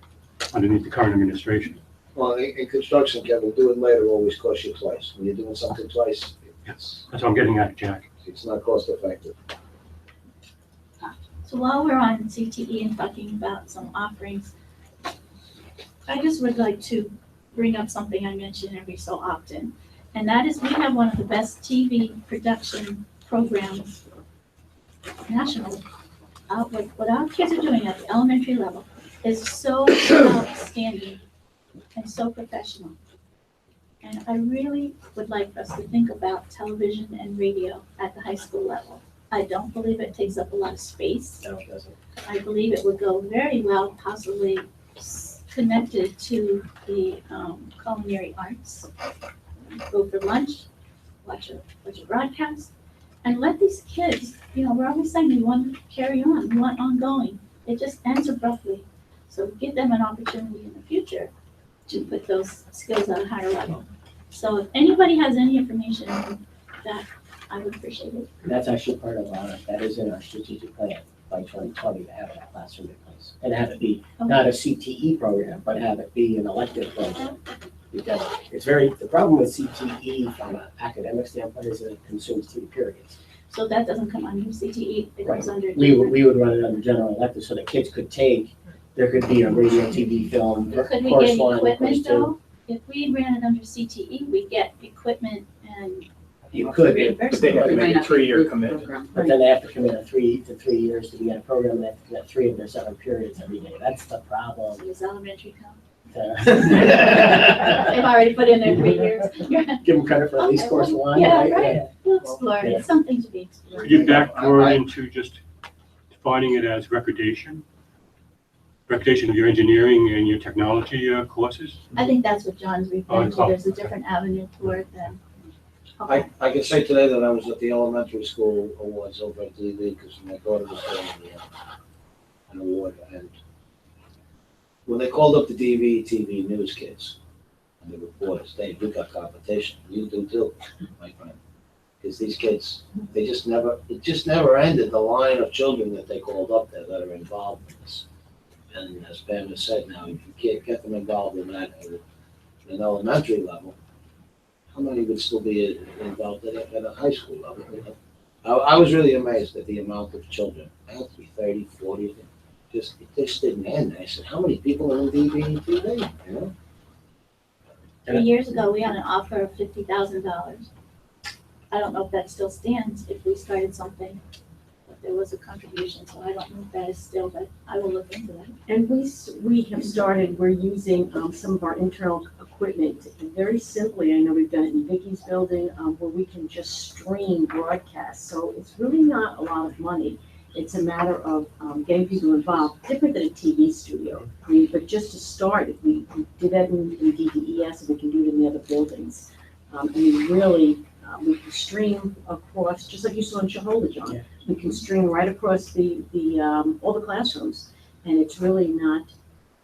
underneath the current administration. Well, in construction, Kevin, do it later always costs you twice. When you're doing something twice, That's what I'm getting at, Jack. It's not cost effective. So while we're on CTE and talking about some offerings, I just would like to bring up something I mention every so often. And that is we have one of the best TV production programs nationally. What our kids are doing at the elementary level is so outstanding and so professional. And I really would like us to think about television and radio at the high school level. I don't believe it takes up a lot of space. No, it doesn't. I believe it would go very well, possibly connected to the culinary arts. Go for lunch, watch a broadcast, and let these kids, we're always saying we want to carry on, we want ongoing. It just ends abruptly. So give them an opportunity in the future to put those skills at a higher level. So if anybody has any information on that, I would appreciate it. That's actually part of that is in our strategic plan by 2020 to have a classroom in place. And have it be not a CTE program, but have it be an elective program. Because it's the problem with CTE from an academic standpoint is that it consumes 3 periods. So that doesn't come under CTE, it comes under. We would run it under general elective so that kids could there could be a radio, TV, film, Could we course get 1, equipment course 2. though? If we ran it under CTE, we get equipment and. You could, But they have to make a 3-year commitment. but then they have to commit 3 to 3 years to be in a program, they have to commit 3 of their 7 periods every day. That's the problem. Does elementary count? They've They've already put in their 3 years. Give them credit for at least course 1, Yeah, right? right. We'll explore it. It's something to be explored. Could you backdoor it into just defining it as recordation? Recordation of your engineering and your technology courses? I think that's what John's referring to. Oh, There's a different avenue for it than. I can say today that I was at the elementary school awards over at DV because my daughter was getting an award. And when they called up the DV TV news kids and the reporters, we got competition. You do too, my friend. Because these kids, it just never ended, the line of children that they called up there that are involved in this. And as Pam has said now, if you can't get them involved in that at an elementary level, how many would still be involved at a high school level? I was really amazed at the amount of children. I had to be 30, 40, it just didn't end. I said, how many people are in DV TV, you know? 3 years ago, we had an offer of $50,000. I don't know if that still stands if we started something, but there was a contribution, so I don't know if that is still, but I will look into that. And we have started, we're using some of our internal equipment very simply. I know we've done it in Vicky's building where we can just stream broadcasts. So it's really not a lot of money. It's a matter of getting people involved, different than a TV studio. I mean, but just to start, if we did that in DDES, and we can do it in the other buildings. I mean, really, we can stream across, just like you saw in Shahola, John. Yeah. We can stream right across all the classrooms, and it's really not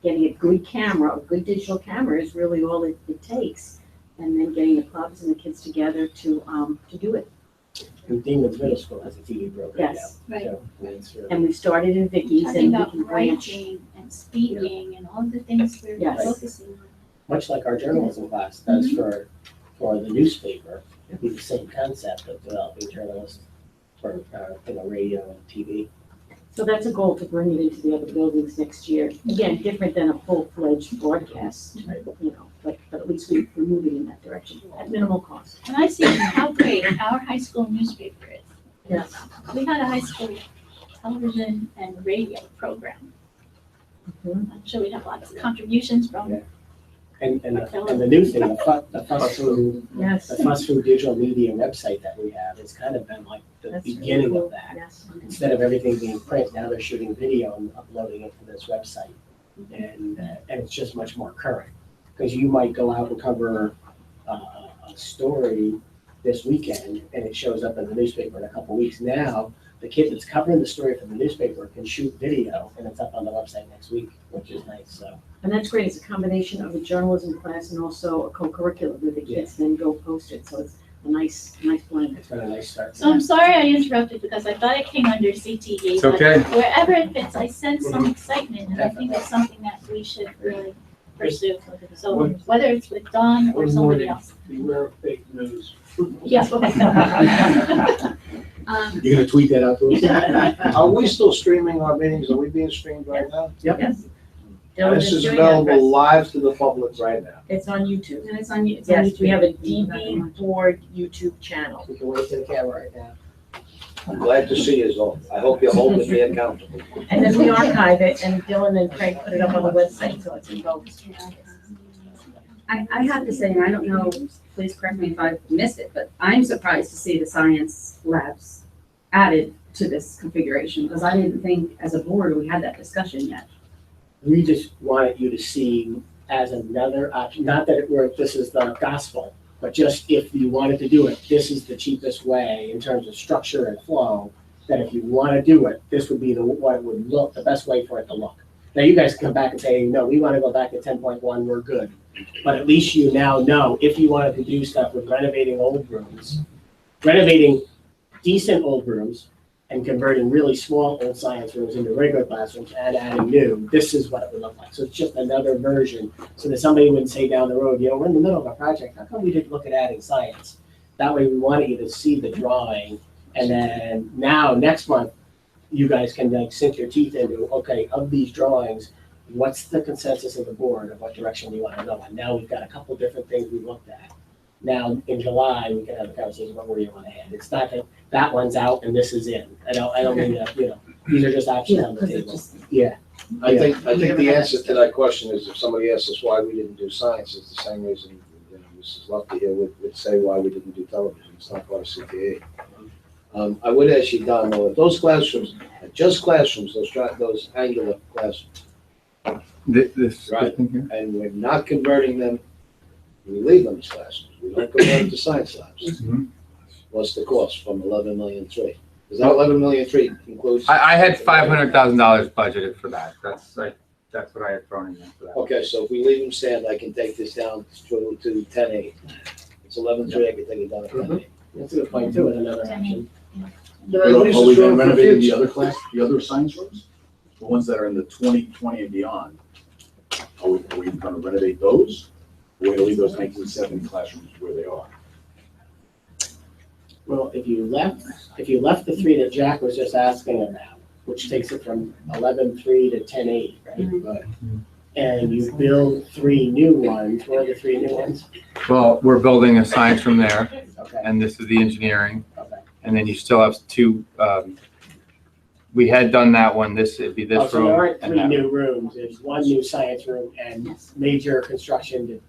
getting a good camera. A good digital camera is really all it takes, and then getting the clubs and the kids together to do it. And Demons Middle School has a TV program Yes. now. Right. So it's really- And we started in Vicky's, Talking and we about can branch. writing and speaking and all the things we're Yes. focusing on. Much like our journalism class does for the newspaper, it'd be the same concept of developing journalists for radio and TV. So that's a goal to bring it into the other buildings next year. Again, different than a full-fledged broadcast, you know, but at least we're moving in that direction at minimal cost. And I see how great our high school newspaper is. Yes. We had a high school television and radio program. I'm sure we'd have lots of contributions from. And the new thing, the Fuss Food Digital Media website that we have, it's kind of been like the beginning of that. Yes. Instead of everything being print, now they're shooting video and uploading it to this website. And it's just much more current. Because you might go out and cover a story this weekend and it shows up in the newspaper in a couple weeks. Now, the kid that's covering the story from the newspaper can shoot video and it's up on the website next week, which is nice, so. And that's great. It's a combination of a journalism class and also a co-curricular where the kids then go post it. So it's a nice blend. It's been a nice start. So I'm sorry I interrupted because I thought it came under CTE. It's okay. But wherever it fits, I sense some excitement and I think it's something that we should really pursue. So whether it's with Don or somebody else. Beware of fake news. Yes. You're gonna tweet that out to us? Are we still streaming our meetings? Are we being streamed right now? Yep. Yes. This is available live to the public right now. It's on YouTube. And it's on, Yes, we have a DB Board YouTube channel. We can wave to the camera right now. I'm glad to see you all. I hope you're holding me accountable. And then we archive it, and Dylan and Craig put it up on the website, so it's in both. I have to say, and I don't know, please correct me if I've missed it, but I'm surprised to see the science labs added to this configuration, because I didn't think as a board we had that discussion yet. We just wanted you to see as another option, not that this is the gospel, but just if you wanted to do it, this is the cheapest way in terms of structure and flow, that if you want to do it, this would be what it would look, the best way for it to look. Now you guys can come back and say, no, we want to go back to 10.1, we're good. But at least you now know if you wanted to do stuff with renovating old rooms, renovating decent old rooms and converting really small old science rooms into regular classrooms and adding new, this is what it would look like. So it's just another version so that somebody wouldn't say down the road, we're in the middle of a project, how come we didn't look at adding science? That way we wanted you to see the drawing, and then now next month, you guys can like sink your teeth into, okay, of these drawings, what's the consensus of the board of what direction we want to go? And now we've got a couple different things we looked at. Now in July, we can have a conversation about where you want to head. It's not that one's out and this is in. I don't mean that, these are just options on the table. Yeah. I think the answer to that question is if somebody asks us why we didn't do science, it's the same reason, Mrs. Lufty here would say why we didn't do television. It's not part of CTE. I would ask you, Don, though, if those classrooms, just classrooms, those angular classrooms, right, and we're not converting them, we leave them as classrooms. We don't convert them to science labs. What's the cost from 11.3 million? Does that 11.3 million includes? I had $500,000 budgeted for that. That's what I had thrown in there for that. Okay, so if we leave them stand, I can take this down to 10.8. It's 11.3, I can take it down to 10.8. That's a good point too, with another option. Are we then renovating the other science rooms? The ones that are in the 2020 and beyond? Are we going to renovate those? Or are we going to leave those 1970 classrooms where they are? Well, if you left the three that Jack was just asking about, which takes it from 11.3 to 10.8, right? And you build three new ones, where are the three new ones? Well, we're building a science room there, Okay. and this is the engineering. Okay. And then you still have two, we had done that one, it'd be Oh, this so room. there aren't and three that new one. rooms, there's one new science room and major construction to.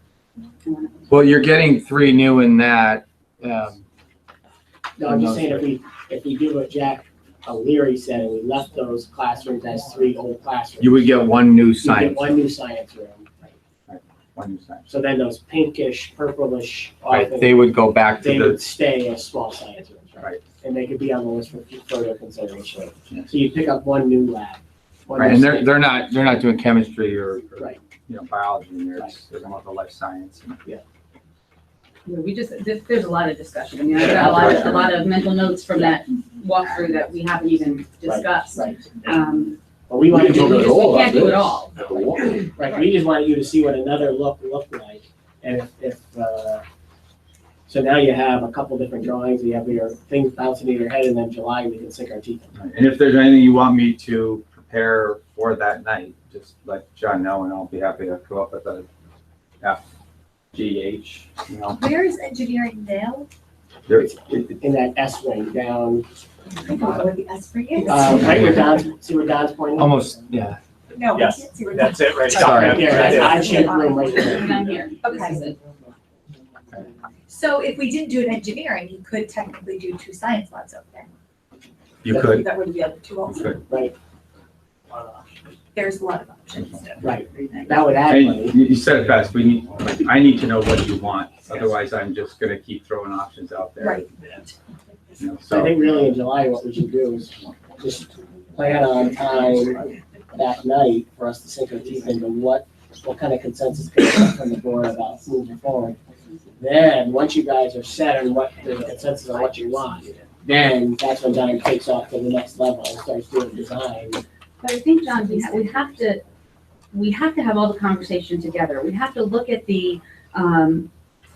Well, you're getting three new in that. No, I'm just saying if we do what Jack O'Leary said and we left those classrooms as three old classrooms. You would get one new You science. get one new science room. One new science. So then those pinkish, purplish. Right, often, they would go back to They the, would stay as small science rooms, right? And they could be on the list for further consideration. Yeah. So you pick up one new lab. one right, new and science- they're not doing chemistry or Right. biology in there. They're going with the life science. Yeah. There's a lot of discussion. I mean, I've got a lot of mental notes from that walkthrough that we haven't even discussed. Right. But we want to do we can't do it all. Right, we just wanted you to see what another look looked like. And so now you have a couple different drawings, you have your things bouncing in your head, and then July we can sink our teeth in. And if there's anything you want me to prepare for that night, just let John know, and I'll be happy to come up with a FGH. Where is engineering now? In that S wing down. I don't know what the S ring is. Right where Don's, see where Don's pointing? Almost, yeah. No, I Yes, can't see where. that's it right Sorry. Right there, that odd-shaped room right there. Down here. Okay. So if we didn't do an engineering, you could technically do two science labs up there. You could. That would be other two also. Right, There's a lot of options. right. That would add And money. you said it best, I need to know what you want, otherwise I'm just gonna keep throwing options out there. Right. So I So, think really in July, what we should do is just plan on time that night for us to sink our teeth into what kind of consensus can we get from the board about moving forward. Then, once you guys are set on what the consensus on what you want, then that's when Don takes off to the next level and starts doing design. But I think, John, we have to have all the conversation together. We have to look at the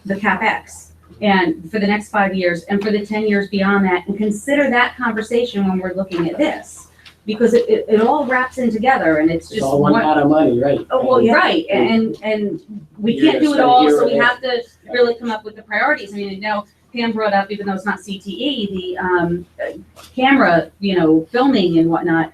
CapEx and for the next 5 years and for the 10 years beyond that, and consider that conversation when we're looking at this. Because it all wraps in together and it's It's just. all one pot of money, right? Oh, well, right, and we You're can't do it gonna all, spend so we here or have to really come up with the priorities. I mean, now Pam brought up, even though it's not CTE, the camera, filming and whatnot.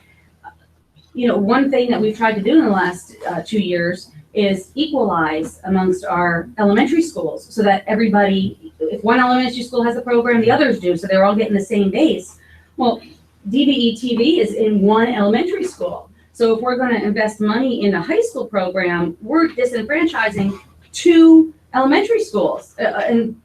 One thing that we've tried to do in the last 2 years is equalize amongst our elementary schools so that everybody, if one elementary school has a program, the others do, so they're all getting the same base. Well, DVE TV is in one elementary school. So if we're going to invest money in a high school program, we're disenfranchising two elementary schools. And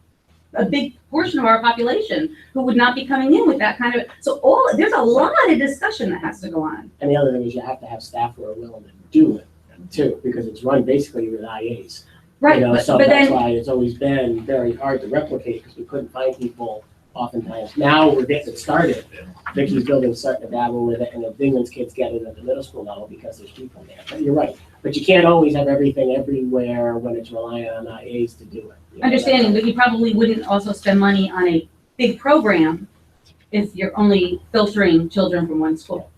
a big portion of our population who would not be coming in with that kind of, so there's a lot of discussion that has to go on. And the other thing is you have to have staff who are willing to do it too, because it's run basically with IAs. Right, You know, but so then. that's why it's always been very hard to replicate, because we couldn't find people oftentimes. Now we're getting it started. Vicky's building's starting to dabble with it, and the Dingman's kids get it at the middle school level because there's people there. But you're right, but you can't always have everything everywhere when it's relying on IAs to do it. You know, Understanding, but you probably wouldn't also spend money on a big program if you're only filtering children from one school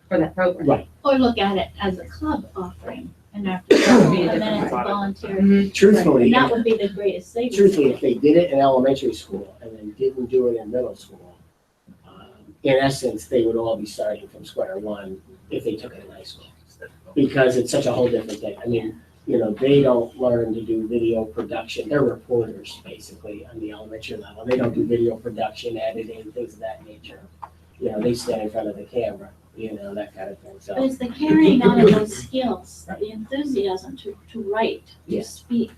for that program. Right. Or look at it as a club offering, and after that, and then it's a volunteer. Truthfully, And that would be the greatest savings. truthfully, if they did it in elementary school and then didn't do it in middle school, in essence, they would all be starting from square one if they took it in high school. Because it's such a whole different thing. I mean, you know, they don't learn to do video production. They're reporters, basically, on the elementary level. They don't do video production, editing, things of that nature. You know, they stand in front of the camera, you know, that kind of thing, But so. it's the carrying on of those skills, the enthusiasm to write, Yeah. to speak,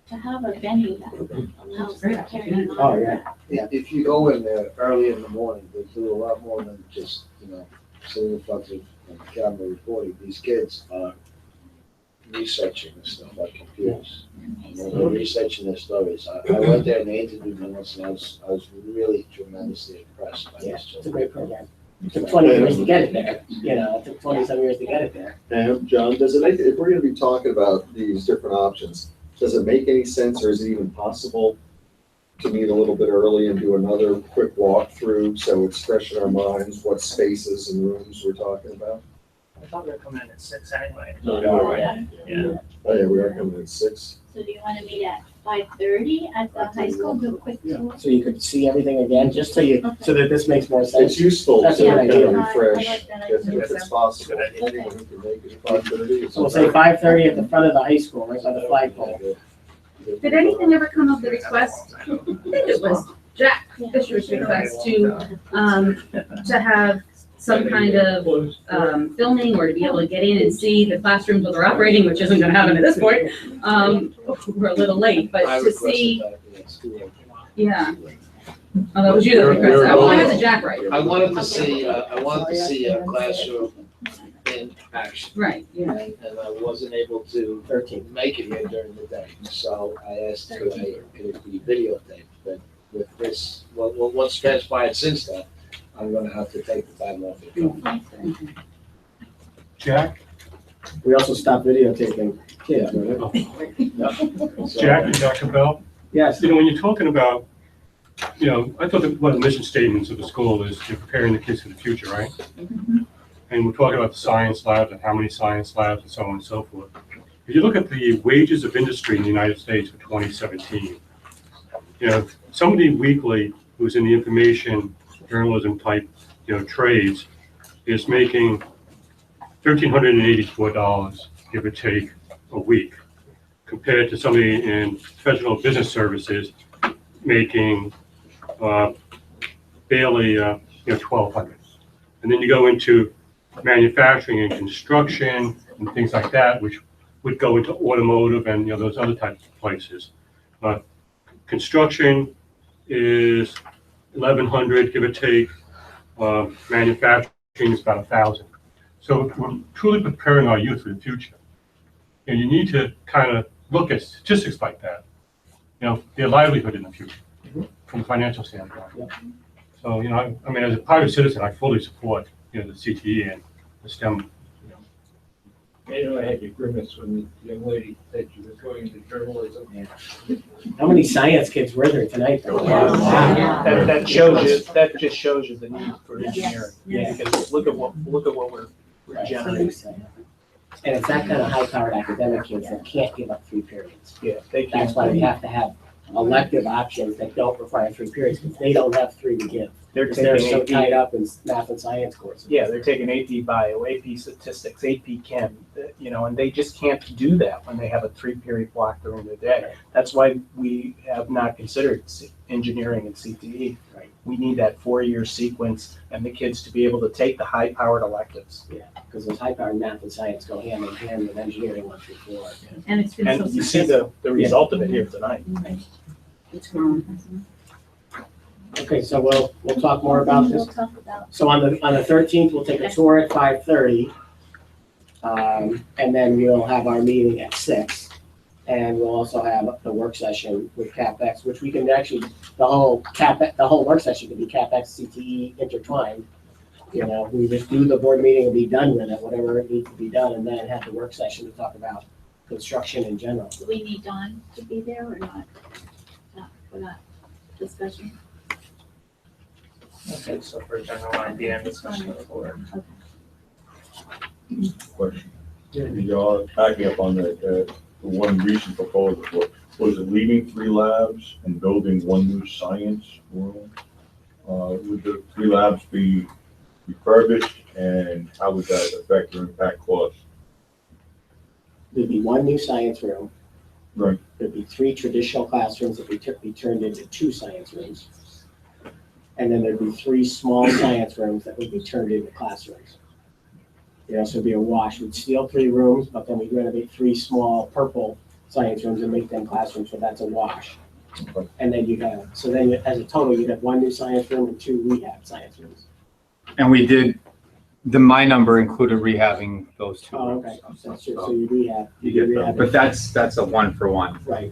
to have a venue that allows the carrying on. Oh, yeah. If you go in there early in the morning, they do a lot more than just, you know, sitting in front of the camera recording. These kids are researching this stuff like computers. You know, they're researching their stories. I went there and they interviewed me once, and I was really tremendously impressed by Yeah, this. it's a great program. It took 20 years to get it there, you know, it took 20-some years to get it there. And John, does it make, if we're gonna be talking about these different options, does it make any sense, or is it even possible to meet a little bit early and do another quick walkthrough, so it's fresh in our minds, what spaces and rooms we're talking about? I thought we were coming in at 6 anyway. Yeah. Yeah. Oh, yeah, we are coming at 6. So do you want to meet at 5:30 at the high school, do a quick tour? So you could see everything again, just so you, so that this makes more It's sense. useful That's to a good kind idea. of refresh, I like that if idea. it's possible, anyone who can make it 5:30. So we'll say 5:30 at the front of the high school, right by the flagpole. Did anything ever come of the request? I think it was Jack Fisher's request to have some kind of filming or to be able to get in and see the classrooms while they're operating, which isn't gonna happen at this point. We're a little late, but I to requested see, that at the school. yeah. Oh, that was you that requested. I wanted the Jack right. I wanted to see a classroom in action. Right, yeah. And I wasn't able to 13. make it here during the day, so I asked could it be videotaped, but with this, what's transpired since then, I'm gonna have to take the time off. Jack, We also stopped videotaping kids, right? Jack and Dr. Bell, Yes. you know, when you're talking about, you know, I thought that one of the mission statements of the school is you're preparing the kids for the future, right? And we're talking about the science labs and how many science labs and so on and so forth. If you look at the wages of industry in the United States for 2017, you know, somebody weekly who's in the information journalism type, you know, trades is making $1,384, give or take, a week, compared to somebody in professional business services making barely, you know, $1,200. And then you go into manufacturing and construction and things like that, which would go into automotive and, you know, those other types of places. Construction is 1,100, give or take. Manufacturing is about 1,000. So if we're truly preparing our youth for the future, you know, you need to kind of look at statistics like that. You know, their livelihood in the future, from a financial standpoint. So, you know, I mean, as a private citizen, I fully support, you know, the CTE and the STEM. You know, I had your grimace when the young lady said she was going into journalism. How many science kids were there tonight? though? That just shows you the need for engineering. Yeah. Because look at what we're generating. And it's that kind of high-powered academic kids that can't give up 3 periods. Yeah, they can't. That's why we have to have elective options that don't require 3 periods, because they don't have 3 to give. They're They're so taking tied AP, up in math and science courses. yeah, they're taking AP Bio, AP Statistics, AP Chem, you know, and they just can't do that when they have a 3-period block during the day. That's why we have not considered engineering and CTE. Right. We need that 4-year sequence and the kids to be able to take the high-powered electives. Yeah, because those high-powered math and science go hand in hand with engineering 1 through 4. And it's been so And you see the result of it here tonight. It's grown. Okay, so we'll talk more about We'll this. talk about, So on the 13th, we'll take a tour at 5:30. And then we'll have our meeting at 6. And we'll also have the work session with CapEx, which we can actually, the whole work session can be CapEx, CTE intertwined. You know, we just do the board meeting and be done with it, whatever it needs to be done, and then have the work session to talk about construction in general. do we need Dawn to be there or not? For that discussion? Okay, so for general idea and discussion of the board. Question. Y'all backing up on the one recent proposal, was it leaving 3 labs and building 1 new science room? Would the 3 labs be refurbished, and how would that affect or impact costs? There'd be 1 new science room. Right. There'd be 3 traditional classrooms that would be turned into 2 science rooms. And then there'd be 3 small science rooms that would be turned into classrooms. You know, so it'd be a wash. We'd steal 3 rooms, but then we'd renovate 3 small purple science rooms and make them classrooms, so that's a wash. And then so then as a total, you'd have 1 new science room and 2 rehab science rooms. And we did, my number included rehabbing those 2 Oh, rooms. okay, that's true, so you rehab. You get them, rehab but it. that's a 1-for-1. Right.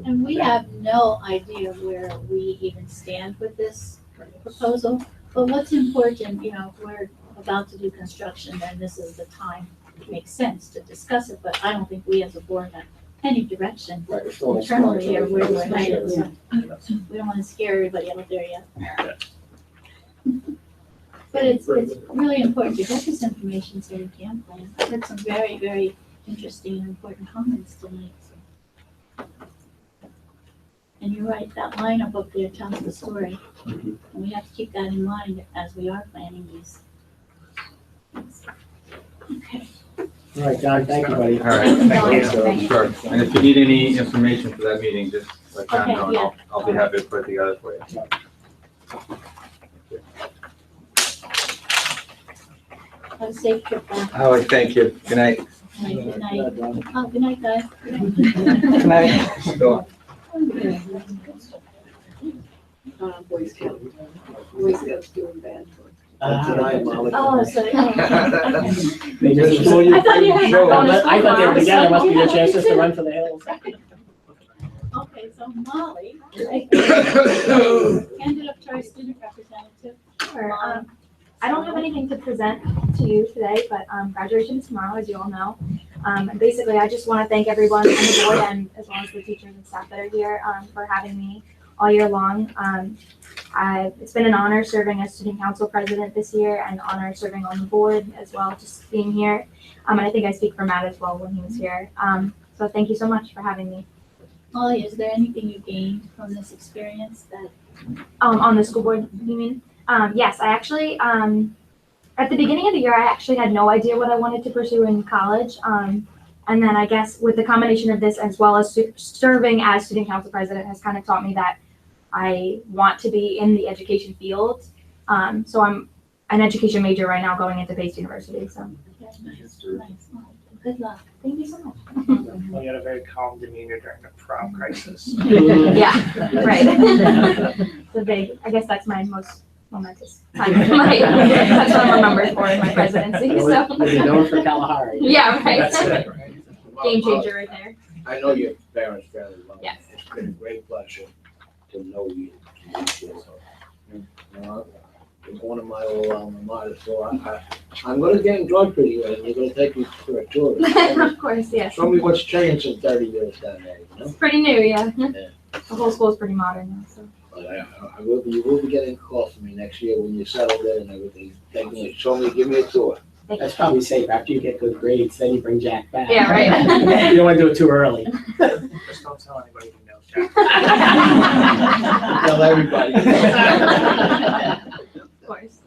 And we have no idea where we even stand with this proposal. But what's important, you know, if we're about to do construction, then this is the time. It makes sense to discuss it, but I don't think we as a board have any direction Right, we're still internally or where we're exploring headed. for So we don't want to scare everybody out there yet. But it's really important to get this information so we can plan. I heard some very, very interesting and important comments tonight. And you're right, that lineup up there tells the story. And we have to keep that in mind as we are planning these. Okay. All right, John, thank you, buddy. All right, Thank you. thank you. Sure. And if you need any information for that meeting, just let John Okay, know, and yeah. I'll be happy to put it together for you. Have a safe trip back. Oh, thank you. Good night. Good night. Oh, good night, guys. Good night. Still. Boy Scout. Boy Scouts doing bad. Oh, so, They just stole you. I thought you had Sure, bonus I thought they were football. together, must be your chances to run for the hills. Okay, so Molly, handed up to our student representative. Sure. I don't have anything to present to you today, but graduation is tomorrow, as you all know. And basically, I just want to thank everyone on the board and as well as the teachers and staff that are here for having me all year long. It's been an honor serving as student council president this year and an honor serving on the board as well, just being here. And I think I speak for Matt as well when he was here. So thank you so much for having me. Molly, is there anything you gained from this experience that? On the school board, you mean? Yes, I actually, at the beginning of the year, I actually had no idea what I wanted to pursue in college. And then I guess with the combination of this as well as serving as student council president has kind of taught me that I want to be in the education field. So I'm an education major right now going into Pace University, so. Nice. Good luck. Thank you so much. Well, you had a very calm demeanor during the prom crisis. Yeah, right. So I guess that's my most momentous time in my, that's what I'm remembered for in my presidency, so. You're known for Kalahari. Yeah, right. That's it, right? Game changer right there. I know your parents fairly well. Yes. It's been a great pleasure to know you. You know, you're one of my old alma mater, so I'm gonna get enjoyed pretty well, and you're gonna take me for a tour. Of course, yes. Show me what's changed in 30 years down there, you know? It's pretty new, yeah. Yeah. The whole school is pretty modern now, so. But you will be getting a call from me next year when you're settled in and everything. Take me, show me, give me a tour. That's probably safe. After you get good grades, then you bring Jack back. Yeah, right. You don't want to do it too early. Just don't tell anybody you know, Jack. Tell everybody. Of course.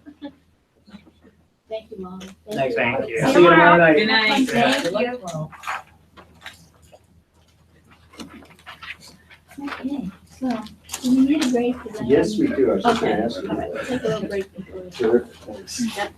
Thank you, Molly. Thank you. See you tomorrow night. Good night. Thank you. Okay, so, do we need a break? 'Cause I Yes, we know- do. I was just Okay, gonna ask you. all right, we'll take a little break before we. Terrific, thanks. Yep.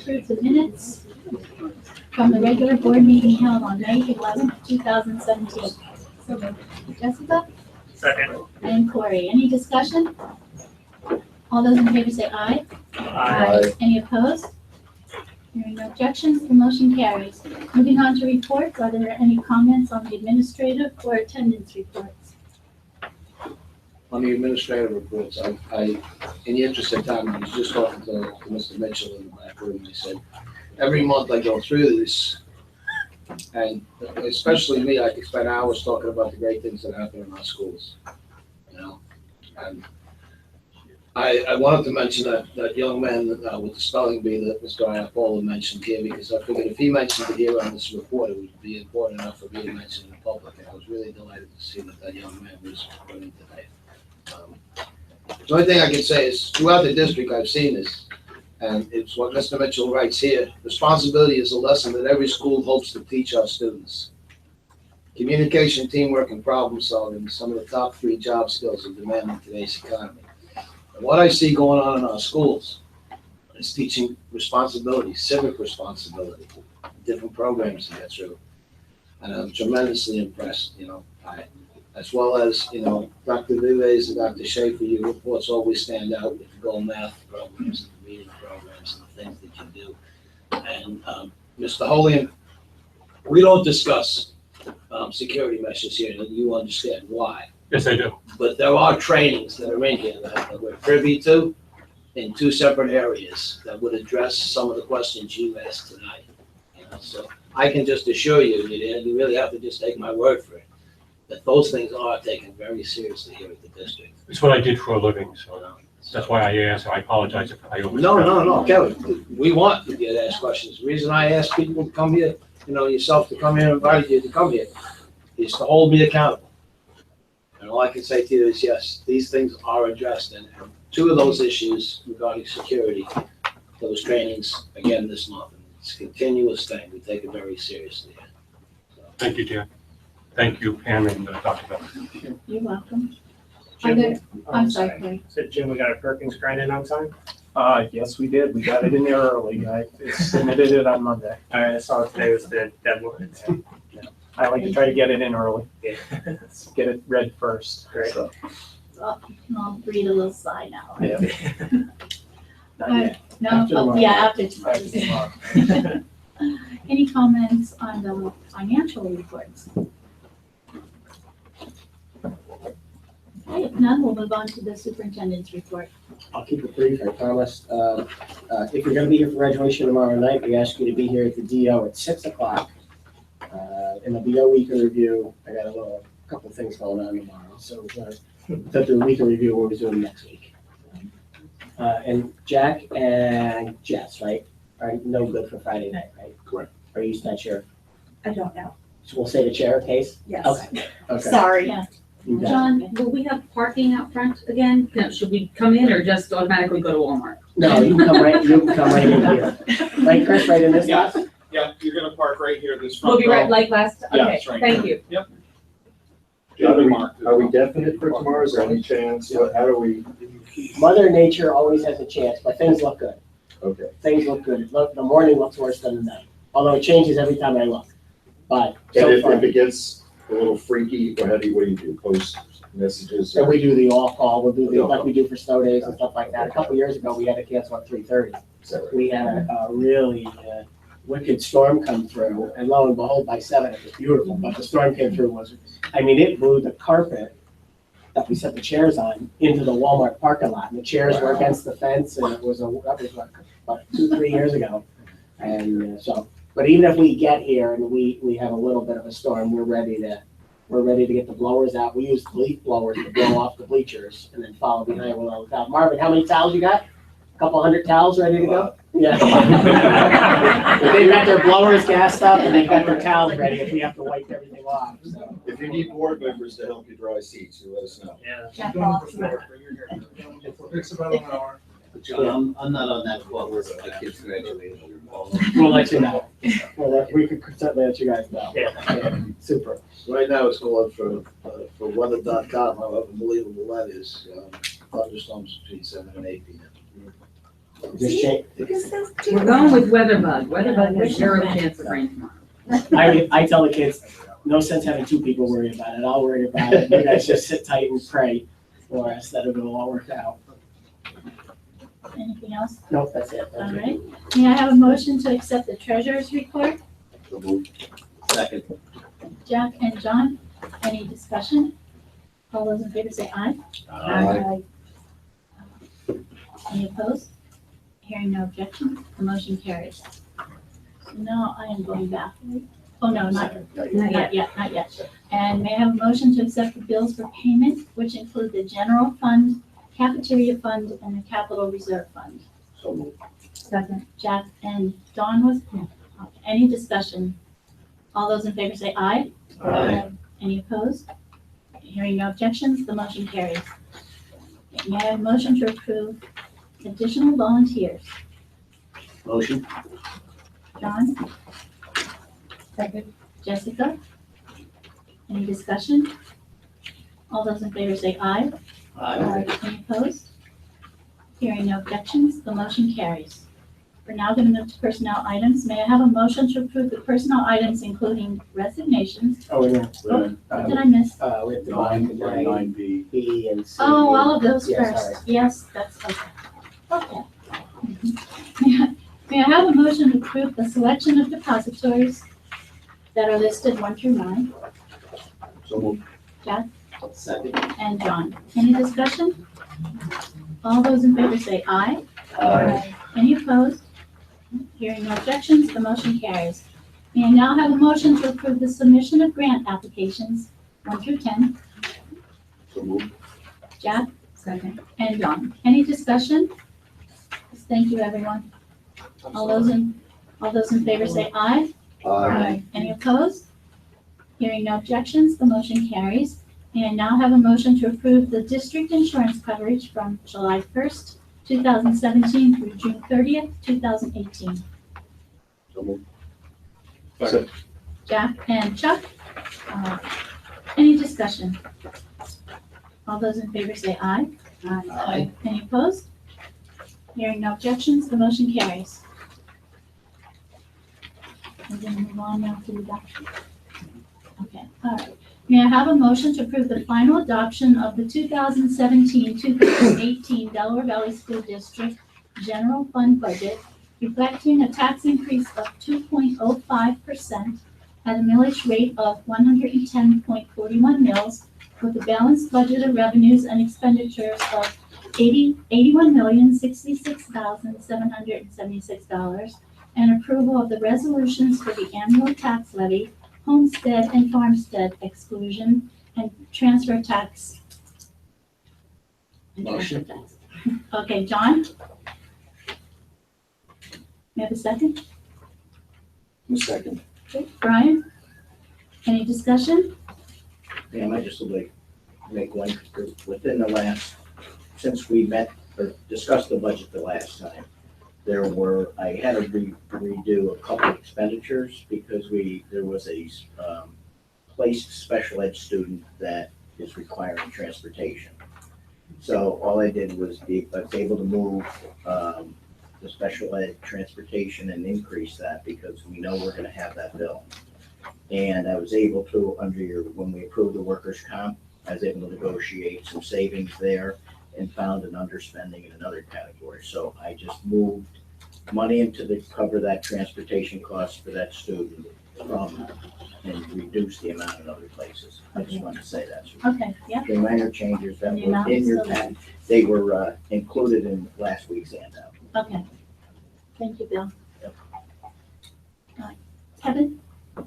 approve the minutes from the regular board meeting held on May 11th, 2017. So moved. Jessica Second. and Corey, any discussion? All those in favor say aye. Aye. Any opposed? Hearing no objections, the motion carries. Moving on to reports, are there any comments on the administrative or attendance reports? On the administrative reports, I, in the interest of time, I was just talking to Mr. Mitchell in the back room, and I said, every month I go through this, and especially me, I could spend hours talking about the great things that happen in our schools, you know? And I wanted to mention that young man with the spelling bee that Mr. Iapola mentioned here, because I figured if he mentioned it here on this report, it would be important enough for me to mention in the public, and I was really delighted to see that young man was running today. The only thing I can say is throughout the district, I've seen this, and it's what Mr. Mitchell writes here. Responsibility is a lesson that every school hopes to teach our students. Communication, teamwork, and problem solving are some of the top 3 job skills in demand in today's economy. And what I see going on in our schools is teaching responsibility, civic responsibility, different programs to get through. And I'm tremendously impressed, as well as, Dr. Vives and Dr. Schaefer, your reports always stand out with the Gold Math programs and the reading programs and the things that you do. And Mr. Holian, we don't discuss security measures here, and you understand why. Yes, I do. But there are trainings that are in here that we're privy to in 2 separate areas that would address some of the questions you asked tonight. So I can just assure you, you really have to just take my word for it, that those things are taken very seriously here at the district. It's what I did for a living, so that's why I asked. I apologize if I overstepped. No, Kevin, we want you to ask questions. The reason I ask people to come here, yourself to come here, invited you to come here, is to hold me accountable. And all I can say to you is, yes, these things are addressed, and 2 of those issues regarding security, those trainings, again, this month. It's a continuous thing. We take it very seriously. Thank you, Jim. Thank you, Pam and Dr. Bell. You're welcome. Jim, I'm sorry, Corey. So Jim, we got a Perkins grant in on time? Yes, we did. We got it in there early. I submitted it on Monday. All right, I saw today was the deadline. I like to try to get it in early. Yeah. Get it read first. Great. So, I'll breathe a little sigh now. yeah. Not yet. No, After tomorrow. after tomorrow. Any comments on the financial reports? Okay, if none, we'll move on to the superintendent's report. I'll keep it brief, I promise. If you're gonna be here for graduation tomorrow night, we ask you to be here at the DO at 6 o'clock. And there'll be no weekend review. I got a couple things going on tomorrow, so we'll do a weekend review, what we're doing next week. And Jack and Jess, right, are no good for Friday night, right? Correct. Are you not sure? I don't know. So we'll say the chair case? Yes. Okay. Sorry. Yeah. You got it. John, will we have parking out front again? No, should we come in or just automatically go to Walmart? No, you can come right in here. Right, Chris, right in this Yeah. house? Yeah, you're gonna park right here, this front. We'll be right row. like last, Yeah, okay, that's right. thank you. Yep. Are we definite for tomorrow? Is there any chance? How do we? Mother Nature always has a chance, but things look good. Okay. Things look good. The morning looks worse than the night, although it changes every time I look. But so And far, if it gets a little freaky, what do you do? Post messages? and we do the all-call, we'll do like we do for snow days and stuff like that. A couple years ago, we had to cancel at 3:30. We had a really wicked storm come through, and lo and behold, by 7, it was beautiful. But the storm came through it blew the carpet that we set the chairs on into the Walmart parking lot. And the chairs were against the fence, and that was like about 2-3 years ago. And but even if we get here and we have a little bit of a storm, we're ready to get the blowers out. We use leaf blowers to blow off the bleachers and then follow behind with all the towels. Marvin, how many towels you got? A couple hundred towels ready to go? Yeah. They've got their blowers gassed up and they've got their towels ready if we have to wipe everything off. So. If you need board members to help you dry seats, you let us know. Yeah. It's about an hour. John, I'm not on that call where my kids graduated. We'll let you know. We could certainly let you guys know. Yeah. Super. Right now, it's going for weather.com, how unbelievable that is. Thunderstorms between 7 and 8 p.m. Just change. We're going with Weatherbug. Weatherbug has zero chance of rain tomorrow. I tell the kids, no sense having two people worry about it. I'll worry about it. You guys just sit tight and pray for us that it'll all work out. Anything else? Nope, that's it. All right. May I have a motion to accept the treasurer's report? Second. Jack and John, any discussion? All those in favor say aye. Aye. Any opposed? Hearing no objection, the motion carries. So now I am going back. Oh, no, not yet. And may I have a motion to accept the bills for payment, which include the general fund, cafeteria fund, and the capital reserve fund? So moved. Second. Jack and Dawn was, okay. Any discussion? All those in favor say aye. Aye. Any opposed? Hearing no objections, the motion carries. May I have a motion to approve additional volunteers? Motion. John? Second. Jessica? Any discussion? All those in favor say aye. Aye. Any opposed? Hearing no objections, the motion carries. We're now going to move to personnel items. May I have a motion to approve the personnel items including resignations? Oh, wait a minute. What did I miss? We have to Nine B. B and C. Oh, all of those Yeah, first. sorry. Yes, that's okay. Okay. May I have a motion to approve the selection of depositories that are listed 1 through 9? So moved. Jack Second. and John. Any discussion? All those in favor say aye. Aye. Any opposed? Hearing no objections, the motion carries. May I now have a motion to approve the submission of grant applications 1 through 10? So moved. Jack? Second. And John. Any discussion? Thank you, everyone. All those in favor say aye. Aye. Any opposed? Hearing no objections, the motion carries. May I now have a motion to approve the district insurance coverage from July 1st, 2017 through June 30th, 2018. So moved. Second. Jack and Chuck. Any discussion? All those in favor say aye. Aye. Any opposed? Hearing no objections, the motion carries. We're going to move on now to the adoption. Okay, all right. May I have a motion to approve the final adoption of the 2017-2018 Delaware Valley School District General Fund Budget, reflecting a tax increase of 2.05% at a millage rate of 110.41 mils, with a balanced budget of revenues and expenditures of $81,066,776, and approval of the resolutions for the annual tax levy, homestead and farmstead exclusion, and transfer tax. Motion. Okay, John? May I have a second? Second. Okay, Brian? Any discussion? Yeah, I might just like make one, within the last, since we met or discussed the budget the last time, I had to redo a couple of expenditures because there was a placed special ed student that is requiring transportation. So all I did was I was able to move the special ed transportation and increase that because we know we're gonna have that bill. And I was able to, when we approved the workers' comp, I was able to negotiate some savings there and found an underspending in another category. So I just moved money into cover that transportation cost for that student and reduce the amount in other places. I just wanted to say that. Okay, yeah. The minor changes that The were amount, in your so- pack, they were included in last week's handout. Okay. Thank you, Bill. Kevin?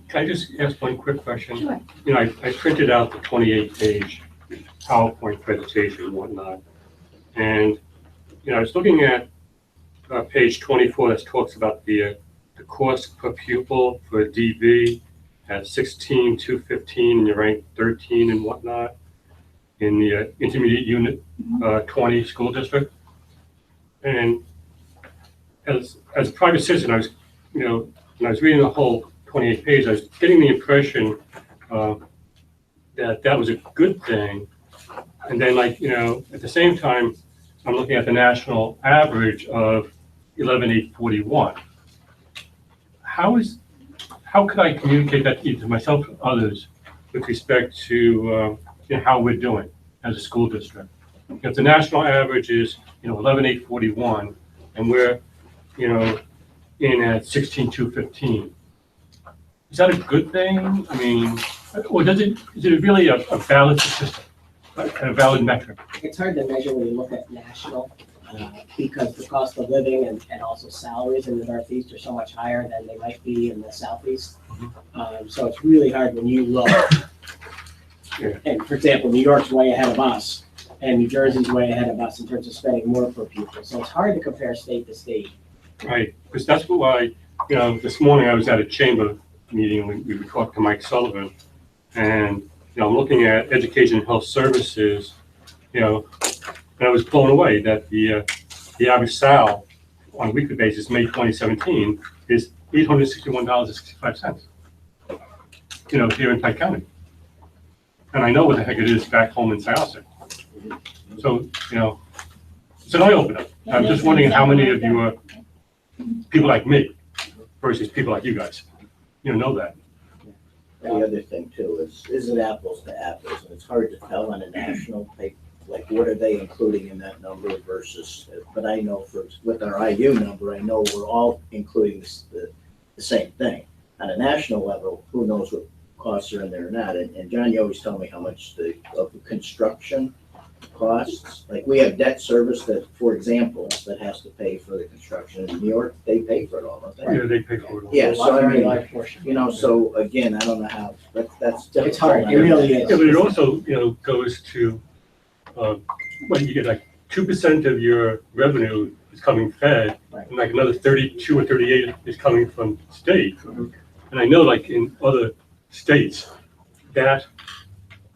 Can I just ask one quick question? Sure. You know, I printed out the 28-page PowerPoint presentation and whatnot. And, you know, I was looking at page 24 that talks about the cost per pupil for DV at 16,215 and you rank 13 and whatnot in the intermediate unit 20 school district. And as a private citizen, I was, you know, when I was reading the whole 28 pages, I was getting the impression that was a good thing. And then, like, you know, at the same time, I'm looking at the national average of 11,841. How could I communicate that to myself and others with respect to how we're doing as a school district? If the national average is 11,841, and we're in at 16,215, is that a good thing? I mean, or is it really a valid statistic, a valid metric? It's hard to measure when you look at national, because the cost of living and also salaries in the Northeast are so much higher than they might be in the Southeast. So it's really hard when you look. And for example, New York's way ahead of us, and New Jersey's way ahead of us in terms of spending more per pupil. So it's hard to compare state to state. Right, because that's why, this morning I was at a chamber meeting, we talked to Mike Sullivan, and, I'm looking at education and health services, and I was blown away that the average sal on a weekly basis, May 2017, is $861.65, here in Pike County. And I know what the heck it is back home in Syosset. So, it's an eye opener. I'm just wondering how many of you are people like me versus people like you guys, know that. The other thing too is it apples to apples? And it's hard to tell on a national, like what are they including in that number versus, but I know with our IU number, I know we're all including the same thing. On a national level, who knows what costs are in there or not? And John, you always tell me how much of the construction costs. Like we have debt service that, for example, that has to pay for the construction. In New York, they pay for it all, don't they? Yeah, they pay for it all. Yeah, so I Very mean, large portion. so again, I don't know how, that's difficult. It's hard, it really is. Yeah, but it also, goes to, you get like 2% of your revenue is coming fed, and like another 32 or 38 is coming from state. And I know like in other states, that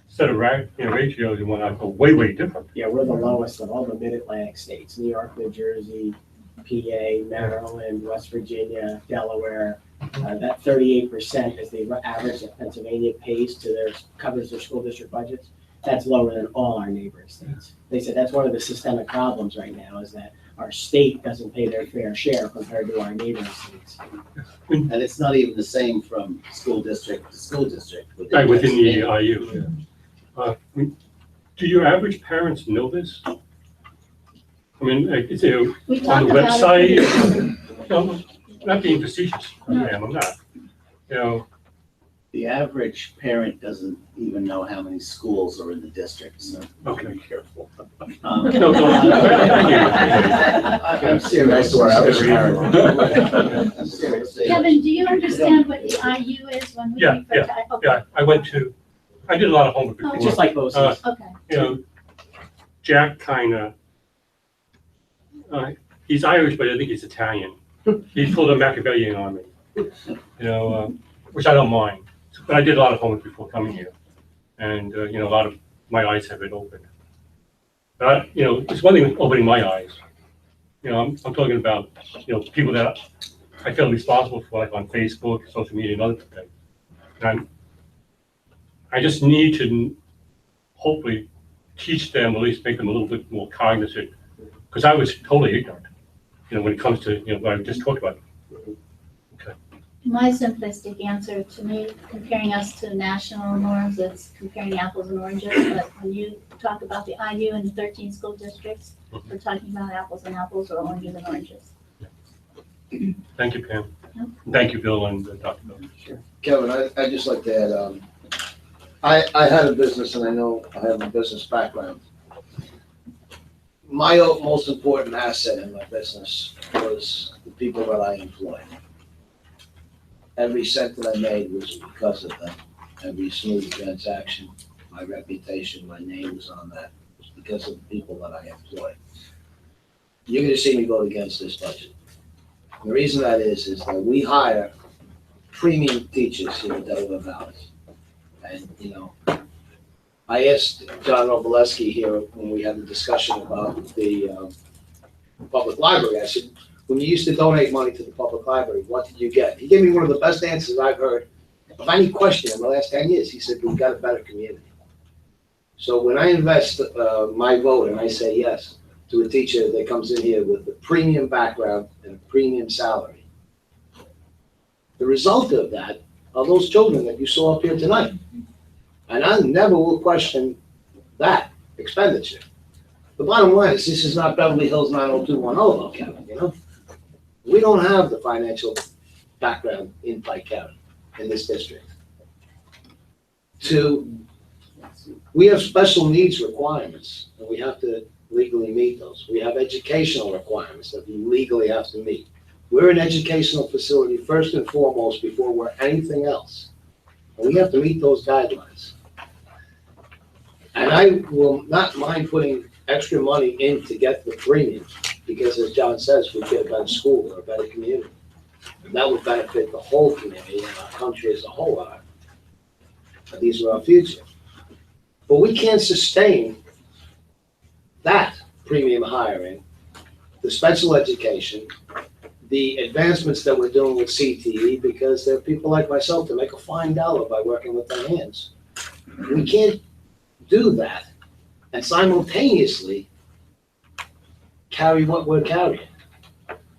set of ratios and whatnot are way, way different. Yeah, we're the lowest of all the mid-Atlantic states, New York, New Jersey, PA, Maryland, West Virginia, Delaware. That 38% is the average that Pennsylvania pays covers their school district budgets. That's lower than all our neighboring states. They said that's one of the systemic problems right now is that our state doesn't pay their fair share compared to our neighboring states. And it's not even the same from school district to school district. Right, within the IU. Do your average parents know this? I mean, is it We on talk the about website? Not being facetious, I'm not. The average parent doesn't even know how many schools are in the district, so. Okay, careful. No, I I'm serious. I'm serious. Kevin, do you understand what the IU is when we? Yeah, Okay. I did a lot of homework before. Just like those. Okay. Jack he's Irish, but I think he's Italian. He pulled a Machiavellian on me, which I don't mind. But I did a lot of homework before coming here, and a lot of my eyes have been opened. But it's one thing opening my eyes. I'm talking about people that I feel responsible for, like on Facebook, social media, and other things. And I just need to hopefully teach them, at least make them a little bit more cognizant, because I was totally ignorant. When it comes to what I just talked about. My simplistic answer to me, comparing us to national norms, it's comparing apples and oranges. But when you talk about the IU and the 13 school districts, we're talking about apples and apples or oranges and oranges. Thank you, Pam. Thank you, Bill and Dr. Bill. Sure. Kevin, I'd just like to add, I had a business and I know I have a business background. My most important asset in my business was the people that I employed. Every cent that I made was because of them. Every smooth transaction, my reputation, my name was on that. It was because of the people that I employed. You're gonna see me vote against this budget. The reason that is that we hire premium teachers here at Delaware Valley. And, I asked John Obolewski here when we had the discussion about the public library. I said, when you used to donate money to the public library, what did you get? He gave me one of the best answers I've heard of any question in the last 10 years. He said, we've got a better community. So when I invest my vote and I say yes, to a teacher that comes in here with a premium background and a premium salary. The result of that are those children that you saw up here tonight. And I never will question that expenditure. The bottom line is, this is not Beverly Hills 90210 though, Kevin, you know? We don't have the financial background in Pike County, in this district. We have special needs requirements, and we have to legally meet those. We have educational requirements that we legally have to meet. We're an educational facility first and foremost before we're anything else. And we have to meet those guidelines. And I will not mind putting extra money in to get the premium, because as John says, we get a better school or a better community. And that would benefit the whole community and our country as a whole. These are our future. But we can't sustain that premium hiring, the special education, the advancements that we're doing with CTE, because there are people like myself that make a fine dollar by working with their hands. We can't do that and simultaneously carry what we're carrying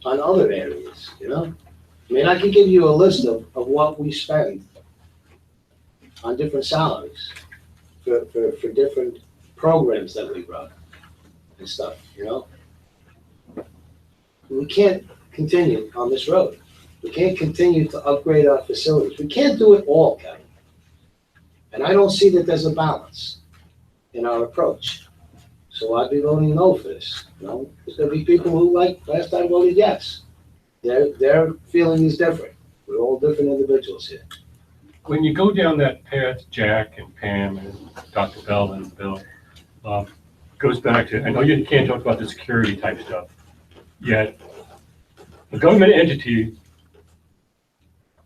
on other areas, you know? I mean, I can give you a list of what we spend on different salaries for different programs that we run and stuff, you know? We can't continue on this road. We can't continue to upgrade our facilities. We can't do it all, Kevin. And I don't see that there's a balance in our approach. So I'd be voting no for this, you know? There's gonna be people who, like last time, voted yes. Their feeling is different. We're all different individuals here. When you go down that path, Jack and Pam and Dr. Bell and Bill, goes back to, I know you can't talk about the security type stuff, yet a government entity,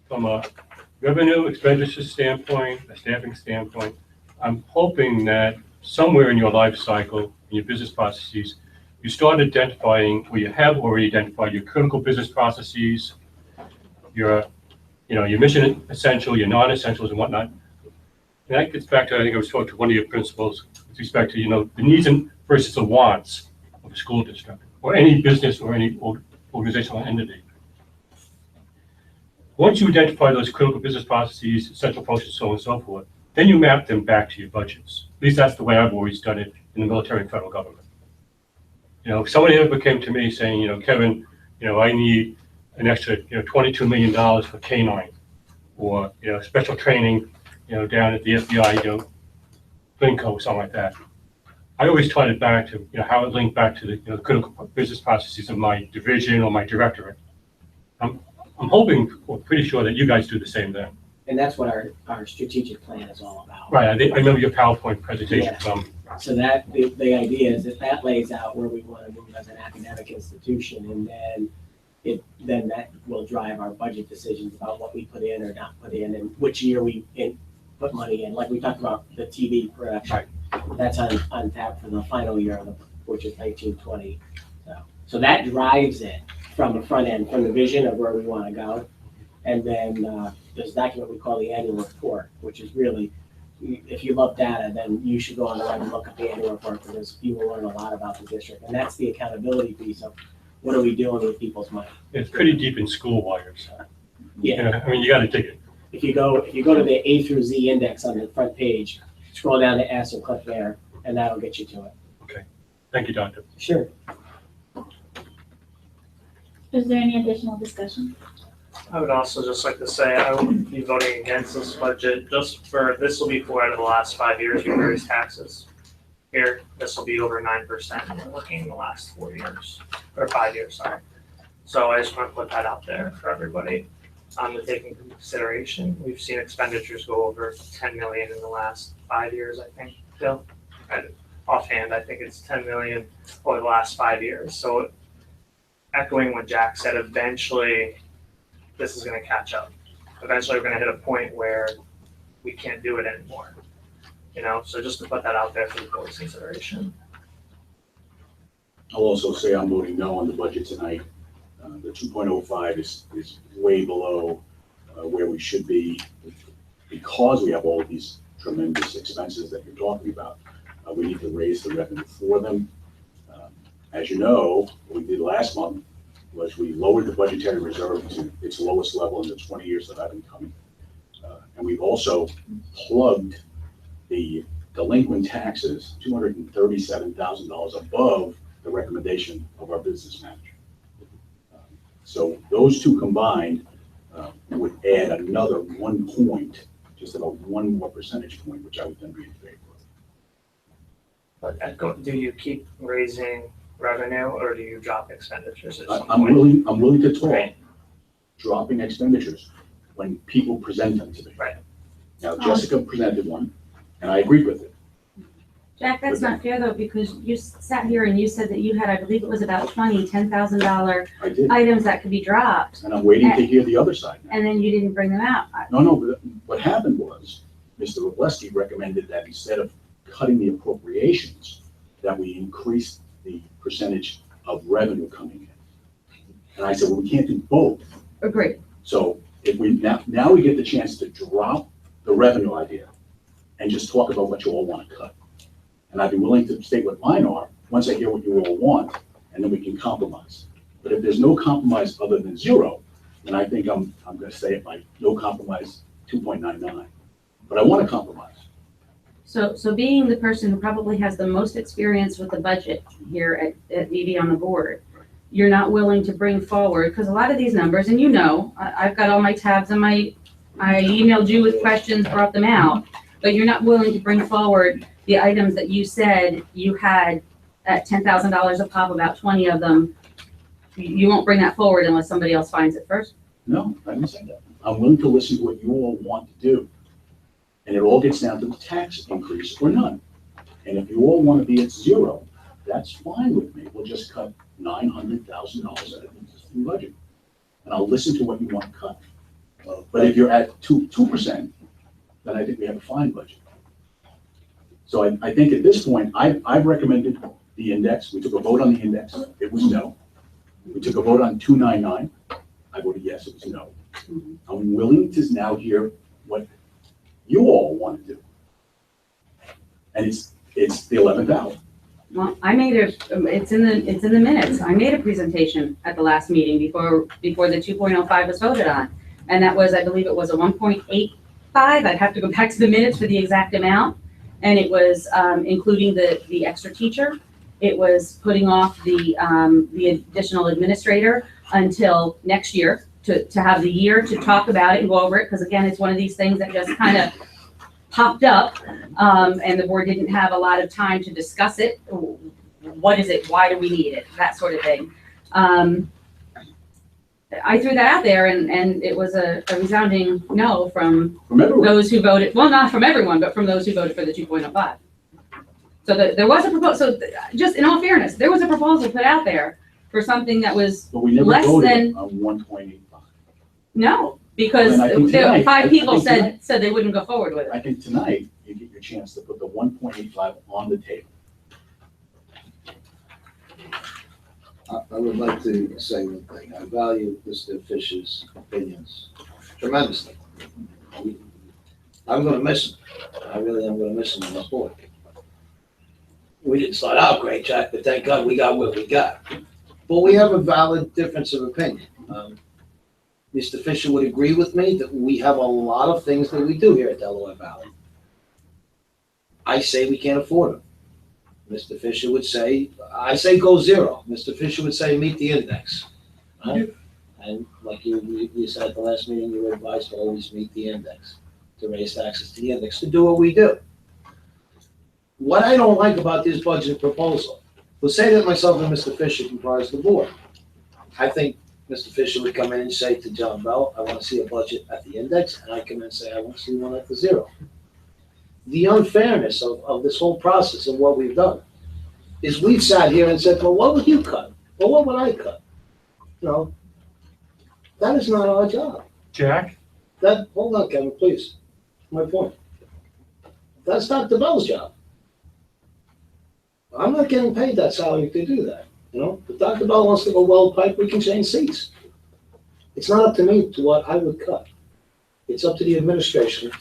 from a revenue expenditure standpoint, a staffing standpoint, I'm hoping that somewhere in your life cycle, in your business processes, you start identifying, or you have already identified your critical business processes, your mission essential, your non-essentials and whatnot. And that gets back to, I think I was talking to one of your principals with respect to, the needs and versus the wants of a school district or any business or any organizational entity. Once you identify those critical business processes, essential functions, so on and so forth, then you map them back to your budgets. At least that's the way I've always done it in the military and federal government. If somebody ever came to me saying, Kevin, I need an extra, $22 million for K9 or, special training, down at the FBI, Blinko, something like that. I always tied it back to, how it linked back to the, critical business processes of my division or my directorate. I'm hoping, or pretty sure that you guys do the same thing. And that's what our strategic plan is all about. Right, I remember your PowerPoint presentation. Yeah. So that, the idea is that lays out where we want to move as an academic institution, and then that will drive our budget decisions about what we put in or not put in, and which year we put money in. Like we talked about the TV production, that's on tap for the final year, which is 1920. So that drives it from the front end, from the vision of where we want to go. And then there's a document we call the annual report, which is really, if you love data, then you should go on the web and look at the annual report, because you will learn a lot about the district. And that's the accountability piece of what are we doing with people's money. It's pretty deep in school wires. Yeah. I mean, you got to dig it. If you go to the A through Z index on the front page, scroll down to S and click there, and that'll get you to it. Okay. Thank you, Doctor. Sure. Is there any additional discussion? I would also just like to say I will be voting against this budget just for, this will be for out of the last 5 years we raised taxes. Here, this will be over 9%, and we're looking in the last 4 years, or 5 years, sorry. So I just want to put that out there for everybody to take into consideration. We've seen expenditures go over 10 million in the last 5 years, I think, Bill. Offhand, I think it's 10 million over the last 5 years. So echoing what Jack said, eventually this is going to catch up. Eventually we're going to hit a point where we can't do it anymore. So just to put that out there for the board's consideration. I'll also say I'm voting no on the budget tonight. The 2.05 is way below where we should be, because we have all these tremendous expenses that you're talking about. We need to raise the revenue for them. As you know, what we did last month was we lowered the budgetary reserve to its lowest level in the 20 years that I've been coming. And we've also plugged the delinquent taxes, $237,000 above the recommendation of our business manager. So those two combined would add another 1 point, just about 1 more percentage point, which I would then be in favor of. But do you keep raising revenue or do you drop expenditures at some I'm point? willing to talk Right. dropping expenditures when people present them to me. Right. Now, Jessica presented one, and I agreed with it. Jack, that's not fair though, because you sat here and you said that you had, I believe it was about $10,000 I did, items that could be dropped, and I'm waiting to hear the other side now. and then you didn't bring them out. No, but what happened was, Mr. Robleski recommended that instead of cutting the appropriations, that we increase the percentage of revenue coming in. And I said, well, we can't do both. Agreed. So if we, now we get the chance to drop the revenue idea and just talk about what you all want to cut. And I'd be willing to state what mine are, once I hear what you all want, and then we can compromise. But if there's no compromise other than 0, then I think I'm gonna say it like no compromise 2.99. But I want to compromise. So being the person who probably has the most experience with the budget here at VV on the board, you're not willing to bring forward, because a lot of these numbers, and you know, I've got all my tabs and I emailed you with questions, brought them out, but you're not willing to bring forward the items that you said you had at $10,000 a pop, about 20 of them. You won't bring that forward unless somebody else finds it first? No, I didn't say that. I'm willing to listen to what you all want to do. And it all gets down to the tax increase or none. And if you all want to be at 0, that's fine with me. We'll just cut $900,000 out of the existing budget. And I'll listen to what you want to cut. But if you're at 2%, then I think we have a fine budget. So I think at this point, I've recommended the index. We took a vote on the index. It was no. We took a vote on 299. I voted yes, it was no. I'm willing to now hear what you all want to do. And it's the 11th hour. Well, I made it's in the minutes. I made a presentation at the last meeting before the 2.05 was voted on. And that was, I believe it was a 1.85. I'd have to go back to the minutes for the exact amount. And it was including the extra teacher. It was putting off the additional administrator until next year to have the year to talk about it and go over it. Because again, it's one of these things that just kind of popped up and the board didn't have a lot of time to discuss it. What is it? Why do we need it? That sort of thing. I threw that out there and it was a resounding no from those who voted. Well, not from everyone, but from those who voted for the 2.05. So there was a proposal. So just in all fairness, there was a proposal put out there for something that was But we never less voted than on 1.85. no, because Well, then I think tonight- 5 people I think said they wouldn't go forward with it. I think tonight, you get your chance to put the 1.85 on the table. I would like to say one thing. I value Mr. Fisher's opinions tremendously. I'm gonna miss him. I really am gonna miss him on the board. We didn't start out great, Jack, but thank God we got what we got. But we have a valid difference of opinion. Mr. Fisher would agree with me that we have a lot of things that we do here at Delaware Valley. I say we can't afford them. Mr. Fisher would say, I say go 0. Mr. Fisher would say meet the index. Right? And like you said at the last meeting, you were advised to always meet the index, to raise taxes to the index, to do what we do. What I don't like about this budget proposal, we'll say that myself and Mr. Fisher comprise the board. I think Mr. Fisher would come in and say to John Bell, I want to see a budget at the index, and I come in and say, I want to see one at the 0. The unfairness of this whole process and what we've done is we've sat here and said, well, what would you cut? Well, what would I cut? You know, that is not our job. Jack? Hold on, Kevin, please. My point. That's Dr. Bell's job. I'm not getting paid that salary to do that. You know, if Dr. Bell wants to go weld pipe, we can change seats. It's not up to me to what I would cut. It's up to the administration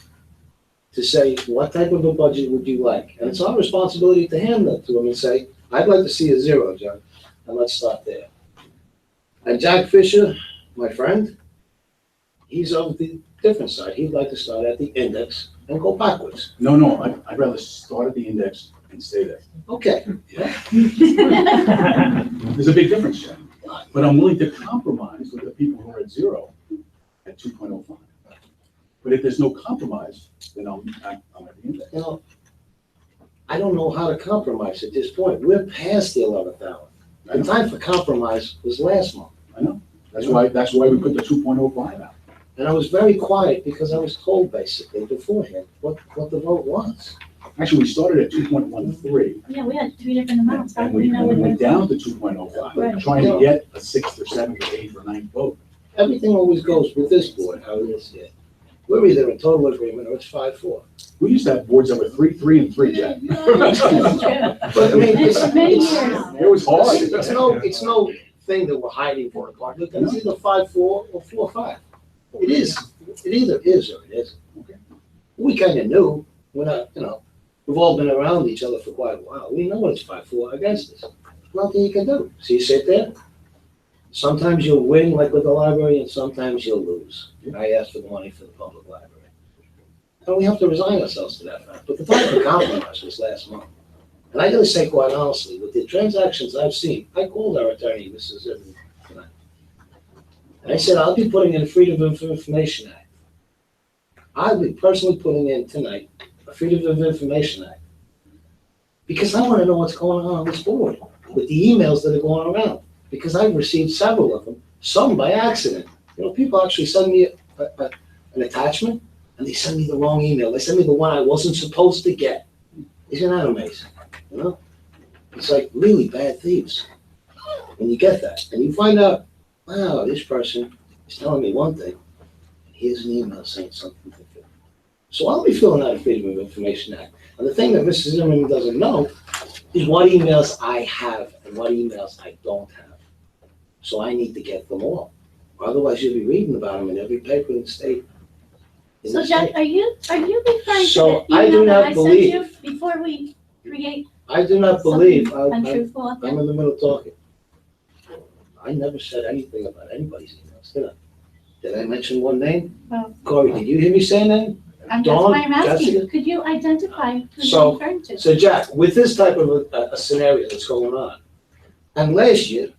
to say, what type of a budget would you like? And it's our responsibility to hand that to them and say, I'd like to see a zero, John, and let's start there. And Jack Fisher, my friend, he's on the different side. He'd like to start at the index and go backwards. No, I'd rather start at the index and stay there. Okay. There's a big difference, Jack. But I'm willing to compromise with the people who are at zero at 2.05. But if there's no compromise, then I'm at the index. You know, I don't know how to compromise at this point. We're past the 11th hour. The time for compromise was last month. I know. That's why we put the 2.05 out. And I was very quiet because I was told basically beforehand what the vote was. Actually, we started at 2.13. Yeah, we had three different amounts. How And do we we know what went it down was? to 2.05, Right. trying to get a 6th or 7th or 8th or 9th vote. Everything always goes with this board, how it is here. We're either in total agreement or it's 5-4. We used to have boards that were 3-3 and 3, Jack. But I mean, Many years. It was hard. It's no thing that we're hiding for. It's either 5-4 or 4-5. It is. It either is or it isn't. We kind of knew. We're not, we've all been around each other for quite a while. We know it's 5-4 against us. Nothing you can do. So you sit there. Sometimes you'll win, like with the library, and sometimes you'll lose. I asked for the money for the public library. And we have to resign ourselves to that fact. But the time for compromise was last month. And I gotta say quite honestly, with the transactions I've seen, I called our attorney, Mrs. Zimmerman, tonight. And I said, I'll be putting in a Freedom of Information Act. I'll be personally putting in tonight a Freedom of Information Act. Because I wanna know what's going on this board with the emails that are going around. Because I've received several of them, some by accident. People actually send me an attachment and they send me the wrong email. They send me the one I wasn't supposed to get. Isn't that amazing? It's like really bad thieves when you get that. And you find out, wow, this person is telling me one thing. And here's an email saying something different. So I'll be filling out a Freedom of Information Act. And the thing that Mrs. Zimmerman doesn't know is what emails I have and what emails I don't have. So I need to get them all. Otherwise, you'll be reading about them in every paper in the state. So Jack, are you referring to So the I do email that not I sent believe- you before we create I do not believe, something I'm untruthful up there? in the middle of talking. I never said anything about anybody's emails, did I? Did I mention one name? No. Corey, did you hear me say that? That's Dawn, why I'm asking, Jessica? could you identify who you're So- referring to? So Jack, with this type of a scenario that's going on, and last year,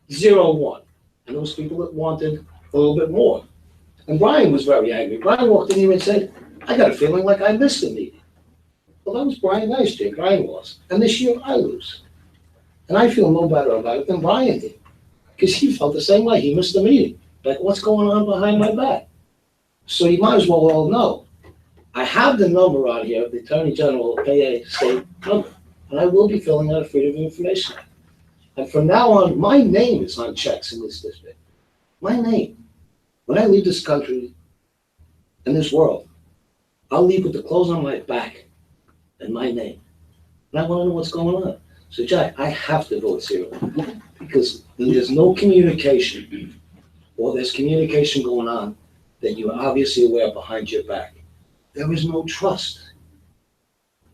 0-1, and those people that wanted a little bit more. And Brian was very angry. Brian walked in here and said, I got a feeling like I missed a meeting. Well, that was Brian last year, Brian lost. And this year I lose. And I feel no better about it than Brian did. Because he felt the same way. He missed the meeting. Like, what's going on behind my back? So you might as well all know. I have the number on here, the Attorney General of PA state number. And I will be filling out a Freedom of Information Act. And from now on, my name is on checks in this district. My name. When I leave this country and this world, I'll leave with the clothes on my back and my name. And I want to know what's going on. So Jack, I have to vote 0 because there's no communication or there's communication going on that you are obviously aware behind your back. There is no trust.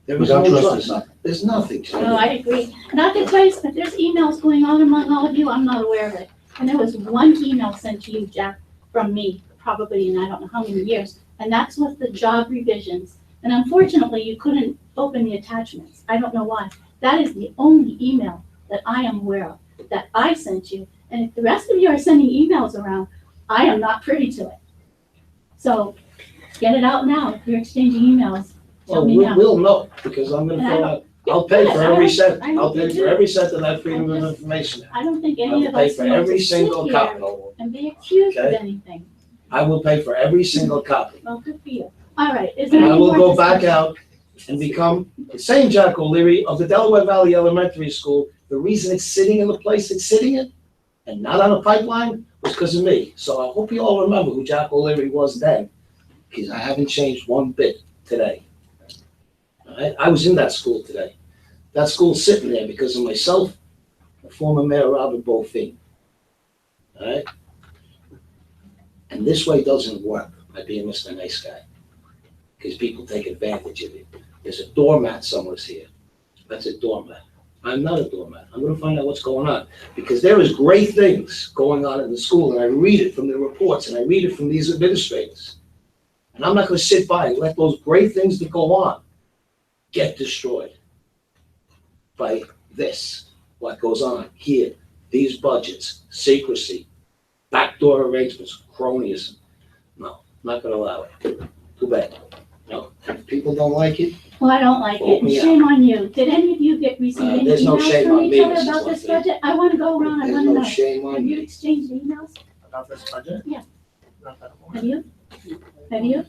There is no Without trust, trust. there's nothing. There's nothing. Jack. No, I agree. And I can tell you, if there's emails going on among all of you, I'm not aware of it. And there was one email sent to you, Jack, from me, probably in I don't know how many years, and that's with the job revisions. And unfortunately, you couldn't open the attachments. I don't know why. That is the only email that I am aware of, that I sent you. And if the rest of you are sending emails around, I am not privy to it. So get it out now. If you're exchanging emails, tell Well, me now. we'll know because I'm gonna And I fill don't- out, I'll pay for every cent. I don't I'll pay think for you- every cent of that Freedom of Information Act. I don't think I any will of pay us for need every to sit single here copy. and be accused of Okay. anything. I will pay for every single copy. Well, good for you. All right, is there And I any will more go back discussion? out and become the same Jack O'Leary of the Delaware Valley Elementary School. The reason it's sitting in the place it's sitting in and not on a pipeline was because of me. So I hope you all remember who Jack O'Leary was then, because I haven't changed one bit today. All right? I was in that school today. That school's sitting there because of myself, and former Mayor Robert Beaufils. All right? And this way doesn't work by being Mr. Nice Guy, because people take advantage of you. There's a doormat somewhere here. That's a doormat. I'm not a doormat. I'm gonna find out what's going on, because there is great things going on in the school, and I read it from the reports, and I read it from these administrators. And I'm not gonna sit by and let those great things that go on get destroyed by this, what goes on here, these budgets, secrecy, backdoor arrangements, cronyism. No, not gonna allow it. Too bad. No, if people don't like it, Well, I don't like it, Vote and me shame on you. Did any of you receive any there's no emails shame from on each me, other Mrs. about this Lefebvre. budget? I wanna go around, I there's wanna no know. shame Have on you you. exchanged emails? About this budget? Yeah. Not that I'm aware. Have you? Have you?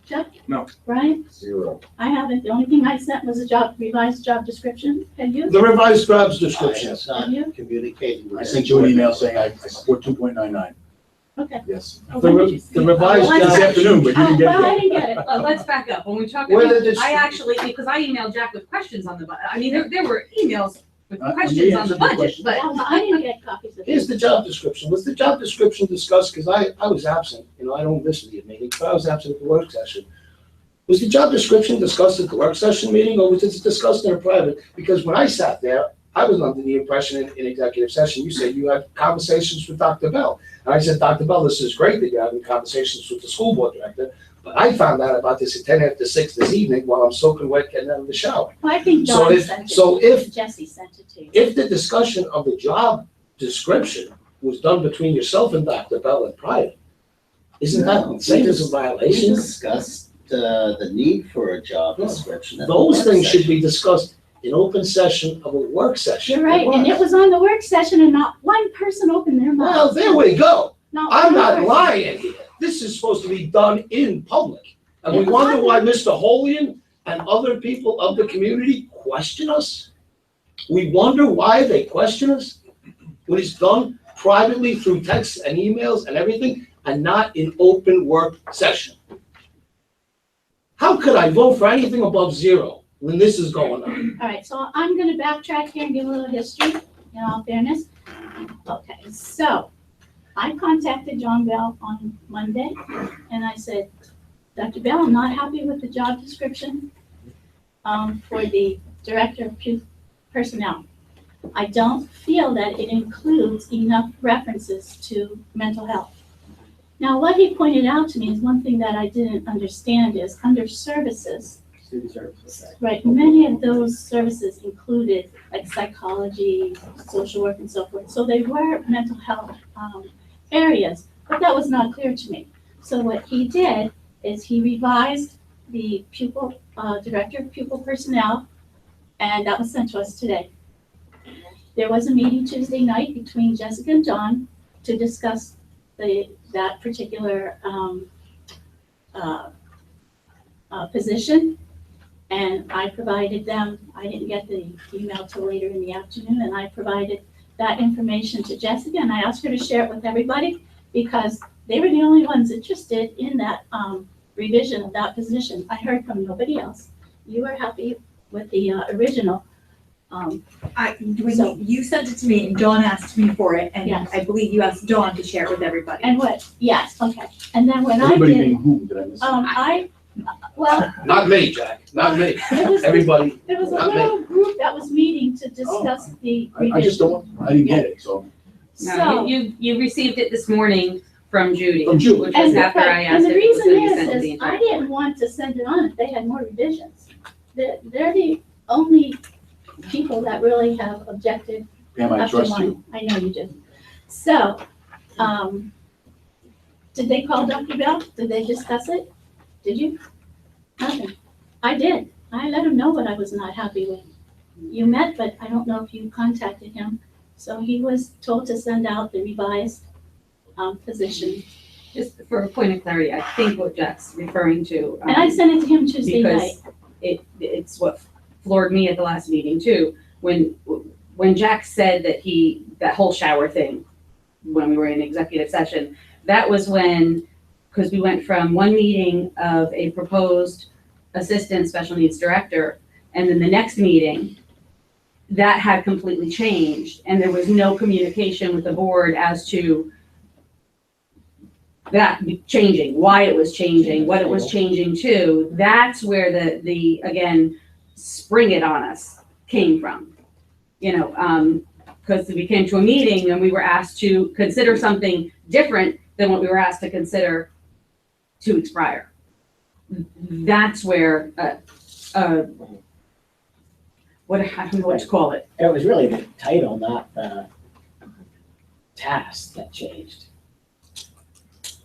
Chuck? No. Brian? 0. I haven't. The only thing I sent was a revised job description. Have you? The revised jobs I descriptions. have Have you? not communicated with. I sent you an email saying I support 2.99. Okay. Yes. Oh, The when re- did you the see- revised Oh, job- This afternoon, but you didn't get well, I it. didn't get it. Let's back up. When we talk Where about, did this- I actually, because I emailed Jack with questions on the, I mean, there were emails with me questions on answer the the budget, question. but. I didn't get copies of Here's it. the job description. Was the job description discussed, because I was absent, I don't miss the meeting, but I was absent at the work session. Was the job description discussed at the work session meeting, or was it discussed in a private? Because when I sat there, I was under the impression in executive session, you said you had conversations with Dr. Bell. And I said, Dr. Bell, this is great that you're having conversations with the school board director, but I found out about this at 6:10 this evening while I'm soaking wet getting out of the shower. Well, I think So Dawn if- sent it. so if- Jesse sent it to you. If the discussion of the job description was done between yourself and Dr. Bell in private, isn't that the same as a We violation? discussed, the need for a job description. at the Those work things should session. be discussed in open session of a work session. You're right, and it was on the work session and not one person opened their mouth. Well, there we go. Not I'm one not person. lying here. This is supposed to be done in public. And we It was wonder on- why Mr. Holian and other people of the community question us. We wonder why they question us when it's done privately through texts and emails and everything, and not in open work session. How could I vote for anything above 0 when this is going on? All right, so I'm gonna backtrack here and give a little history, in all fairness. Okay, so I contacted John Bell on Monday, and I said, Dr. Bell, I'm not happy with the job description for the Director of Personnel. I don't feel that it includes enough references to mental health. Now, what he pointed out to me is one thing that I didn't understand is under services, Student services. right, many of those services included like psychology, social work and so forth. So they were mental health areas, but that was not clear to me. So what he did is he revised the pupil, Director of Pupil Personnel, and that was sent to us today. There was a meeting Tuesday night between Jessica and John to discuss that particular position. And I provided them, I didn't get the email till later in the afternoon, and I provided that information to Jessica, and I asked her to share it with everybody because they were the only ones interested in that revision of that position. I heard from nobody else. You were happy with the original. You sent it to me and Dawn asked me for it, and Yes. I believe you asked Dawn to share it with everybody. And what, yes, okay. And then when I Everybody did, being whom, did I miss? well, Not me, Jack, not me. It was- Everybody, there was a not me. little group that was meeting to discuss the I just revision. don't, I didn't get it, so. No, So. you received it this morning from Judy. From Judy. Which was And after I and asked the if it was reason gonna be sent to the is entire I didn't want to send it on if they had more revisions. They're the only people that really have objected Pam, I up to trust mine. you. I know you do. So, did they call Dr. Bell? Did they discuss it? Did you? Nothing. I did. I let him know what I was not happy with. You met, but I don't know if you contacted him. So he was told to send out the revised position. Just for a point of clarity, I think what Jack's referring to. And I sent it to him Tuesday night. Because it's what floored me at the last meeting too. When Jack said that whole shower thing, when we were in executive session, that was because we went from one meeting of a proposed assistant special needs director, and then the next meeting, that had completely changed, and there was no communication with the board as to that changing, why it was changing, what it was changing to. That's where the again, spring it on us. came from. You know, because we came to a meeting and we were asked to consider something different than what we were asked to consider 2 weeks prior. That's where, I don't know what to call it. It was really the title, not the task that changed.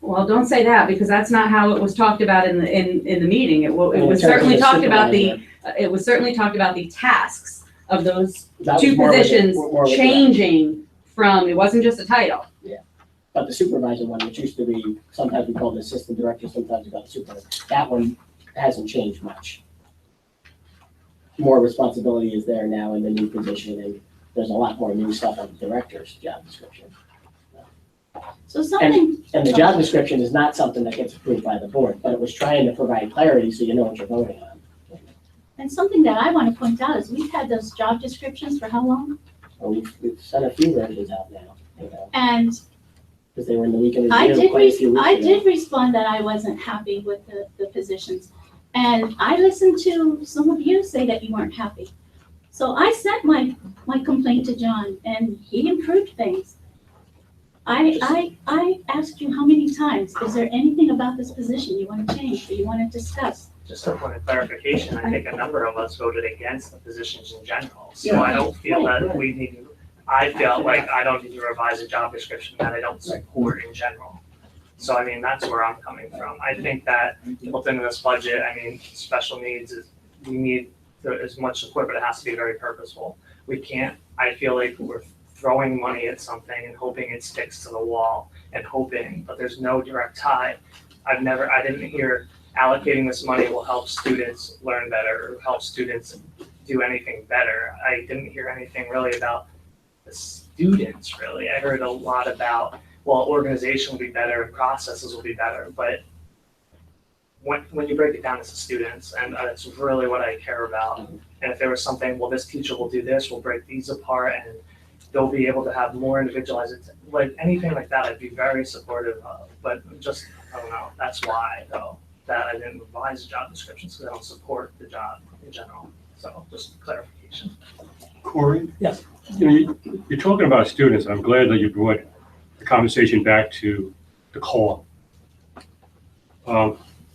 Well, don't say that, because that's not how it was talked about in the meeting. It In was terms of certainly the talked about supervisor. it was certainly talked about the tasks of those That was 2 more with the- positions more with the- changing from, it wasn't just a title. But the supervisor one, which used to be, sometimes we called the assistant director, sometimes we called the supervisor, that one hasn't changed much. More responsibility is there now in the new position, and there's a lot more new stuff on the director's job description. So something, And the job description is not something that gets approved by the board, but it was trying to provide clarity so you know what you're voting on. and something that I want to point out is we've had those job descriptions for how long? Well, we've sent a few versions out now, you know, And because they were in the weekend I review did, quite a few weeks I ago. did respond that I wasn't happy with the positions. And I listened to some of you say that you weren't happy. So I sent my complaint to John, and he improved things. I asked you how many times, is there anything about this position you want to change, or you want to discuss? Just a point of clarification, I think a number of us voted against the positions in general, so Yeah. I don't feel that we need to, I feel like I don't need to revise a job description that I don't support in general. So I mean, that's where I'm coming from. I think that within this budget, I mean, special needs is, we need as much equipment, it has to be very purposeful. We can't, I feel like we're throwing money at something and hoping it sticks to the wall and hoping, but there's no direct tie. I didn't hear allocating this money will help students learn better or help students do anything better. I didn't hear anything really about the students, really. I heard a lot about, well, organization will be better and processes will be better, but when you break it down, it's the students, and that's really what I care about. And if there was something, well, this teacher will do this, we'll break these apart, and they'll be able to have more individualized, like anything like that, I'd be very supportive of. But just, I don't know, that's why, though, that I didn't revise the job descriptions, because I don't support the job in general. So just clarification. Corey? Yes. You know, you're talking about students, and I'm glad that you brought the conversation back to the core.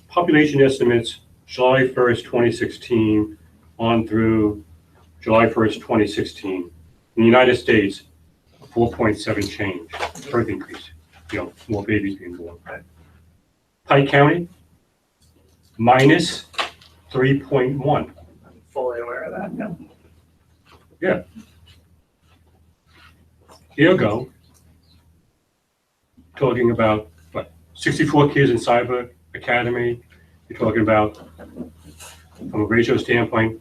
Population estimates, July 1st, 2016 on through July 1st, 2016. In the United States, 4.7 change, birth increase, you know, more babies being born. Right? Pike County, minus 3.1. I'm fully aware of that, Yeah. Ergo, talking about, what, 64 kids in cyber academy. You're talking about, from a ratio standpoint,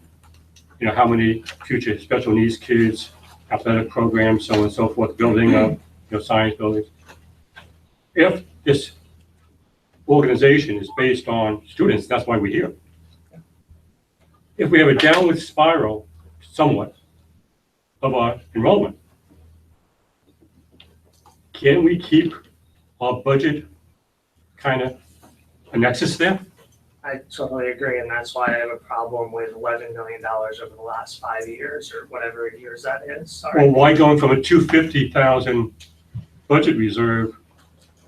you know, how many future special needs kids, athletic programs, so on and so forth, building up, you know, science buildings. If this organization is based on students, that's why we're here. If we have a downward spiral, somewhat, of our enrollment, can we keep our budget kind of a nexus there? I totally agree, and that's why I have a problem with $11 million over the last 5 years, or whatever years that is, sorry. Well, why going from a 250,000 budget reserve,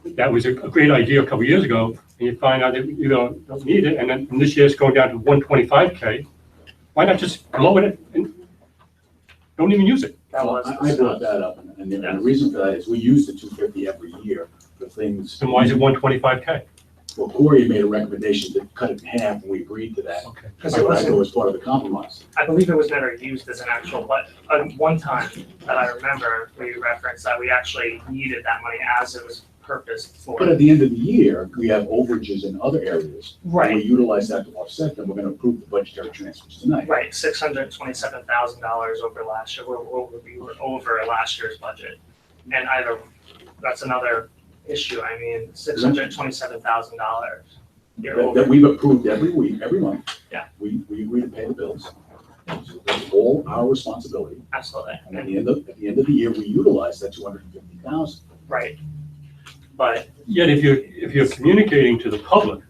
that was a great idea a couple of years ago, and you find out that you don't need it, and then this year it's going down to 125K. Why not just lower it and don't even use it? Well, I brought that up, and the reason for that is we use the 250 every year for things. Then why is it 125K? Well, Corey made a recommendation to cut it in half, and we agreed to that. Okay. Because it wasn't, was part of the compromise. I believe it was never used as an actual, but one time that I remember, we referenced that we actually needed that money as it was purposed for. But at the end of the year, we have overages in other areas. Right. We utilize that to offset them. We're gonna approve the budgetary transfers tonight. Right, $627,000 over last year, we were over last year's budget. And that's another issue, I mean, $627,000. That we've approved every week, every month. Yeah. We agree to pay the bills. So that's all our responsibility. Absolutely. And at the end of the year, we utilize that 250,000. Right. But Yet if you're communicating to the public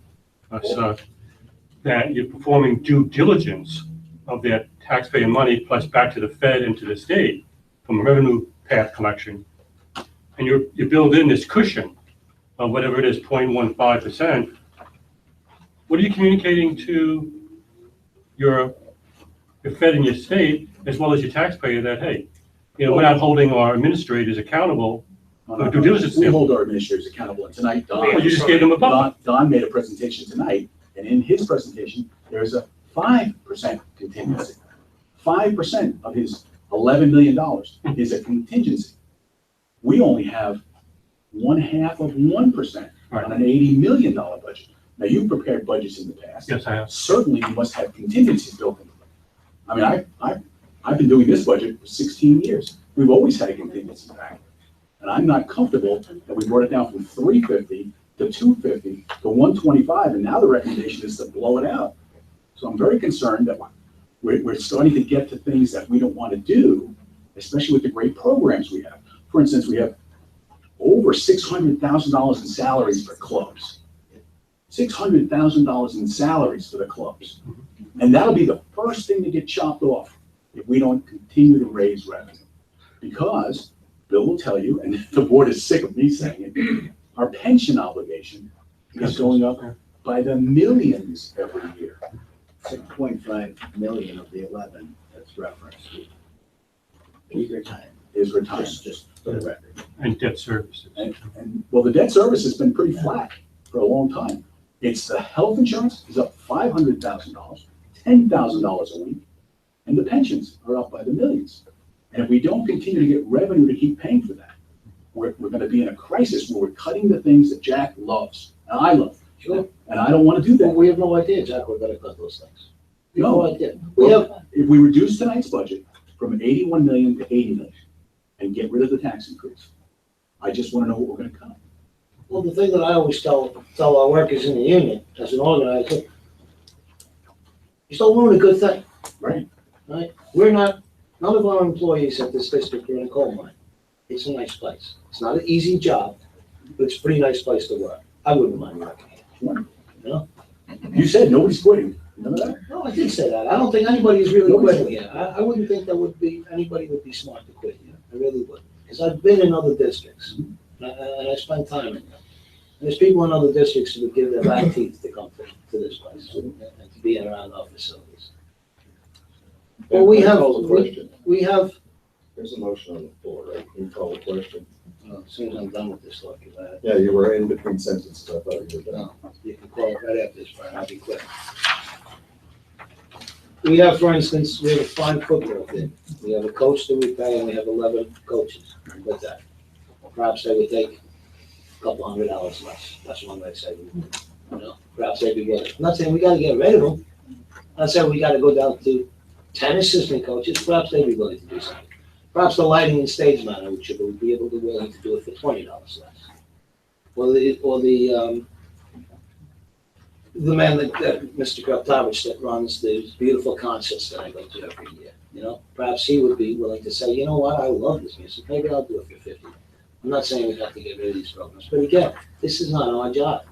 that you're performing due diligence of that taxpayer money plus back to the Fed and to the state from revenue path collection, and you build in this cushion of whatever it is, 0.15%, what are you communicating to your Fed and your state, as well as your taxpayer, that, hey, we're not holding our administrators accountable for due diligence? We hold our administrators accountable, and tonight, Don. Well, you just gave them a bump. Don made a presentation tonight, and in his presentation, there's a 5% contingency. 5% of his $11 million is a contingency. We only have 1/2 of 1% on an $80 million budget. Now, you've prepared budgets in the past. Yes, I have. Certainly, you must have contingencies built into them. I mean, I've been doing this budget for 16 years. We've always had a contingency back. And I'm not comfortable that we brought it down from 350 to 250 to 125, and now the recommendation is to blow it out. So I'm very concerned that we're starting to get to things that we don't want to do, especially with the great programs we have. For instance, we have over $600,000 in salaries for clubs. $600,000 in salaries for the clubs. And that'll be the first thing to get chopped off if we don't continue to raise revenue. Because Bill will tell you, and the board is sick of me saying it, our pension obligation is going up by the millions every year. 6.5 million of the 11 that's referenced. He's retired. Is retired. Just for the record. And debt services. And well, the debt service has been pretty flat for a long time. It's the health insurance is up $500,000, $10,000 a week, and the pensions are up by the millions. And if we don't continue to get revenue to keep paying for that, we're going to be in a crisis where we're cutting the things that Jack loves and I love. Sure. And I don't want to do that. Well, we have no idea, Jack, we're gonna cut those things. No idea. If we reduce tonight's budget from 81 million to 80 million and get rid of the tax increase, I just want to know what we're going to cut. Well, the thing that I always tell our workers in the union, as an organizer, you don't ruin a good thing. Right. Right? None of our employees at this district are in a coal mine. It's a nice place. It's not an easy job, but it's a pretty nice place to work. I wouldn't mind working here. You know? You said nobody's quitting. Remember that? No, I did say that. I don't think anybody's really quitting here. I wouldn't think anybody would be smart to quit here. I really wouldn't. Because I've been in other districts, and I spent time in them. And there's people in other districts who would give their back teeth to come to this place and to be around our facilities. Well, we have. There's a motion on the floor, right? Can you call the question? As soon as I'm done with this, look, Yeah, you were in between sentences. I thought you were done. no, you can call it right after this, Brian. I'll be quick. We have, for instance, we have a fine football team. We have a coach that we pay, and we have 11 coaches with that. Perhaps they would take a couple $100 less. That's one way to say it. You know, perhaps they'd be willing. I'm not saying we gotta get rid of them. I'm not saying we gotta go down to 10 assistant coaches. Perhaps they'd be willing to do something. Perhaps the lighting and stage manager would be able to willing to do it for $20 less. Or the man that Mr. Kraptovich that runs these beautiful concerts that I go to every year. You know, perhaps he would be willing to say, you know what, I love this music. Maybe I'll do it for 50. I'm not saying we have to get rid of these programs, but again, this is not our job.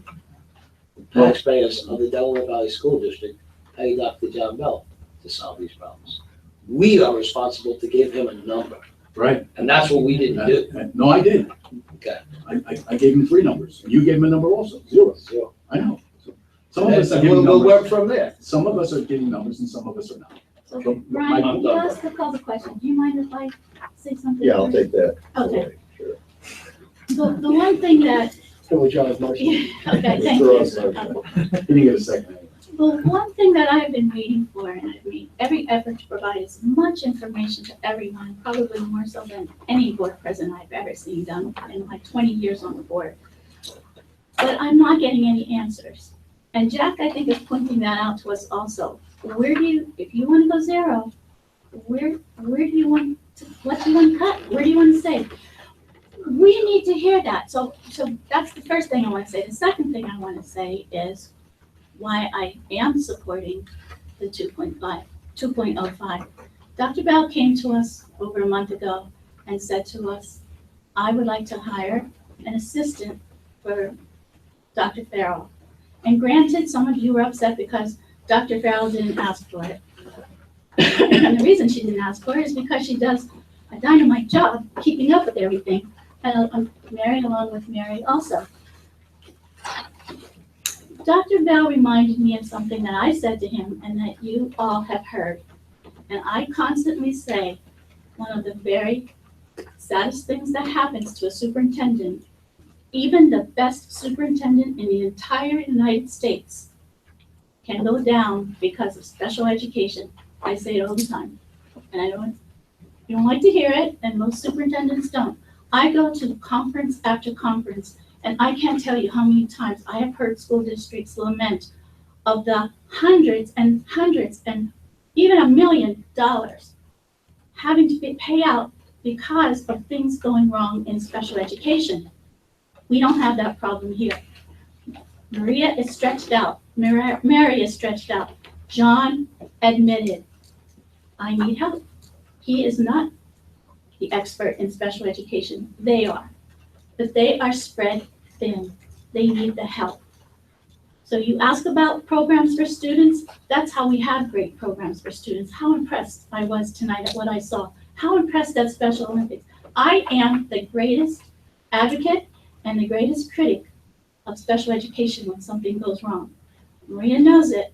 The taxpayers of the Delaware Valley School District pay Dr. John Bell to solve these problems. We are responsible to give him a number. Right. And that's what we didn't do. No, I did. Okay. I gave him 3 numbers, and you gave him a number also, 0. I know. Some of us are And giving we'll numbers. work from there. Some of us are giving numbers, and some of us are not. So, So, Brian, you asked to call the question. Do you mind if I say something? Yeah, I'll take that. Okay. Sure. So the one thing that, Can we try his motion? okay, thank Throw you. us a motion. Can you get a second? The one thing that I've been waiting for, and I've made every effort to provide as much information to everyone, probably more so than any board president I've ever seen done in like 20 years on the board. But I'm not getting any answers. And Jack, I think, is pointing that out to us also. If you want to go 0, where do you want to, what do you want to cut? Where do you want to save? We need to hear that. So that's the first thing I want to say. The second thing I want to say is why I am supporting the 2.05. Dr. Bell came to us over a month ago and said to us, I would like to hire an assistant for Dr. Farrell. And granted, some of you were upset because Dr. Farrell didn't ask for it. And the reason she didn't ask for it is because she does a dynamite job keeping up with everything. And I'm married along with Mary also. Dr. Bell reminded me of something that I said to him and that you all have heard. And I constantly say, one of the very saddest things that happens to a superintendent, even the best superintendent in the entire United States, can go down because of special education. I say it all the time. And you don't like to hear it, and most superintendents don't. I go to conference after conference, and I can't tell you how many times I have heard school districts lament of the hundreds and hundreds and even $1 million having to pay out because of things going wrong in special education. We don't have that problem here. Maria is stretched out. Mary is stretched out. John admitted, I need help. He is not the expert in special education. They are. But they are spread thin. They need the help. So you ask about programs for students. That's how we have great programs for students. How impressed I was tonight at what I saw. How impressed at Special Olympics. I am the greatest advocate and the greatest critic of special education when something goes wrong. Maria knows it.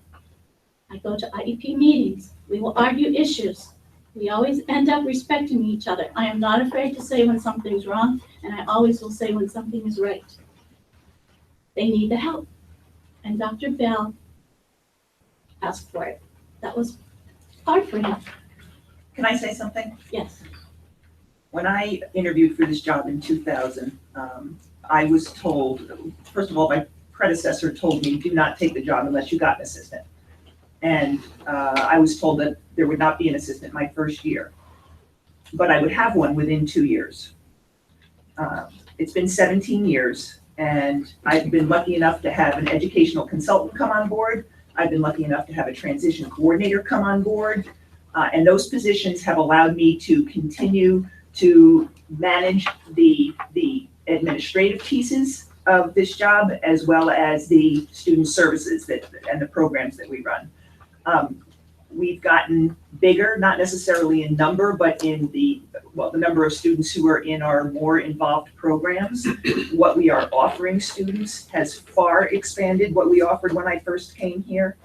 I go to IEP meetings. We will argue issues. We always end up respecting each other. I am not afraid to say when something's wrong, and I always will say when something is right. They need the help. And Dr. Bell asked for it. That was hard for him. Can I say something? Yes. When I interviewed for this job in 2000, I was told, first of all, my predecessor told me, do not take the job unless you got an assistant. And I was told that there would not be an assistant my first year, but I would have one within 2 years. It's been 17 years, and I've been lucky enough to have an educational consultant come on board. I've been lucky enough to have a transition coordinator come on board. And those positions have allowed me to continue to manage the administrative pieces of this job, as well as the student services and the programs that we run. We've gotten bigger, not necessarily in number, but in the number of students who are in our more involved programs. What we are offering students has far expanded what we offered when I first came here.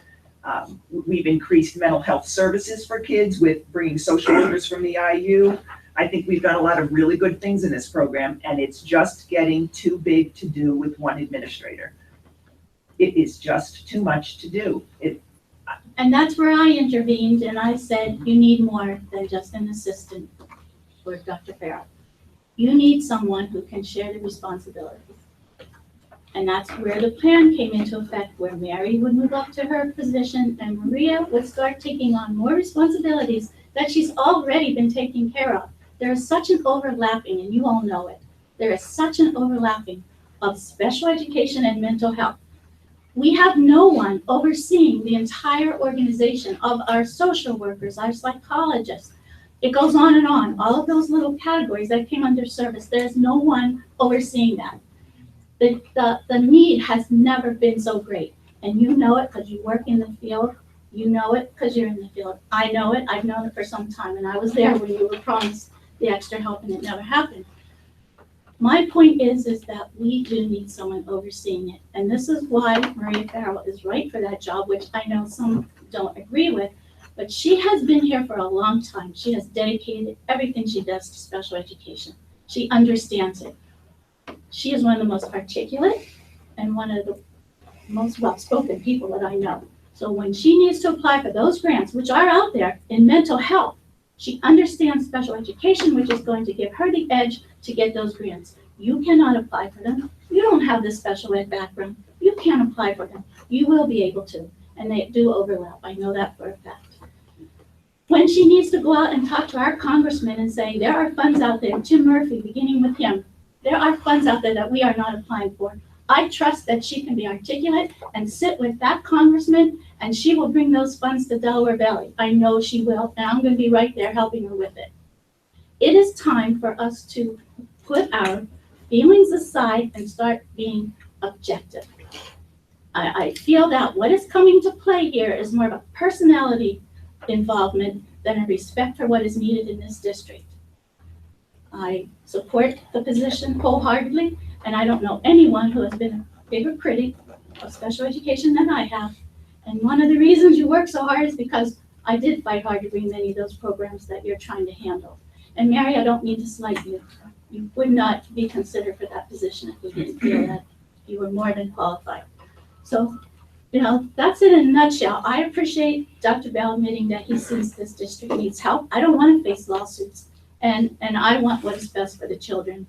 We've increased mental health services for kids with bringing social workers from the IU. I think we've done a lot of really good things in this program, and it's just getting too big to do with one administrator. It is just too much to do. And that's where I intervened, and I said, you need more than just an assistant for Dr. Farrell. You need someone who can share the responsibilities. And that's where the plan came into effect, where Mary would move up to her position and Maria would start taking on more responsibilities that she's already been taking care of. There is such an overlapping, and you all know it. There is such an overlapping of special education and mental health. We have no one overseeing the entire organization of our social workers, our psychologists. It goes on and on. All of those little categories that came under service, there's no one overseeing that. The need has never been so great. And you know it because you work in the field. You know it because you're in the field. I know it. I've known it for some time. And I was there when you were promised the extra help and it never happened. My point is that we do need someone overseeing it. And this is why Maria Farrell is right for that job, which I know some don't agree with. But she has been here for a long time. She has dedicated everything she does to special education. She understands it. She is one of the most articulate and one of the most well-spoken people that I know. So when she needs to apply for those grants, which are out there in mental health, she understands special education, which is going to give her the edge to get those grants. You cannot apply for them. You don't have this special ed background. You can't apply for them. You will be able to, and they do overlap. I know that for a fact. When she needs to go out and talk to our congressman and say, there are funds out there, Tim Murphy, beginning with him, there are funds out there that we are not applying for. I trust that she can be articulate and sit with that congressman, and she will bring those funds to Delaware Valley. I know she will, and I'm going to be right there helping her with it. It is time for us to put our feelings aside and start being objective. I feel that what is coming to play here is more of a personality involvement than a respect for what is needed in this district. I support the position wholeheartedly, and I don't know anyone who has been a bigger critic of special education than I have. And one of the reasons you work so hard is because I did fight hard to bring many of those programs that you're trying to handle. And Mary, I don't mean to slight you. You would not be considered for that position if we didn't feel that you were more than qualified. So, you know, that's it in a nutshell. I appreciate Dr. Bell admitting that he sees this district needs help. I don't want to face lawsuits, and I want what is best for the children.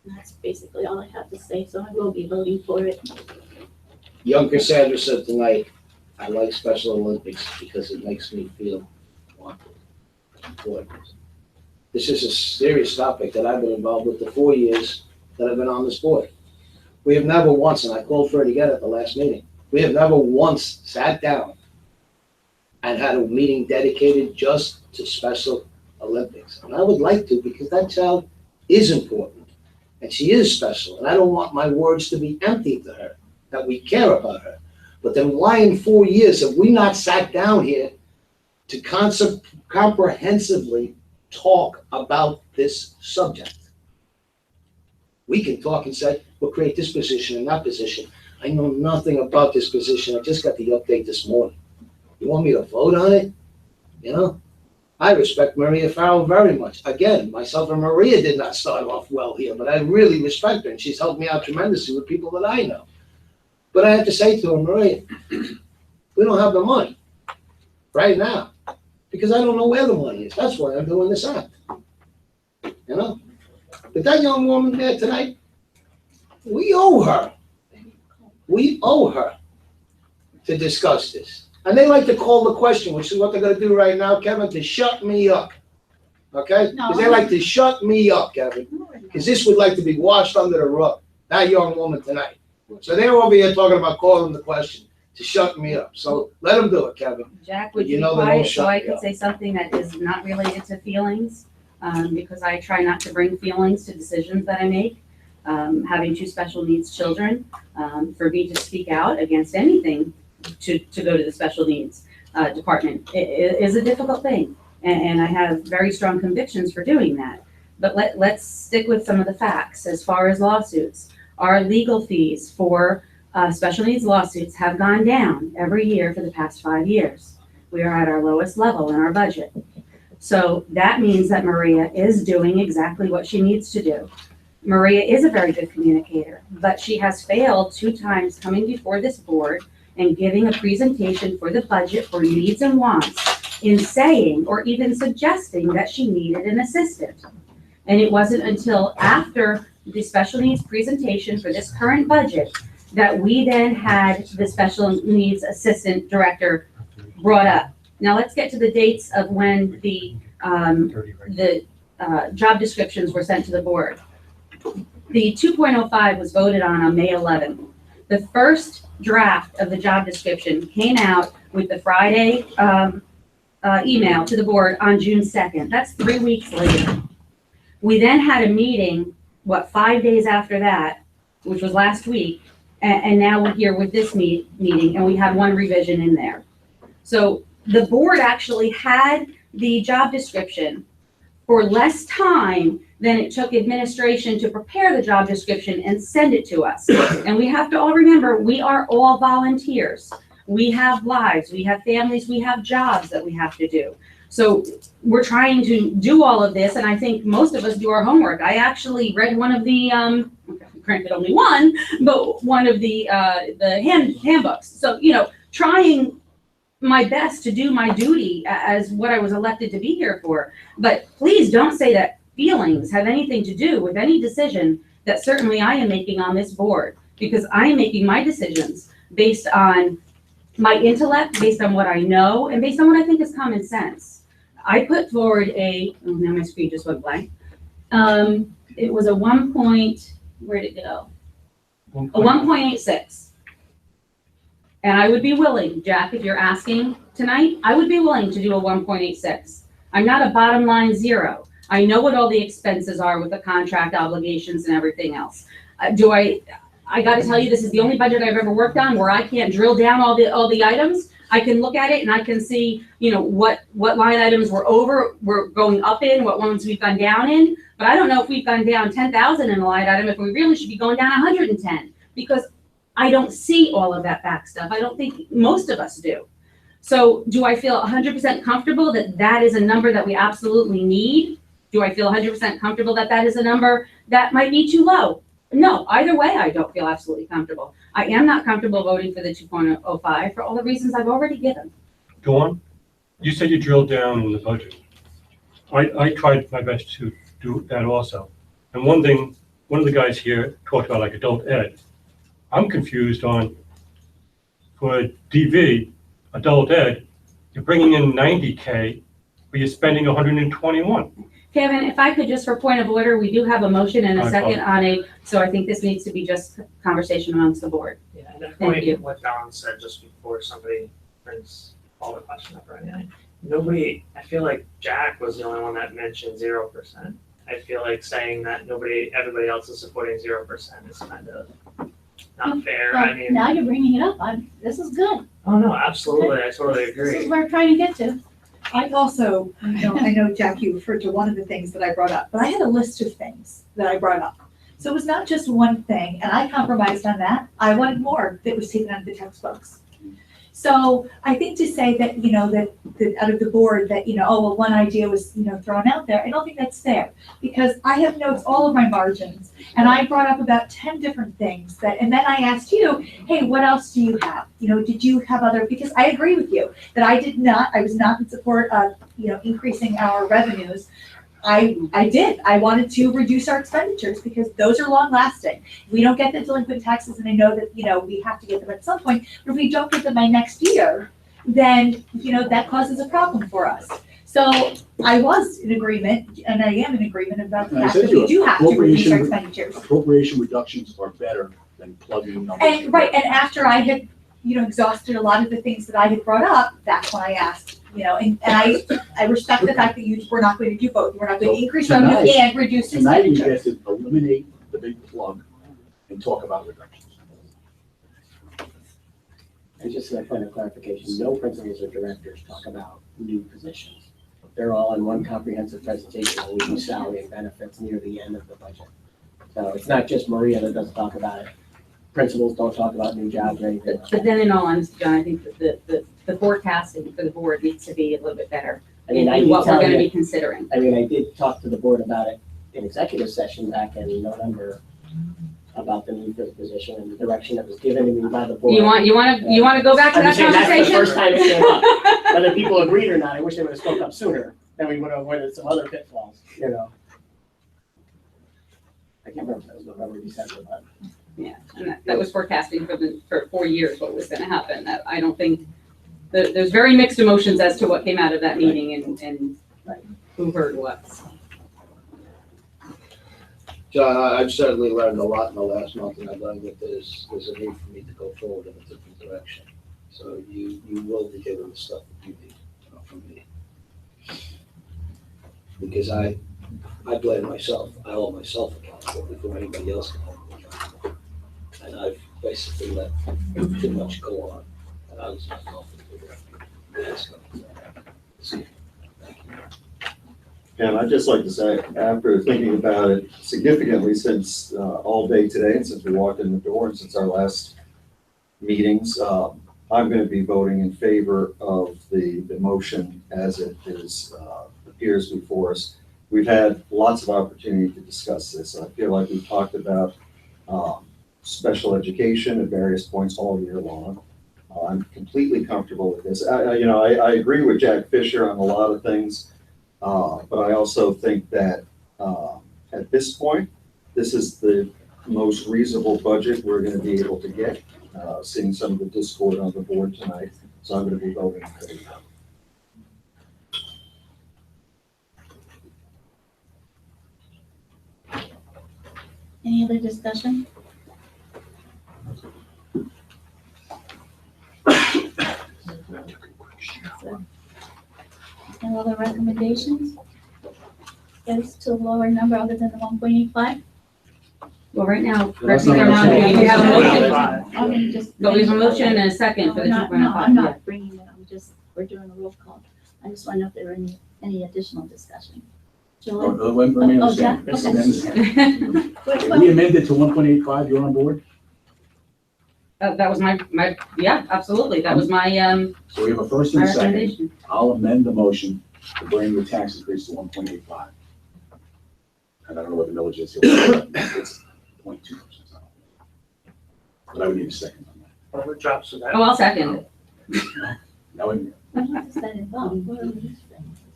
And that's basically all I have to say, so I will be voting for it. Young Cassandra said tonight, I like Special Olympics because it makes me feel wanted, important. This is a serious topic that I've been involved with the 4 years that I've been on this board. We have never once, and I called for it again at the last meeting, we have never once sat down and had a meeting dedicated just to Special Olympics. And I would like to, because that child is important and she is special. And I don't want my words to be empty to her, that we care about her. But then why in 4 years have we not sat down here to comprehensively talk about this subject? We can talk and say, we'll create this position and that position. I know nothing about this position. I just got the update this morning. You want me to vote on it? You know, I respect Maria Farrell very much. Again, myself and Maria did not start off well here, but I really respect her, and she's helped me out tremendously with people that I know. But I have to say to her, Maria, we don't have the money right now because I don't know where the money is. That's why I'm doing this act. You know? But that young woman there tonight, we owe her. We owe her to discuss this. And they like to call the question, which is what they're going to do right now, Kevin, to shut me up. Okay? Because they like to shut me up, Kevin. Because this would like to be washed under the rug. That young woman tonight. So they're over here talking about calling the question to shut me up. So let them do it, Kevin. Jack, would you You be know they won't quiet so shut I me could up. say something that is not related to feelings? Because I try not to bring feelings to decisions that I make. Having 2 special needs children, for me to speak out against anything to go to the special needs department is a difficult thing. And I have very strong convictions for doing that. But let's stick with some of the facts. As far as lawsuits, our legal fees for special needs lawsuits have gone down every year for the past 5 years. We are at our lowest level in our budget. So that means that Maria is doing exactly what she needs to do. Maria is a very good communicator, but she has failed 2 times coming before this board and giving a presentation for the budget for needs and wants in saying or even suggesting that she needed an assistant. And it wasn't until after the special needs presentation for this current budget that we then had the special needs assistant director brought up. Now let's get to the dates of when the job descriptions were sent to the board. The 2.05 was voted on May 11th. The first draft of the job description came out with the Friday email to the board on June 2nd. That's 3 weeks later. We then had a meeting, 5 days after that, which was last week, and now we're here with this meeting, and we had 1 revision in there. So the board actually had the job description for less time than it took administration to prepare the job description and send it to us. And we have to all remember, we are all volunteers. We have lives, we have families, we have jobs that we have to do. So we're trying to do all of this, and I think most of us do our homework. I actually read one of the, granted only one, but one of the handbooks. So, you know, trying my best to do my duty as what I was elected to be here for. But please don't say that feelings have anything to do with any decision that certainly I am making on this board, because I am making my decisions based on my intellect, based on what I know, and based on what I think is common sense. I put forward now my screen just went blank. It was a where'd it go? A 1.86. And I would be willing, Jack, if you're asking tonight, I would be willing to do a 1.86. I'm not a bottom line 0. I know what all the expenses are with the contract obligations and everything else. I got to tell you, this is the only budget I've ever worked on where I can't drill down all the items. I can look at it and I can see, you know, what line items we're going up in, what ones we've gone down in. But I don't know if we've gone down 10,000 in a line item, if we really should be going down 110, because I don't see all of that back stuff. I don't think most of us do. So do I feel 100% comfortable that that is a number that we absolutely need? Do I feel 100% comfortable that that is a number that might be too low? No, either way, I don't feel absolutely comfortable. I am not comfortable voting for the 2.05 for all the reasons I've already given. Dawn, you said you drilled down in the budget. I tried my best to do that also. And one of the guys here talked about like adult ed. I'm confused on, for DV, adult ed, you're bringing in 90K, but you're spending 121. Kevin, if I could just for point of order, we do have a motion and a second on so I think this needs to be just conversation amongst the board. Yeah, and that Thank point, you. what Don said just before somebody brings all the question up right now. Nobody, I feel like Jack was the only one that mentioned 0%. I feel like saying that everybody else is supporting 0% is kind of not fair. Well, I mean, now you're bringing it up. This is good. oh no, absolutely, I totally This agree. is where we're trying to get to. I also, I know Jack, you referred to one of the things that I brought up, but I had a list of things that I brought up. So it was not just one thing, and I compromised on that. I wanted more that was taken out of the textbooks. So I think to say that, that out of the board that, oh, well, one idea was, thrown out there, I don't think that's fair. Because I have notes all of my margins, and I brought up about 10 different things and then I asked you, hey, what else do you have? Did you have other, because I agree with you that I was not in support of, increasing our revenues. I wanted to reduce our expenditures because those are long lasting. We don't get the delinquent taxes, and I know that, we have to get them at some point, but if we don't get them by next year, then, that causes a problem for us. So I was in agreement, and I am in agreement about the And I fact said that to we you, do have to reduce our appropriation- expenditures. Appropriation reductions are better than plugging numbers. And, right, and after I had, exhausted a lot of the things that I had brought up, that's when I asked, and I respect the fact that you were not going to do both. You were not going to increase revenue and reduce Tonight, we expenditures. get to eliminate the big plug and talk about reductions. And just a point of clarification, no principals or directors talk about new positions. They're all in one comprehensive presentation where we do salary and benefits near the end of the budget. So it's not just Maria that doesn't talk about it. Principals don't talk about new jobs or anything. But then in all honesty, John, I think that the forecasting for the board needs to be a little bit better in what we're gonna be considering. I mean, I did talk to the board about it in executive session back in November about the need for the position and the direction that was given to me by the board. You want to go back to I'm that just saying conversation? that's the first time it came up. Whether people agreed or not, I wish they would have spoke up sooner, then we would have avoided some other pitfalls, I can't remember if that was November, December, but. Yeah, and that was forecasting for 4 years what was gonna happen. That I don't think, there's very mixed emotions as to what came out of that meeting and who heard what. John, I've certainly learned a lot in the last month, and I've learned that there's a need for me to go forward in a different direction. So you will be getting the stuff that you need from me. Because I blame myself, I hold myself accountable before anybody else can hold me accountable. And I've basically let too much go on, and I was not comfortable with it. And I'd just like to say, after thinking about it significantly since all day today, and since we walked in the door, and since our last meetings, I'm going to be voting in favor of the motion as it is appears before us. We've had lots of opportunity to discuss this. I feel like we've talked about special education at various points all year long. I'm completely comfortable with this. I agree with Jack Fisher on a lot of things. But I also think that at this point, this is the most reasonable budget we're going to be able to get, seeing some of the discord on the board tonight. So I'm going to be voting in favor. Any other discussion? No other recommendations? Yes, to a lower number other than the 1.85? Well, right now, That's correct me if I'm not wrong, gonna you have a motion, I mean, just. But we have a motion and a second for the No, 2.05. no, I'm not bringing it, we're doing a roll call. I just want to know if there were any additional discussion. Julie? Let me Oh, understand. Jack? Let me understand. Wait, If well- we amended to 1.85, you're on board? That was my, yeah, absolutely. That was my, So we have a first and my a second. recommendation. I'll amend the motion to bring the tax increase to 1.85. And I don't know what the millage is. It's 0.2%. But I would need a second on that. Well, it drops to that. Oh, I'll second it. That would, I'm not deciding involved.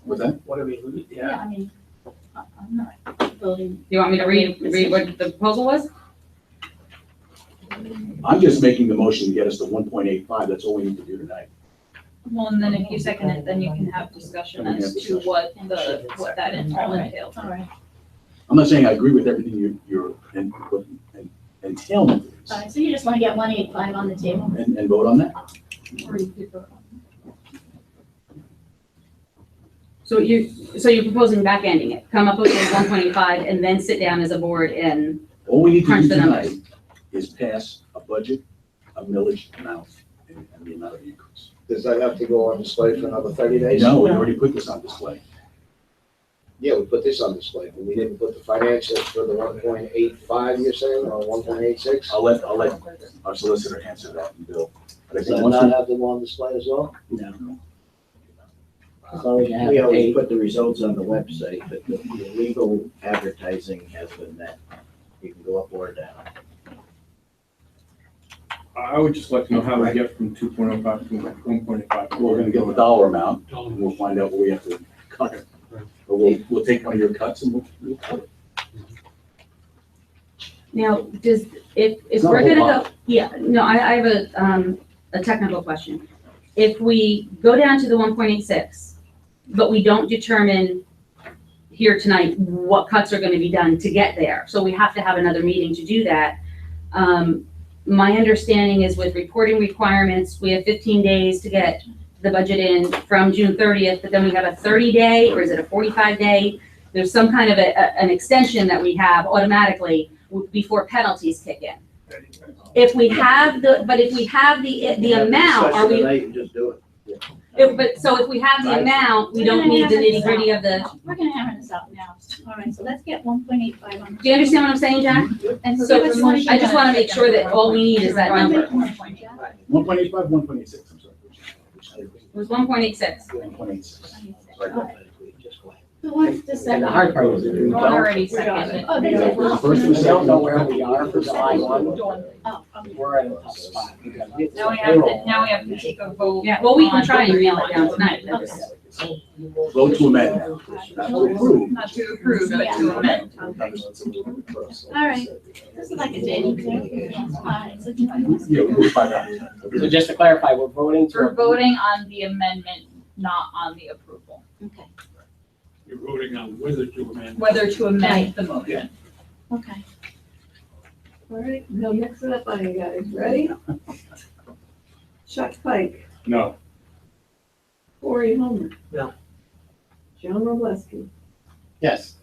what's that? What do we lose? Yeah, I mean, I'm not voting. You want me to read what the proposal was? I'm just making the motion to get us to 1.85. That's all we need to do tonight. Well, and then if you second it, then you can have discussion Then we as have to what that all All entails. right. I'm not saying I agree with everything you're entailment is, All right, so you just want to get 185 on the table? and vote on that. Or you could vote on So you're proposing back ending it, come up with 1.85 and then sit down as a board and All we need to crunch do the numbers. tonight is pass a budget, a millage amount, and the amount of increase. Does that have to go on display for another 30 days? No, we already put this on display. Yeah, we put this on display, but we didn't put the financials for the 1.85, you're saying, or 1.86? I'll let our solicitor answer that, and Bill. But I Does think that once not we, have them on display as well? No. As long as you have We to always pay. put the results on the website, but the legal advertising has been met. You can go up or down. I would just like to know how we get from 2.05 to 1.85. we're gonna get the dollar amount, and we'll find out what we have to cut. But we'll take one of your cuts and we'll cut it. Now, if It's not we're a whole gonna lot. go, yeah, no, I have a technical question. If we go down to the 1.86, but we don't determine here tonight what cuts are gonna be done to get there, so we have to have another meeting to do that. My understanding is with reporting requirements, we have 15 days to get the budget in from June 30th, but then we have a 30-day, or is it a 45-day? There's some kind of an extension that we have automatically before penalties kick in. If we have the amount, are we? Tonight and just do it. So if we have the amount, we don't need the nitty-gritty of the, We're gonna hammer this out now. All right, so let's get 1.85 on. do you understand what I'm saying, Jack? And So so what's I just wanna make sure that all we need is that number. 1.85, 1.86, I'm sorry. It was 1.86. 1.86. Who wants to And second? the hard part is if we Ron don't, already seconded. Oh, they did. First and we don't know second. where we are for July 1. Oh, okay. We're in a tough spot. because it's Now a we have payroll. to take a vote. Yeah, well, we can on- try and nail it down tonight. Vote to amend now, not to approve. Not to approve, but to amend. All right, this is like a daily thing. All right, so do you- Yeah, we'll find out. So just to clarify, we're voting to. We're voting on the amendment, not on the approval. Okay, You're voting on whether to amend. Whether to amend the motion. okay. All right, no mix it up on you guys. Ready? Chuck Pike, No. Corey Homer. No. John Robleski, Yes.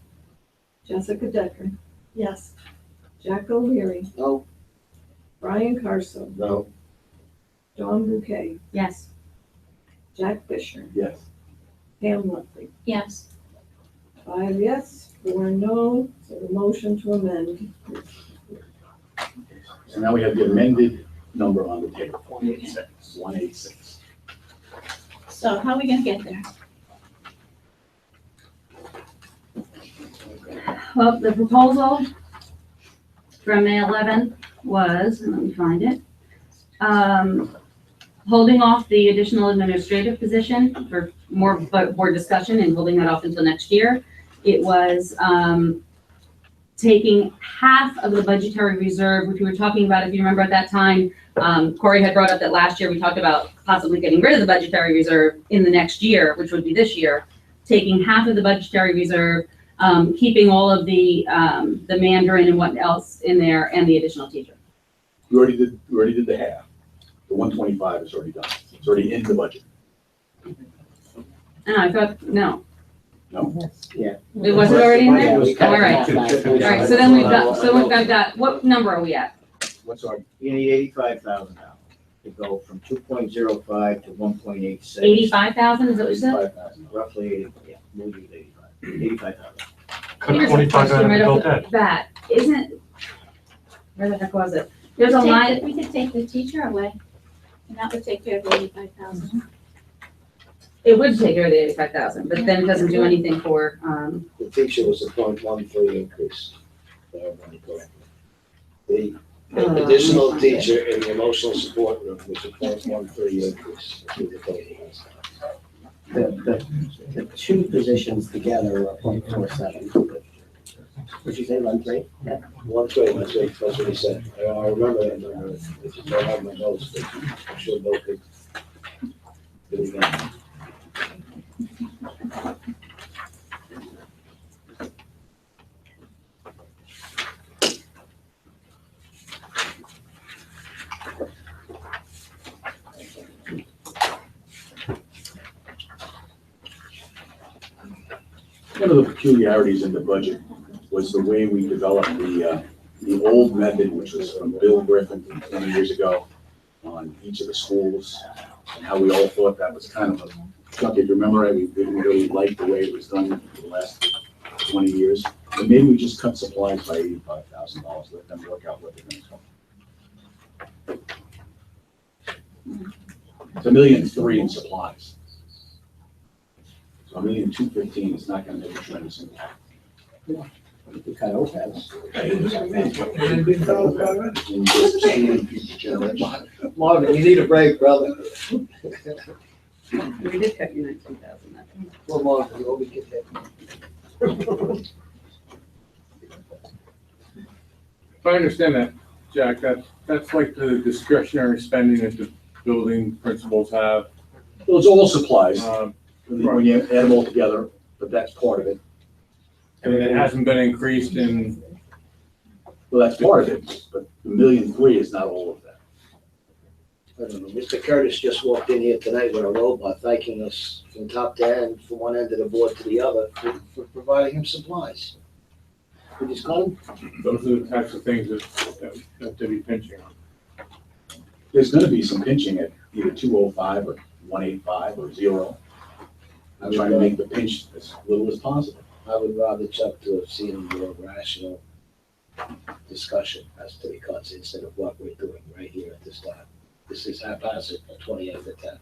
Jessica Decker, Yes. Jack O'Leary, No? Brian Carso, No. Dawn Bouquet, Yes. Jack Fisher, Yes. Pam Lutley. Yes. 5 yes, 4 no, so the motion to amend. So now we have the amended number on the table. 186. 186. So how are we gonna get there? Well, the proposal from May 11th was, let me find it, holding off the additional administrative position for more board discussion and holding that off until next year. It was taking half of the budgetary reserve, which we were talking about, if you remember at that time, Corey had brought up that last year we talked about possibly getting rid of the budgetary reserve in the next year, which would be this year, taking half of the budgetary reserve, keeping all of the Mandarin and what else in there, and the additional teacher. We already did the half. The 125 is already done. It's already in the budget. And I thought, no, No? Yeah. it wasn't already in there? Yeah, we cut All right. half last All week. right, so then we've got, what number are we at? what's our, You need $85,000 to go from 2.05 to 1.86. 85,000, is that what you said? 85,000, roughly 80, yeah, maybe 85,000. Cut Here's a 25 out question of right the off bill the bat. Isn't, where the heck was it? There's a line, We could take the teacher away, and that would take care of the 85,000. it would take care of the 85,000, but then it doesn't do anything for, The teacher was a 0.13 increase. If I remember correctly. The additional teacher in the emotional support room was a 0.13 increase. That's what the total was. The two positions together are 0.47. Would you say 1.3? Yeah. 1.3, that's what he said. I remember that number. If you don't have my notes, but I'm sure Bill could. Do it again. one of the peculiarities in the budget was the way we developed the old method, which was from Bill Griffin 20 years ago on each of the schools, and how we all thought that was kind of a, Chuck, if you remember, we didn't really like the way it was done for the last 20 years. And maybe we just cut supplies by $85,000, let them work out what they're gonna come. It's $1.3 million in supplies. So $1.215 is not gonna make a tremendous impact. We cut OPEBs. Marvin, you need a break, brother. we did cut you 19,000. Well, Marvin, you always get that. If I understand that, Jack, that's like the discretionary spending that the building principals have. Well, it's all supplies, when you add them all together, but that's part of it. And it hasn't been increased in. Well, that's part of it, but the $1.3 million is not all of that. I don't know, Mr. Curtis just walked in here tonight with a robot thanking us from top to end, from one end of the board to the other, for providing him supplies. We just got him. Those are the types of things that they'll be pinching on. There's gonna be some pinching at either 205 or 185 or 0. I'm trying to make the pinch as little as possible. I would rather Chuck to have seen a more rational discussion as to the cuts instead of what we're doing right here at this time. This is haphazard at 28 to 10.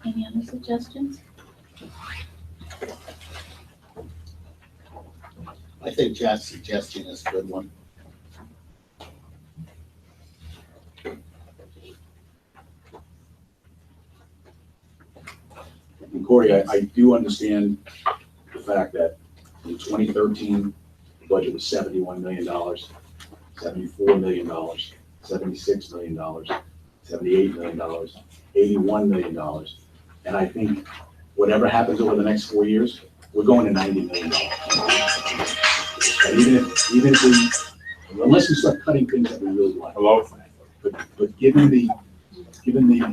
Any other suggestions? I think Jack's suggestion is a good one. And Corey, I do understand the fact that in 2013, the budget was $71 million, $74 million, $76 million, $78 million, $81 million. And I think whatever happens over the next 4 years, we're going to $90 million. And even if we, unless we start cutting things that we really like. But given the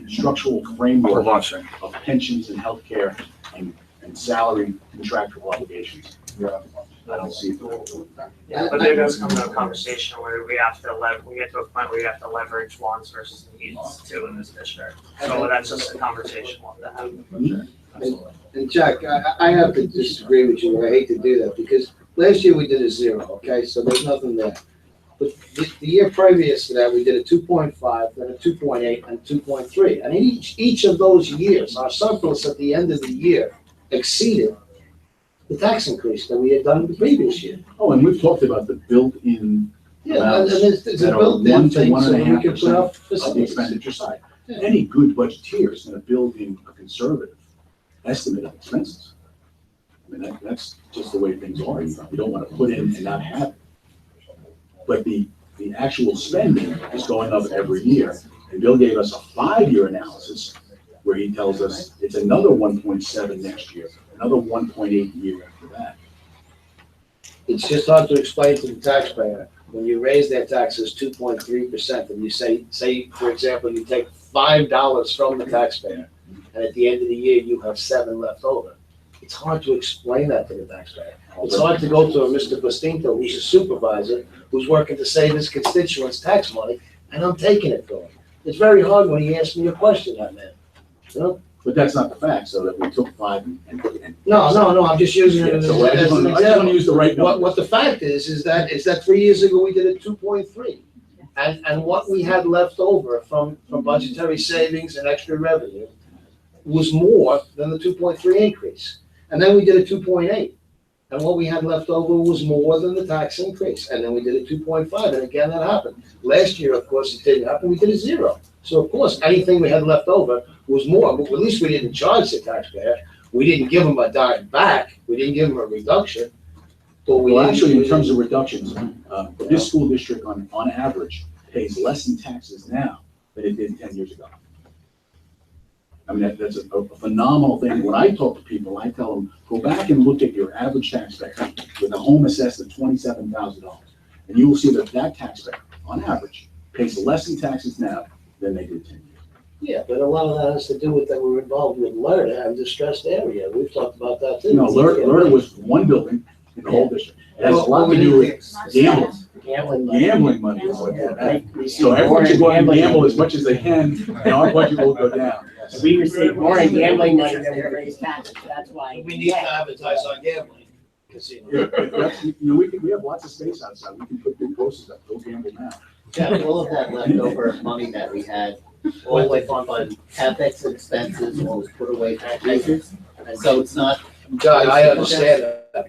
structural framework of pensions and healthcare and salary contractual obligations, I don't see it. But there does come to a conversation where we have to we get to a point where we have to leverage wants versus needs too in this district. So that's just a conversation we'll have to have. And Chuck, I have to disagree with you, I hate to do that, because last year we did a 0, okay, so there's nothing there. But the year previous to that, we did a 2.5, then a 2.8, and 2.3. And in each of those years, our surplus at the end of the year exceeded the tax increase that we had done the previous year. Oh, and we've talked about the built-in Yeah, and amounts there's a that are built-in 1 to thing so we can put 1.5% up of the facilities. expenditure side. Any good budgeteer is gonna build in a conservative estimate of expenses. I mean, that's just the way things are. You don't wanna put in and not have it. But the actual spending is going up every year. And Bill gave us a 5-year analysis where he tells us it's another 1.7 next year, another 1.8 year after that. It's just hard to explain to the taxpayer when you raise their taxes 2.3%, and you say, for example, you take $5 from the taxpayer, and at the end of the year, you have 7 left over, it's hard to explain that to the taxpayer. It's hard to go to a Mr. Bastinto, who's a supervisor, who's working to save his constituents tax money, and I'm taking it from him. It's very hard when he asks me a question, that man. You know? But that's not the fact, so that we took 5 and. No, I'm just using it as So I just an want to example. use the right number. What the fact is that 3 years ago, we did a 2.3. And what we had left over from budgetary savings and extra revenue was more than the 2.3 increase. And then we did a 2.8. And what we had left over was more than the tax increase. And then we did a 2.5, and again, that happened. Last year, of course, it didn't happen, we did a 0. So of course, anything we had left over was more, but at least we didn't charge the taxpayer. We didn't give them a dime back, we didn't give them a reduction. But Well, actually, in terms of reductions, this school district on average pays less in taxes now than it did 10 years ago. I mean, that's a phenomenal thing. When I talk to people, I tell them, go back and look at your average taxpayer with a home assessed at $27,000. And you will see that that taxpayer, on average, pays less in taxes now than they did 10 years. Yeah, but a lot of that has to do with that we're involved with LERTA and distressed area. We've talked about that too. No, LERTA was one building in the whole district. It has a lot to do with gambling money is what they're at. So everyone should go out and gamble as much as they can, and our budget will go down. We receive more in gambling money than we raise taxes, that's why. We need to advertise on gambling casino. You know, we have lots of space outside. We can put big posters up, go gamble now. Yeah, all of that leftover money that we had, all the way from CapEx expenses was put away for teachers. And so it's not. John, I understand that,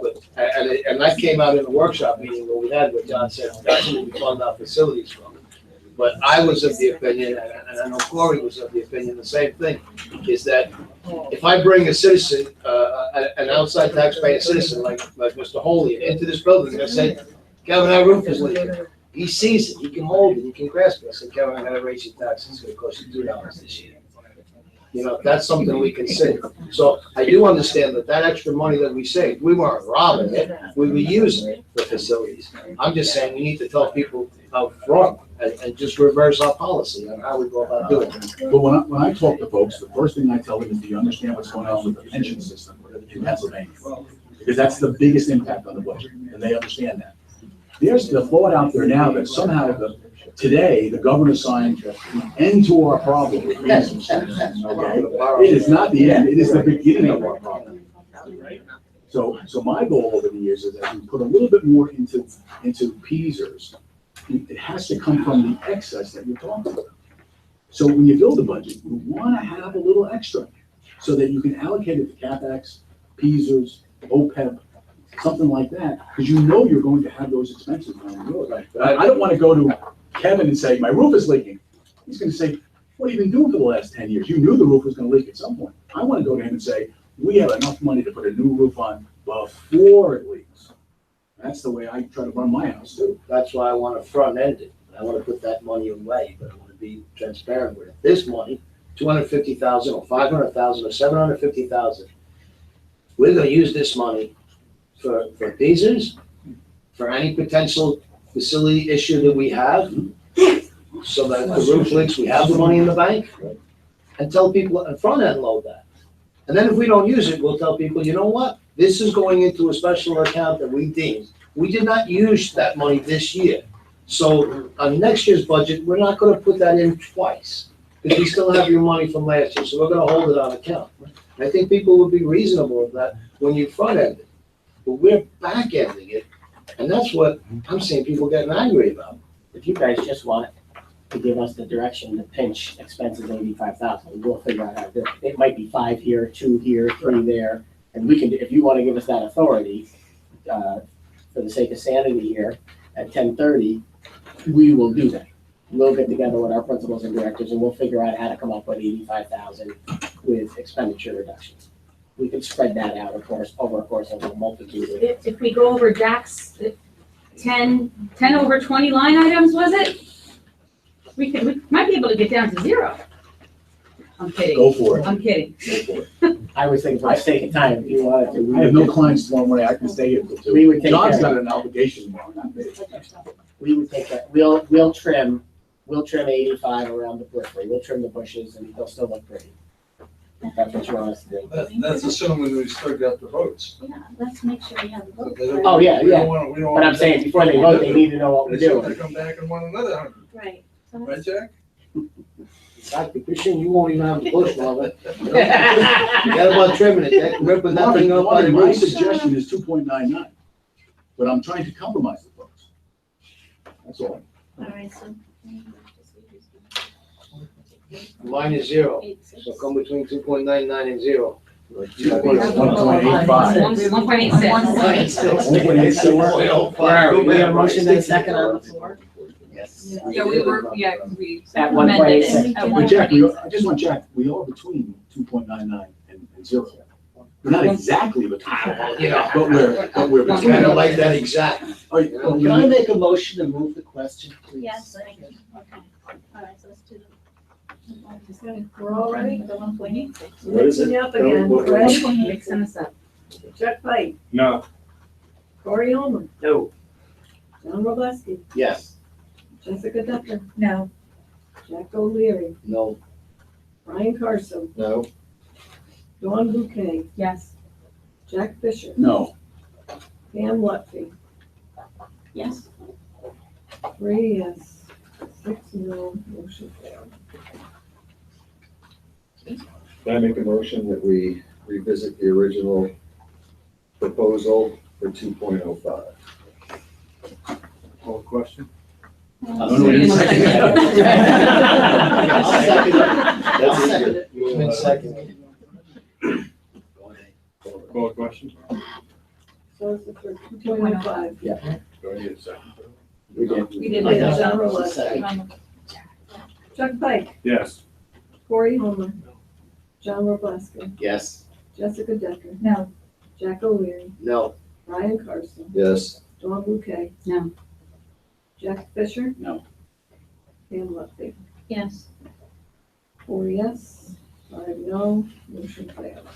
but, and that came out in the workshop meeting where we had, what John said, that's where we fund our facilities from. But I was of the opinion, and I know Corey was of the opinion, the same thing, is that if I bring a citizen, an outside taxpaying citizen like Mr. Holy into this building, and I say, Kevin, our roof is leaking. He sees it, he can hold it, he can grasp it. I said, Kevin, I'm gonna raise your taxes, it's gonna cost you $2 this year. You know, that's something we can save. So I do understand that extra money that we saved, we weren't robbing it, we were using it for facilities. I'm just saying we need to tell people up front and just reverse our policy on how we go about doing it. But when I talk to folks, the first thing I tell them is, do you understand what's going on with the pension system in Pennsylvania? Because that's the biggest impact on the budget, and they understand that. There's the thought out there now that somehow today, the governor signed an end to our problem with reasons. Okay? It is not the end, it is the beginning of our problem. So my goal over the years is that we put a little bit more into PSERS. It has to come from the excess that you're talking about. So when you build a budget, you want to have a little extra so that you can allocate it to CapEx, PSERS, OPEB, something like that, because you know you're going to have those expenses down the road. But I don't want to go to Kevin and say, my roof is leaking. He's going to say, what have you been doing for the last 10 years? You knew the roof was going to leak at some point. I want to go to him and say, we have enough money to put a new roof on before it leaks. That's the way I try to run my house too. That's why I want to front end it. I want to put that money away, but I want to be transparent with it. This money, 250,000 or 500,000 or 750,000, we're going to use this money for teasers, for any potential facility issue that we have, so that if the roof leaks, we have the money in the bank, and tell people and front end load that. And then if we don't use it, we'll tell people, you know what? This is going into a special account that we deemed. We did not use that money this year. So on next year's budget, we're not going to put that in twice, because we still have your money from last year, so we're going to hold it on account. I think people would be reasonable with that when you front end it. But we're back ending it, and that's what I'm seeing people getting angry about. If you guys just want to give us the direction to pinch expenses 85,000, we'll figure out how to do it. It might be 5 here, 2 here, 3 there, and we can, if you want to give us that authority, for the sake of sanity here, at 10:30, we will do that. We'll get together with our principals and directors, and we'll figure out how to come up with 85,000 with expenditure reductions. We could spread that out, of course, over a course of a multitude of. If we go over Jack's 10 over 20 line items, was it? We might be able to get down to 0. I'm kidding. Go for it. I'm kidding. Go for it. I was thinking for the sake of time, if you wanted to. I have no clients tomorrow morning, I can stay here till 2. We would take John's care got of an obligation tomorrow, not me. We would take that, we'll trim 85 around the periphery, we'll trim the bushes and they'll still look pretty. If that's what you want us to do. That's assuming we still got the votes. Yeah, let's make sure we have a vote. Oh, yeah, We don't yeah. wanna- we don't But I'm wanna- saying before they vote, they need to know what we're They doing. should come back and want another 100, Right. So right, let's- Jack? Dr. Christian, you won't even have the bush longer. Forget about trimming it, Jack, ripping that thing up by the My roots. suggestion is 2.99, but I'm trying to compromise the folks. That's all. All right, so. Mine is 0, so come between 2.99 and 0. 1.85. 1.86. We have a motion and a second on the floor? Yes. Yeah, we were, yeah, we At amended 1.86. it. At But Jack, 1.86. I just want Jack, we are between 2.99 and 0. We're not exactly between, Yeah. but we're It's between. kind of like that exact. Oh, you- oh, Can I make a motion to move the question, please? Yes, thank you. Okay. All right, so let's do the. We're all ready? The 1.86. What is it? Mixing you up again, Fred, Mixing us up. Chuck Fight, No. Corey Holman, No. John Robleski, Yes. Jessica Decker, No, Jack O'Leary, No. Brian Carson, No, Dawn Bouquet, Yes. Jack Fisher, No, Pam Lutfi, Yes. 3 yes, 6 no, motion failed. can I make a motion that we revisit the original proposal for 2.05? Call question? I don't know what you're saying. I'll second it. That's I'll second easier. it. Moved and seconded. Call question? So it's for 2.05. Go ahead, second. We did. We did. Okay, it. John Robleski, Chuck Pike, Yes. Corey Holman, John Robleski, Yes. Jessica Decker, no, Jack O'Leary, No. Brian Carson, Yes, Dawn Bouquet. No. Jack Fisher, no. Pam Lutfi, Yes. 4 yes, 5 no, motion fails.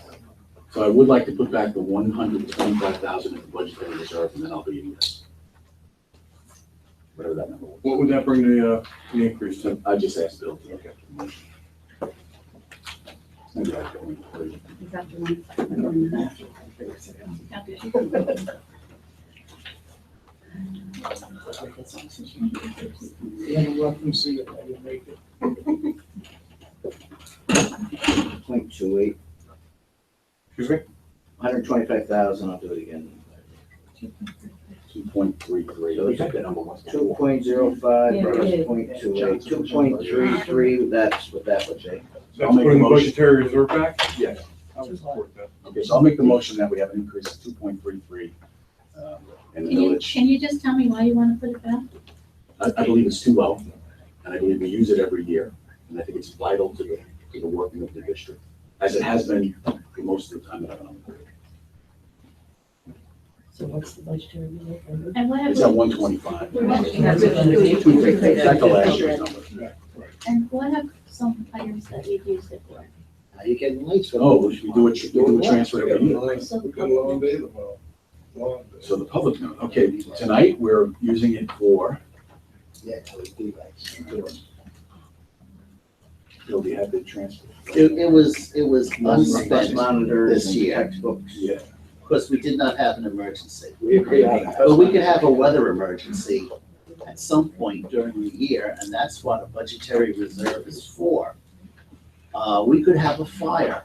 So I would like to put back the 125,000 in the budgetary reserve, and then I'll be in this. Whatever that number was. What would that bring the increase to? I just asked Bill. Okay. Maybe I can wait. Is that the one? .28. Excuse me? 125,000, I'll do it again. 2.33. I think that number was. 2.05 Yeah, versus it is. .28. 2.33, that's what that would be. I'll make a Putting the motion. budgetary reserve back? Yes. I would support that. Okay, so I'll make the motion that we have an increase of 2.33 in the Can you, village. can you just tell me why you want to put it back? I believe it's too low, and I believe we use it every year, and I think it's vital to the working of the district, as it has been for most of the time that I've been on the board. So what's the budgetary reserve? And what have It's at we, 125. That's what Back to last year's number. and what have some items that we've used it for? Now you're getting lights. Oh, we do a transfer every year. So the We got a long day tomorrow. Long day. So the public knows. Okay, tonight, we're using it for, Yeah, LED lights. Bill, do you have the transfer? It was Bus unspent monitors this and year, textbooks. Yeah. because we did not have an emergency. We agree on that. But we could have a weather emergency at some point during the year, and that's what a budgetary reserve is for. We could have a fire,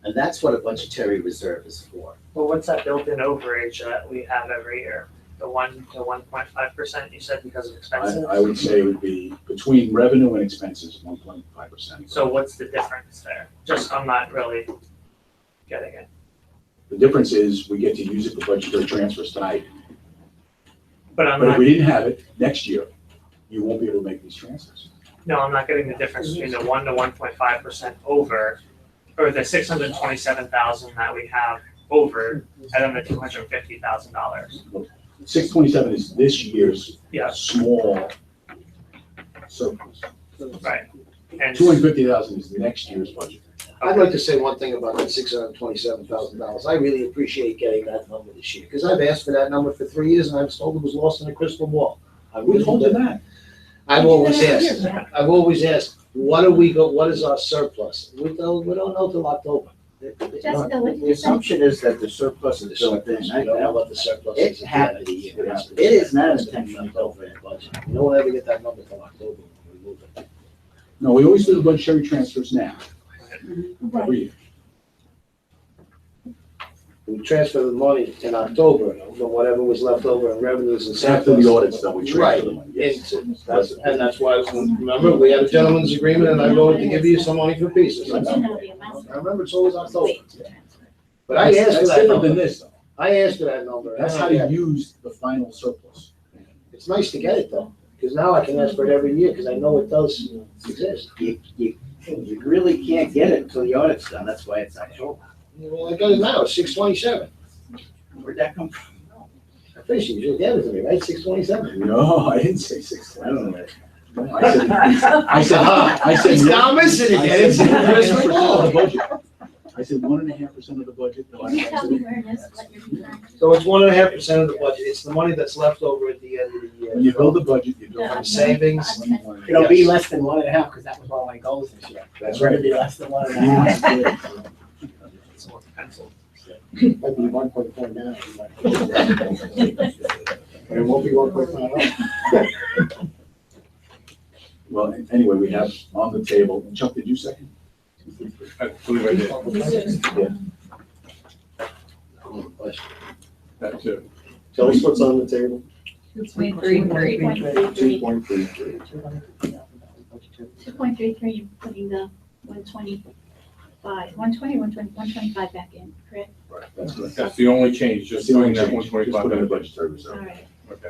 and that's what a budgetary reserve is for. Well, what's that built-in overage that we have every year? The 1 to 1.5% you said because of expenses? I would say it would be between revenue and expenses, 1.5%. So what's the difference there? Just, I'm not really getting it. The difference is we get to use it for budgetary transfers tonight, But I'm but if not, we didn't have it, next year, you won't be able to make these transfers. no, I'm not getting the difference between the 1 to 1.5% over, or the 627,000 that we have over, and then the $250,000. 627 is this year's Yeah, small surplus. right. And 250,000 is next year's budget. I'd like to say one thing about that $627,000. I really appreciate getting that number this year, because I've asked for that number for 3 years, and I was told it was lost in a crystal ball. We told you that. I've always asked, what is our surplus? We don't know till October. Jessica, what did The you say? assumption is that the surplus is built in. We don't know what the surplus It is. happens. It is not intentionally built in the budget. We don't ever get that number till October when we move it. No, we always do the budgetary transfers now. Every year. We transfer the money in October, from whatever was left over in revenues and surplus. After the audit's done, we transfer the money. Right, Yes. and that's why, remember, we had a gentleman's agreement, and I'm going to give you some money for pieces. I remember it's always October. But I asked for That's that different than number. this, though. I asked for that number. That's how to use the final surplus. It's nice to get it though, because now I can ask for it every year, because I know it does exist. You really can't get it until the audit's done. That's why it's October. Well, I got it now, it's 627. Where'd that come from? I finished, you just gave it to me, right, 627? No, I didn't say 6. I don't know. I said. He's now missing again. It's in the crystal ball. of the budget. I said 1.5% of the budget. Can you tell me where it is, what you're referring to? So it's 1.5% of the budget, it's the money that's left over at the end of the year. When you build the budget, you build. From savings. It'll be less than 1.5, because that was one of my goals this year. That's It'll right. be less than 1.5. Might be 1.4 now. But it won't be 1.5. Well, anyway, we have on the table, Chuck, did you second? I believe I did. That's it. Tell us what's on the table. 2.33. 2.33. 2.33, you're putting the 125 back in, correct? Right, that's correct. That's the only change, just doing that Just put in the 125. budgetary All reserve. right. Okay.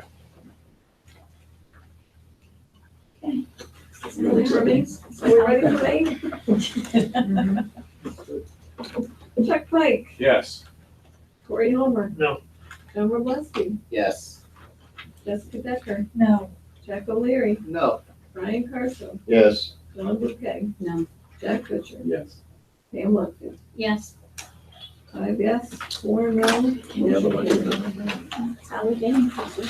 So we're ready for May? Chuck Pike, Yes. Corey Holmer, No. John Robleski, Yes. Jessica Decker, No. Jack O'Leary, No. Brian Carson, Yes. John Bouquet, No. Jack Butcher, Yes. Pam Lutford. Yes, 5 yes, 4 no. We have a budget. that's how we're getting places.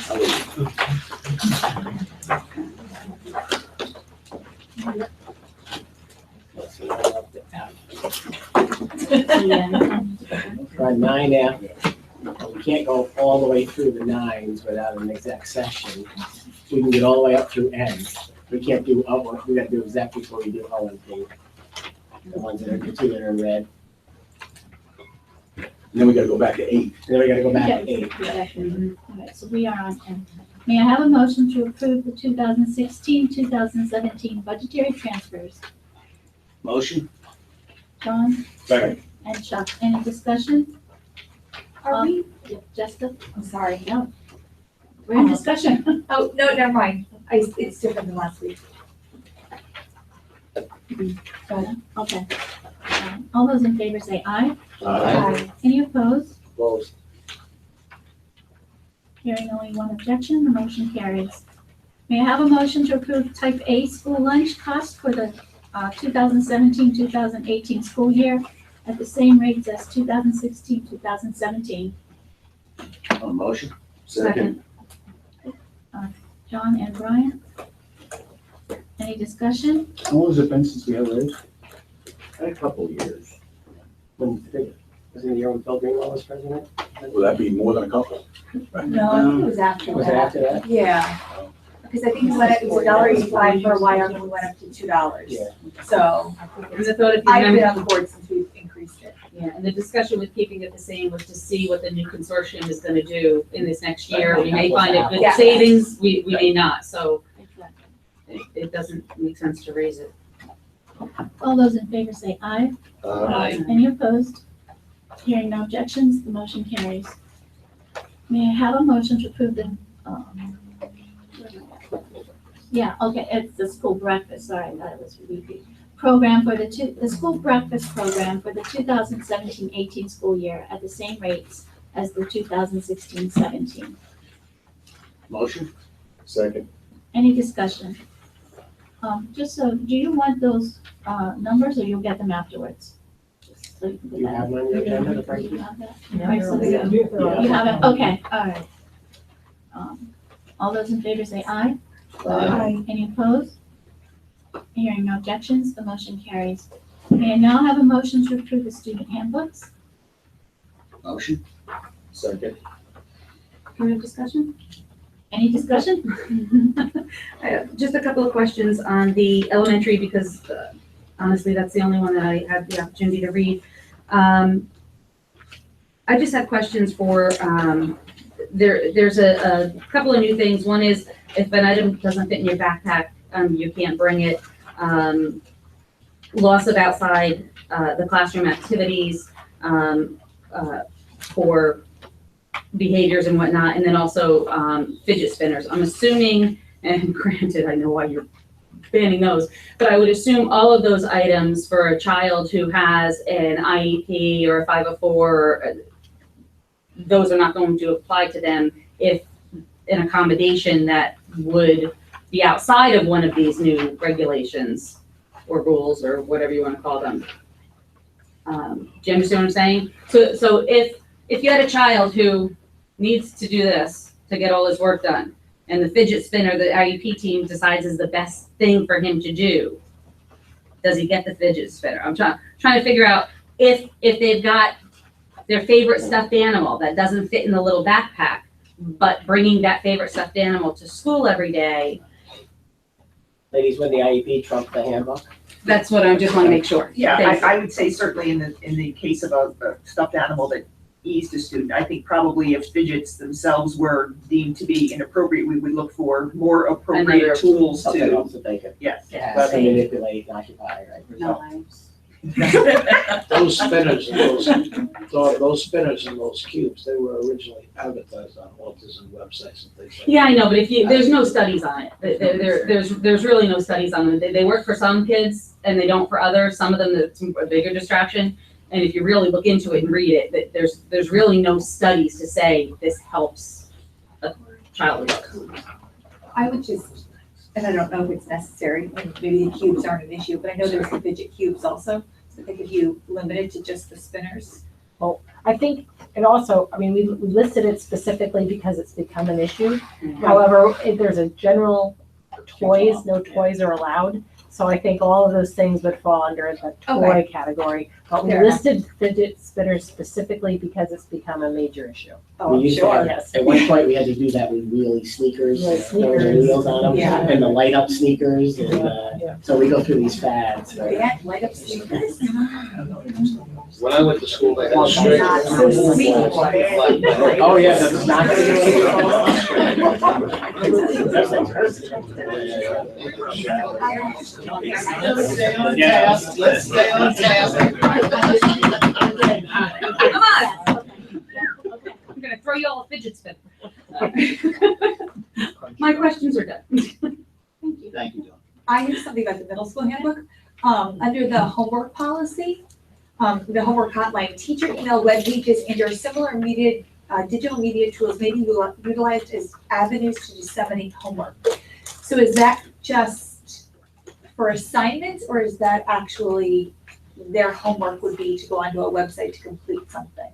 Yeah. Try 9F. We can't go all the way through the 9s without an exact section. We can get all the way up through N. We can't do O, we gotta do exec before we do O and P. The ones that are, the 2 that are in red. And then we gotta go back to 8. And then we gotta go back to Okay, 8. exactly. All right, so we are on N. May I have a motion to approve the 2016-2017 budgetary transfers? Motion? John Second. and Chuck, any discussion? Are we, Jessica? I'm sorry. No. We're in discussion. Oh, no, never mind. It's different than last week. Okay. All those in favor say aye. Aye. Any opposed? Opposed. Hearing only one objection, the motion carries. May I have a motion to approve type A school lunch cost for the 2017-2018 school year at the same rates as 2016-2017? On motion? Second. John and Brian? Any discussion? How long has it been since we had raised? A couple of years. Wasn't it your own Phil Greenwell was president? Will that be more than a couple? No, I think it was after Was it that. after that? Yeah, because I think it went up, it was $1.85 for a while, and we went up to $2. Yeah. So And the thought of the I've been amendment, on the board since we've increased it. yeah, and the discussion with keeping it the same was to see what the new consortium is gonna do in this next year. We may find a good Yeah. savings, we may not, so it doesn't make sense to raise it. All those in favor say aye. Any opposed? Hearing no objections, the motion carries. May I have a motion to approve the, yeah, okay, it's the school breakfast, sorry, I thought it was repeat. Program for the school breakfast program for the 2017-18 school year at the same rates as the 2016-17. Motion? Second. Any discussion? Just so, do you want those, numbers or you'll get them afterwards? Do you have one on your agenda to bring? You have that? Yeah. You have it, okay, all right. All those in favor say aye. Aye. Any opposed? Hearing no objections, the motion carries. May I now have a motion to approve the student handbooks? Motion. Second. Further discussion? Any discussion? I have just a couple of questions on the elementary because honestly, that's the only one that I had the opportunity to read. I just have questions for, there's a couple of new things. One is if an item doesn't fit in your backpack, you can't bring it. Loss of outside the classroom activities for behaviors and whatnot, and then also fidget spinners. I'm assuming, and granted, I know why you're banning those, but I would assume all of those items for a child who has an IEP or a 504, those are not going to apply to them if an accommodation that would be outside of one of these new regulations or rules or whatever you want to call them. Do you understand what I'm saying? So if you had a child who needs to do this to get all his work done, and the fidget spinner, the IEP team decides is the best thing for him to do, does he get the fidget spinner? I'm trying to figure out if they've got their favorite stuffed animal that doesn't fit in the little backpack, but bringing that favorite stuffed animal to school every day. Ladies, when the IEP trump the handbook? That's what I just want to make sure. Yeah, Thanks. I would say certainly in the case of a stuffed animal that eased a student, I think probably if fidgets themselves were deemed to be inappropriate, we would look for more appropriate tools Something to, else that they could yes. but manipulate and occupy, right? Knives. Those spinners and those spinners and those cubes, they were originally advertised on autism websites and things like that. Yeah, I know, but there's no studies on it. There's really no studies on them. They work for some kids and they don't for others. Some of them, it's a bigger distraction. And if you really look into it and read it, there's really no studies to say this helps a child. I would just, and I don't know if it's necessary, and maybe the cubes aren't an issue, but I know there's the fidget cubes also. So I think if you limit it to just the spinners. Well, I think it also, I mean, we listed it specifically because it's become an issue. However, if there's a general toys, no toys are allowed. So I think all of those things would fall under the toy category. But we listed fidget spinners specifically because it's become a major issue. We used to have, at one point, we had to do that with wheelie sneakers, wheels on them, and the light up sneakers, and so we go through these fads. They had light up sneakers? When I went to school, they had a straight. Oh, yeah, that's not Yes, let's stay on task. Come on. I'm gonna throw you all a fidget spinner. My questions are done. Thank you, Dawn. I have something about the middle school handbook. Under the homework policy, the homework hotline, teacher email web pages and or similar media, digital media tools may be utilized as avenues to disseminate homework. So is that just for assignments, or is that actually their homework would be to go onto a website to complete something?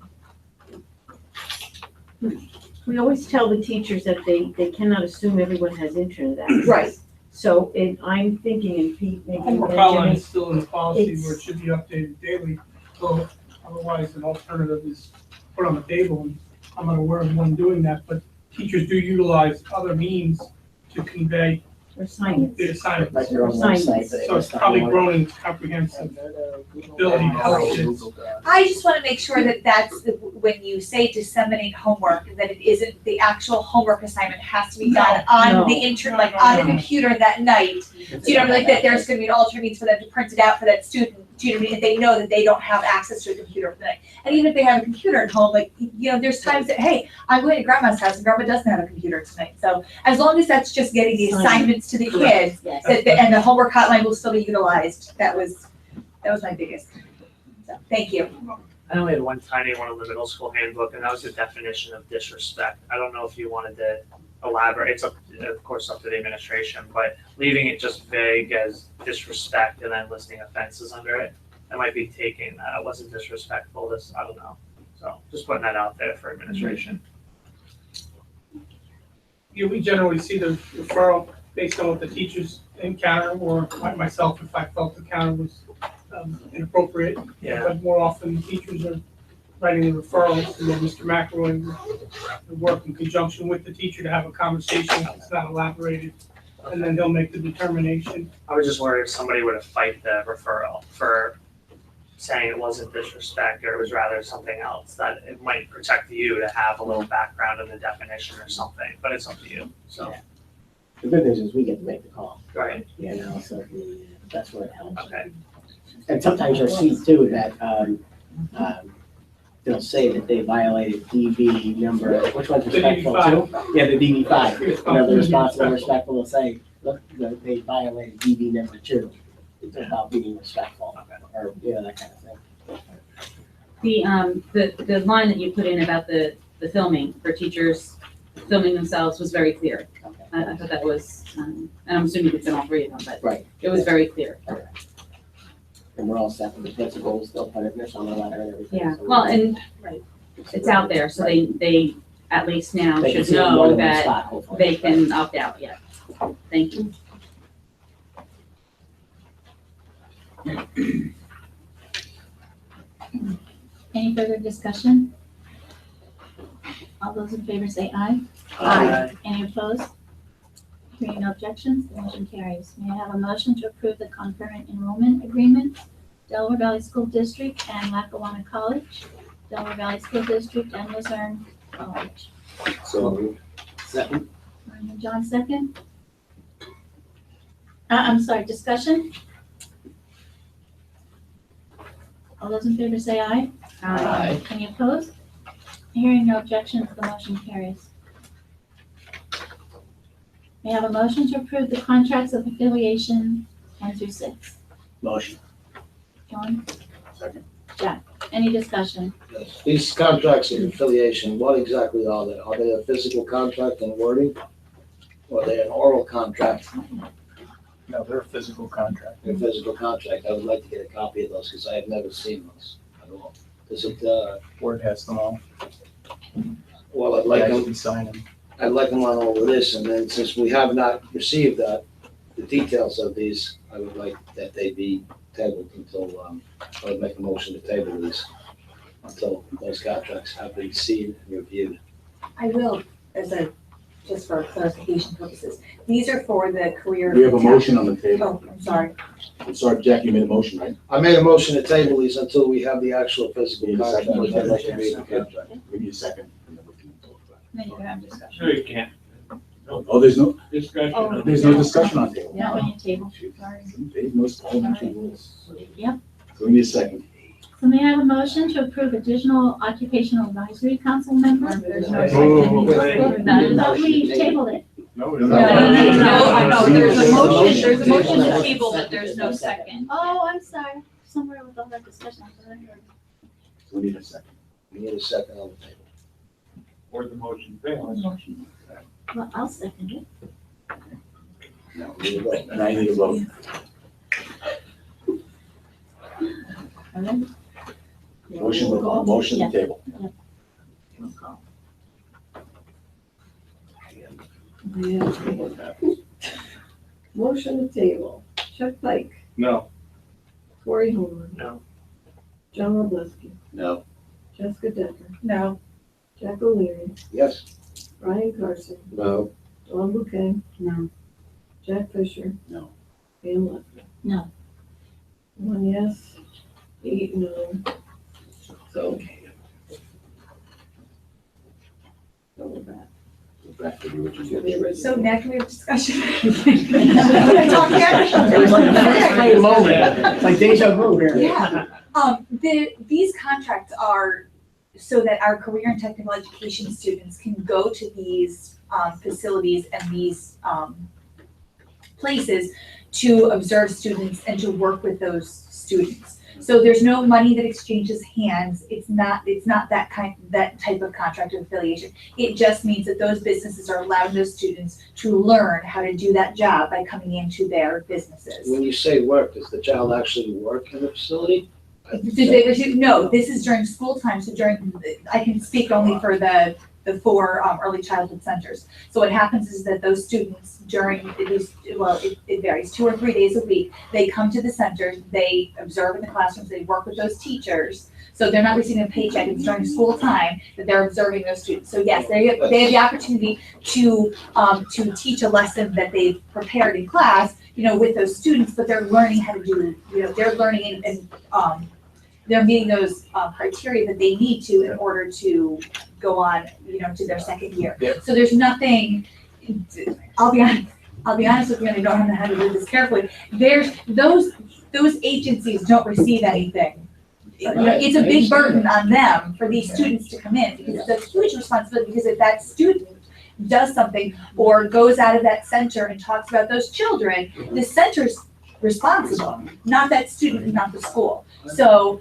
We always tell the teachers that they cannot assume everyone has internet access. Right. So I'm thinking, and Pete, maybe. Homework hotline is still in the policy where it should be updated daily, so otherwise an alternative is put on the table, and I'm not aware of one doing that, but teachers do utilize other means to convey assignments. the assignments. Like your own website, but So it's probably grown in comprehensive ability to help kids. I just want to make sure that that's, when you say disseminate homework, that it isn't, the actual homework assignment has to be done on the internet, like on a computer that night. So you know, like that there's going to be an alternate means for them to print it out for that student. Do you know what I mean? If they know that they don't have access to a computer for the night. And even if they have a computer at home, like, you know, there's times that, hey, I'm going to grandma's house and grandma doesn't have a computer tonight. So as long as that's just getting the assignments to the kids, and the homework hotline will still be utilized, that was my biggest. So, thank you. I only had one tiny one in the middle school handbook, and that was the definition of disrespect. I don't know if you wanted to elaborate. It's up, of course, up to the administration, but leaving it just vague as disrespect and then listing offenses under it. that might be taking that. It wasn't disrespectful, this, I don't know. So just putting that out there for administration. Yeah, we generally see the referral based on what the teachers encounter, or like myself, if I felt the counter was inappropriate. Yeah. But more often, the teachers are writing the referrals, and then Mr. McElroy will work in conjunction with the teacher to have a conversation. It's not elaborated, and then he'll make the determination. I was just worried if somebody were to fight the referral for saying it wasn't disrespect or it was rather something else, that it might protect you to have a little background in the definition or something, but it's up to you, so. The good news is we get to make the call, Right, you know, so that's where it helps. okay. And sometimes you'll see too that, they'll say that they violated DB number, which one's The respectful DB5. too? Yeah, the DB5. You know, the responsible and respectful will say, look, they violated DB number 2. It's about being respectful, or, you know, that kind of thing. The line that you put in about the filming for teachers filming themselves was very clear. I thought that was, and I'm assuming it's in all three of them, but Right. it was very clear. And we're all set with the principals, they'll put it on the letter and everything. Yeah, so well, and it's out there, so they at least now They can should see it more know than one that spot, hopefully. they can opt out, yeah. Thank you. Any further discussion? All those in favor say aye. Aye. Any opposed? Hearing no objections, the motion carries. May I have a motion to approve the concurrent enrollment agreement, Delaware Valley School District and Lackawanna College, Delaware Valley School District and Luzerne College? So, Second. Ryan and John, second. I'm sorry, discussion? All those in favor say aye. Aye. Any opposed? Hearing no objections, the motion carries. May I have a motion to approve the contracts of affiliation 1 through 6? Motion. John? Second. Jack? Any discussion? these contracts of affiliation, what exactly are they? Are they a physical contract in wording? Or are they an oral contract? No, they're a physical contract. A physical contract. I would like to get a copy of those because I have never seen those at all. Is it, Word has them all. well, I'd like Yeah, you'll them, be signing. I'd like them on all of this, and then since we have not received that, the details of these, I would like that they be tabled until, I would make a motion to table these until those contracts have been seen and reviewed. I will, just for clarification purposes, these are for the career. We have a motion on the table. Oh, I'm sorry. I'm sorry, Jack, you made a motion, right? I made a motion to table these until we have the actual physical Need a second? contract. I'd like to read the contract. We need a second. and then we can talk about it. Then you can have discussion. No, you can't. Oh, there's no Discussion. There's no discussion on table. Not when you table, sorry. Dave knows parliamentary rules. Yep. So we need a second. So may I have a motion to approve additional occupational advisory council member? There's no Oh, second. I thought we tabled it. No, No, I know, there's a motion, There's a motion to table, but there's no second. Oh, I'm sorry. Somewhere with all that discussion, I thought I heard. So we need a second. We need a second on the table. Or the motion fails. Well, I'll second it. No, we need a vote. And I need a vote. All right. Motion to table. Roll call. Yeah. Motion to table. Chuck Pike, No. Corey Holman, No. John Robleski, No. Jessica Decker, No, Jack O'Leary, Yes? Brian Carson, No. Dawn Bouquet, No. Jack Fisher, No. Pam Leffler. No. 1 yes, 8 no. So. So we're back. Back to the original. so now can we have discussion? Talk yet? It was like a first moment. It's like deja vu here. Yeah, these contracts are so that our career and technical education students can go to these, facilities and these, places to observe students and to work with those students. So there's no money that exchanges hands. It's not that type of contract of affiliation. It just means that those businesses are allowing those students to learn how to do that job by coming into their businesses. When you say work, does the child actually work in the facility? Did they receive, no, this is during school time, so I can speak only for the four early childhood centers. So what happens is that those students during these, well, it varies, 2 or 3 days a week, they come to the centers, they observe in the classrooms, they work with those teachers. So they're not receiving a paycheck, it's during school time that they're observing those students. So yes, they have the opportunity to teach a lesson that they've prepared in class, with those students, but they're learning how to do, they're learning and they're meeting those criteria that they need to in order to go on, to their second year. Yeah. So there's nothing, I'll be honest with you, and I don't know how to do this carefully. There's those agencies don't receive anything. It's a big burden on them for these students to come in, because it's a huge responsibility, because if that student does something or goes out of that center and talks about those children, the center's responsible, not that student and not the school. So,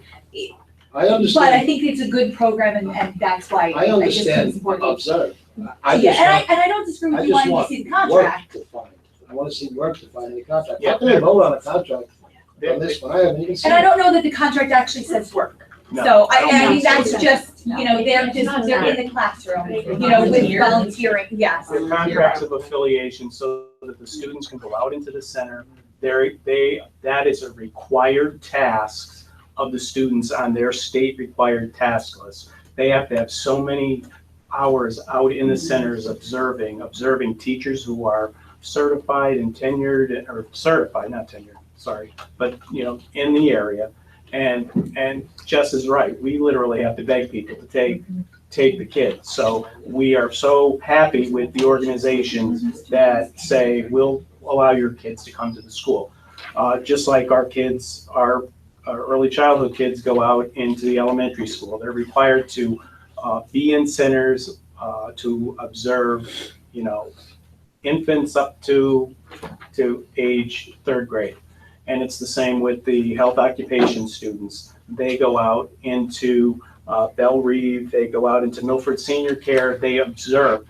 I understand. but I think it's a good program, and that's why I just understand, think it's important. observe. And I don't disagree with you wanting to see the contract. I want to see work defined in the contract. Yeah. How can I vote on a contract on this one? I haven't even seen And I it. don't know that the contract actually says work. No. So I No. mean, that's just, No. they're in the classroom, with volunteering, yes. The contracts of affiliation so that the students can go out into the center. That is a required task of the students on their state required task list. They have to have so many hours out in the centers observing teachers who are certified and tenured, or certified, not tenured, sorry, but, in the area. And Jess is right, we literally have to beg people to take the kids. So we are so happy with the organizations that say, we'll allow your kids to come to the school. Just like our kids, our early childhood kids go out into the elementary school. They're required to be in centers to observe, infants up to age 3rd grade. And it's the same with the health occupation students. They go out into Belle Reve, they go out into Milford Senior Care, they observe.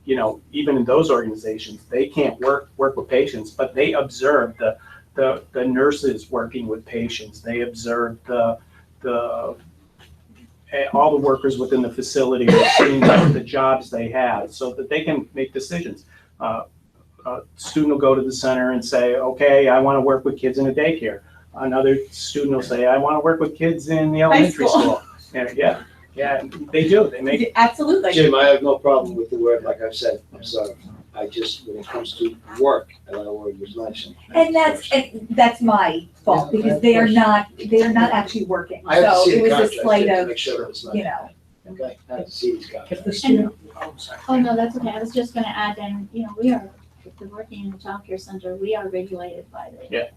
Even in those organizations, they can't work with patients, but they observe the nurses working with patients. They observe all the workers within the facility, seeing the jobs they have, so that they can make decisions. A student will go to the center and say, okay, I want to work with kids in a daycare. Another student will say, I want to work with kids in the elementary school. Yeah, they do. They make Absolutely. Jim, I have no problem with the word, like I've said, I'm sorry. I just, when it comes to work, and I want to use lesson. And that's my fault, because they are not actually working. I have to So see it the was a contract slight to of, make sure that it's not. Okay, I have to see these contracts. Oh, no, that's okay. I was just gonna add, and, we are, if they're working in the childcare center, we are regulated by the,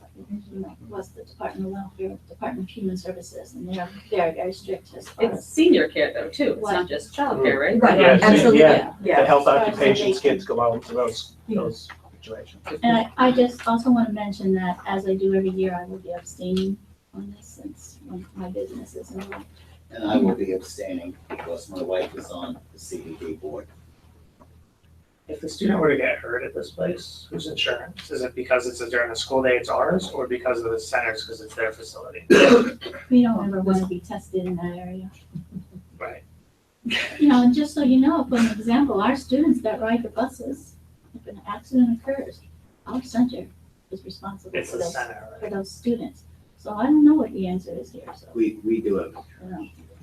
what's the Department of Welfare, Department of Human Services, and they are very, very strict as far It's as. senior care though, too. It's not just childcare, right? Right, Yeah, absolutely, yeah. yeah. The health As far as occupations they- kids go out into those situations. And I just also want to mention that, as I do every year, I will be abstaining on this, since my business is involved. And I will be abstaining because my wife is on the CDD board. If the student were to get hurt at this place, whose insurance? Is it because it's during the school day, it's ours, or because of the centers, because it's their facility? We don't ever want to be tested in that area. Right. And just so you know, for an example, our students that ride the buses, if an accident occurs, our center is responsible It's for the those, center, for those students. So I don't know what the answer is here, so, We do have.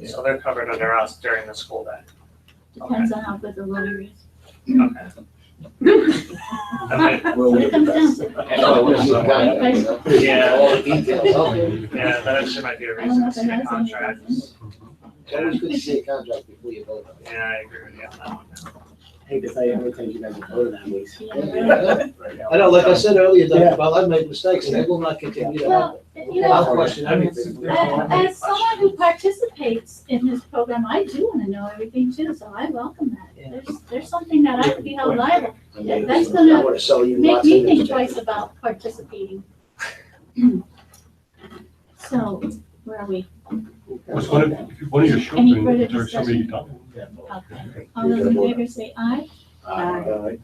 So they're covered under us during the school day. depends on how good the lawyer is. Okay. What it comes down to. Yeah. All the details, okay. Yeah, that actually might be a I don't know reason if to it see a has any contract. reason. It's always good to see a contract before you vote on it. Yeah, I agree with you on that one now. Hate to tell you how many times you guys have voted on these. I know, like I said earlier, Dr. Bell, I've made mistakes, and I will not continue to Well, happen. I'll question everything. As someone who participates in this program, I do want to know everything too, so I welcome that. There's something that I could be held liable. That's I gonna want to sell you make lots me of think information. twice about participating. So, where are we? Was one of your Any children, further is there somebody discussion? you Okay. All those in favor say aye. I Opposed?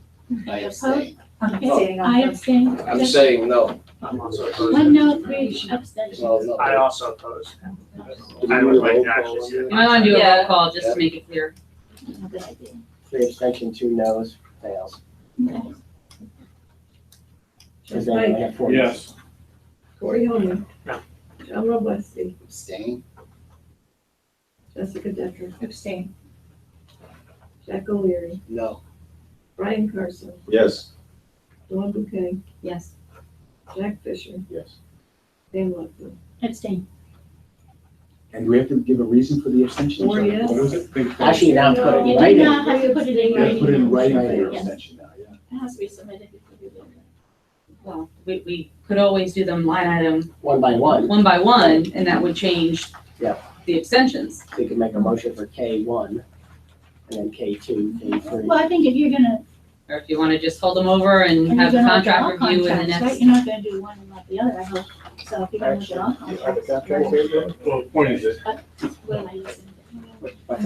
abstain. Okay, I abstain. I'm saying no. I'm also opposed. 1 no, 3 abstentions. Well, no. I also oppose. I would like to actually see You it. might wanna do a roll Yeah. call just to make it clear. Good idea. 3 abstention, 2 no's, fails. Okay. Because then we have 4. Yes. Corey Holman. No. John Robleski. Abstain? Jessica Decker. Abstain. Jack O'Leary. No. Brian Carson. Yes. Dawn Bouquet. Yes. Jack Fisher. Yes. Dan Leffer. Abstain. And do we have to give a reason for the abstention? 4 yes. What was it? Actually, now put it in You do writing. not have to put it in You gotta writing. put it in writing for Yes. your abstention now, yeah. It has to be submitted before you do it. Well, we could always do them line item 1 by 1. one by one, and that would change Yeah. the extensions. So you can make a motion for K1, and then K2, K3. Well, I think if you're gonna, Or if you wanna just hold them over and and you're have the gonna look at all contract review in the contracts, right? next. You're not gonna do one and not the other, I hope. So if you're gonna look at all contracts. Well, the point is that What am I using? What's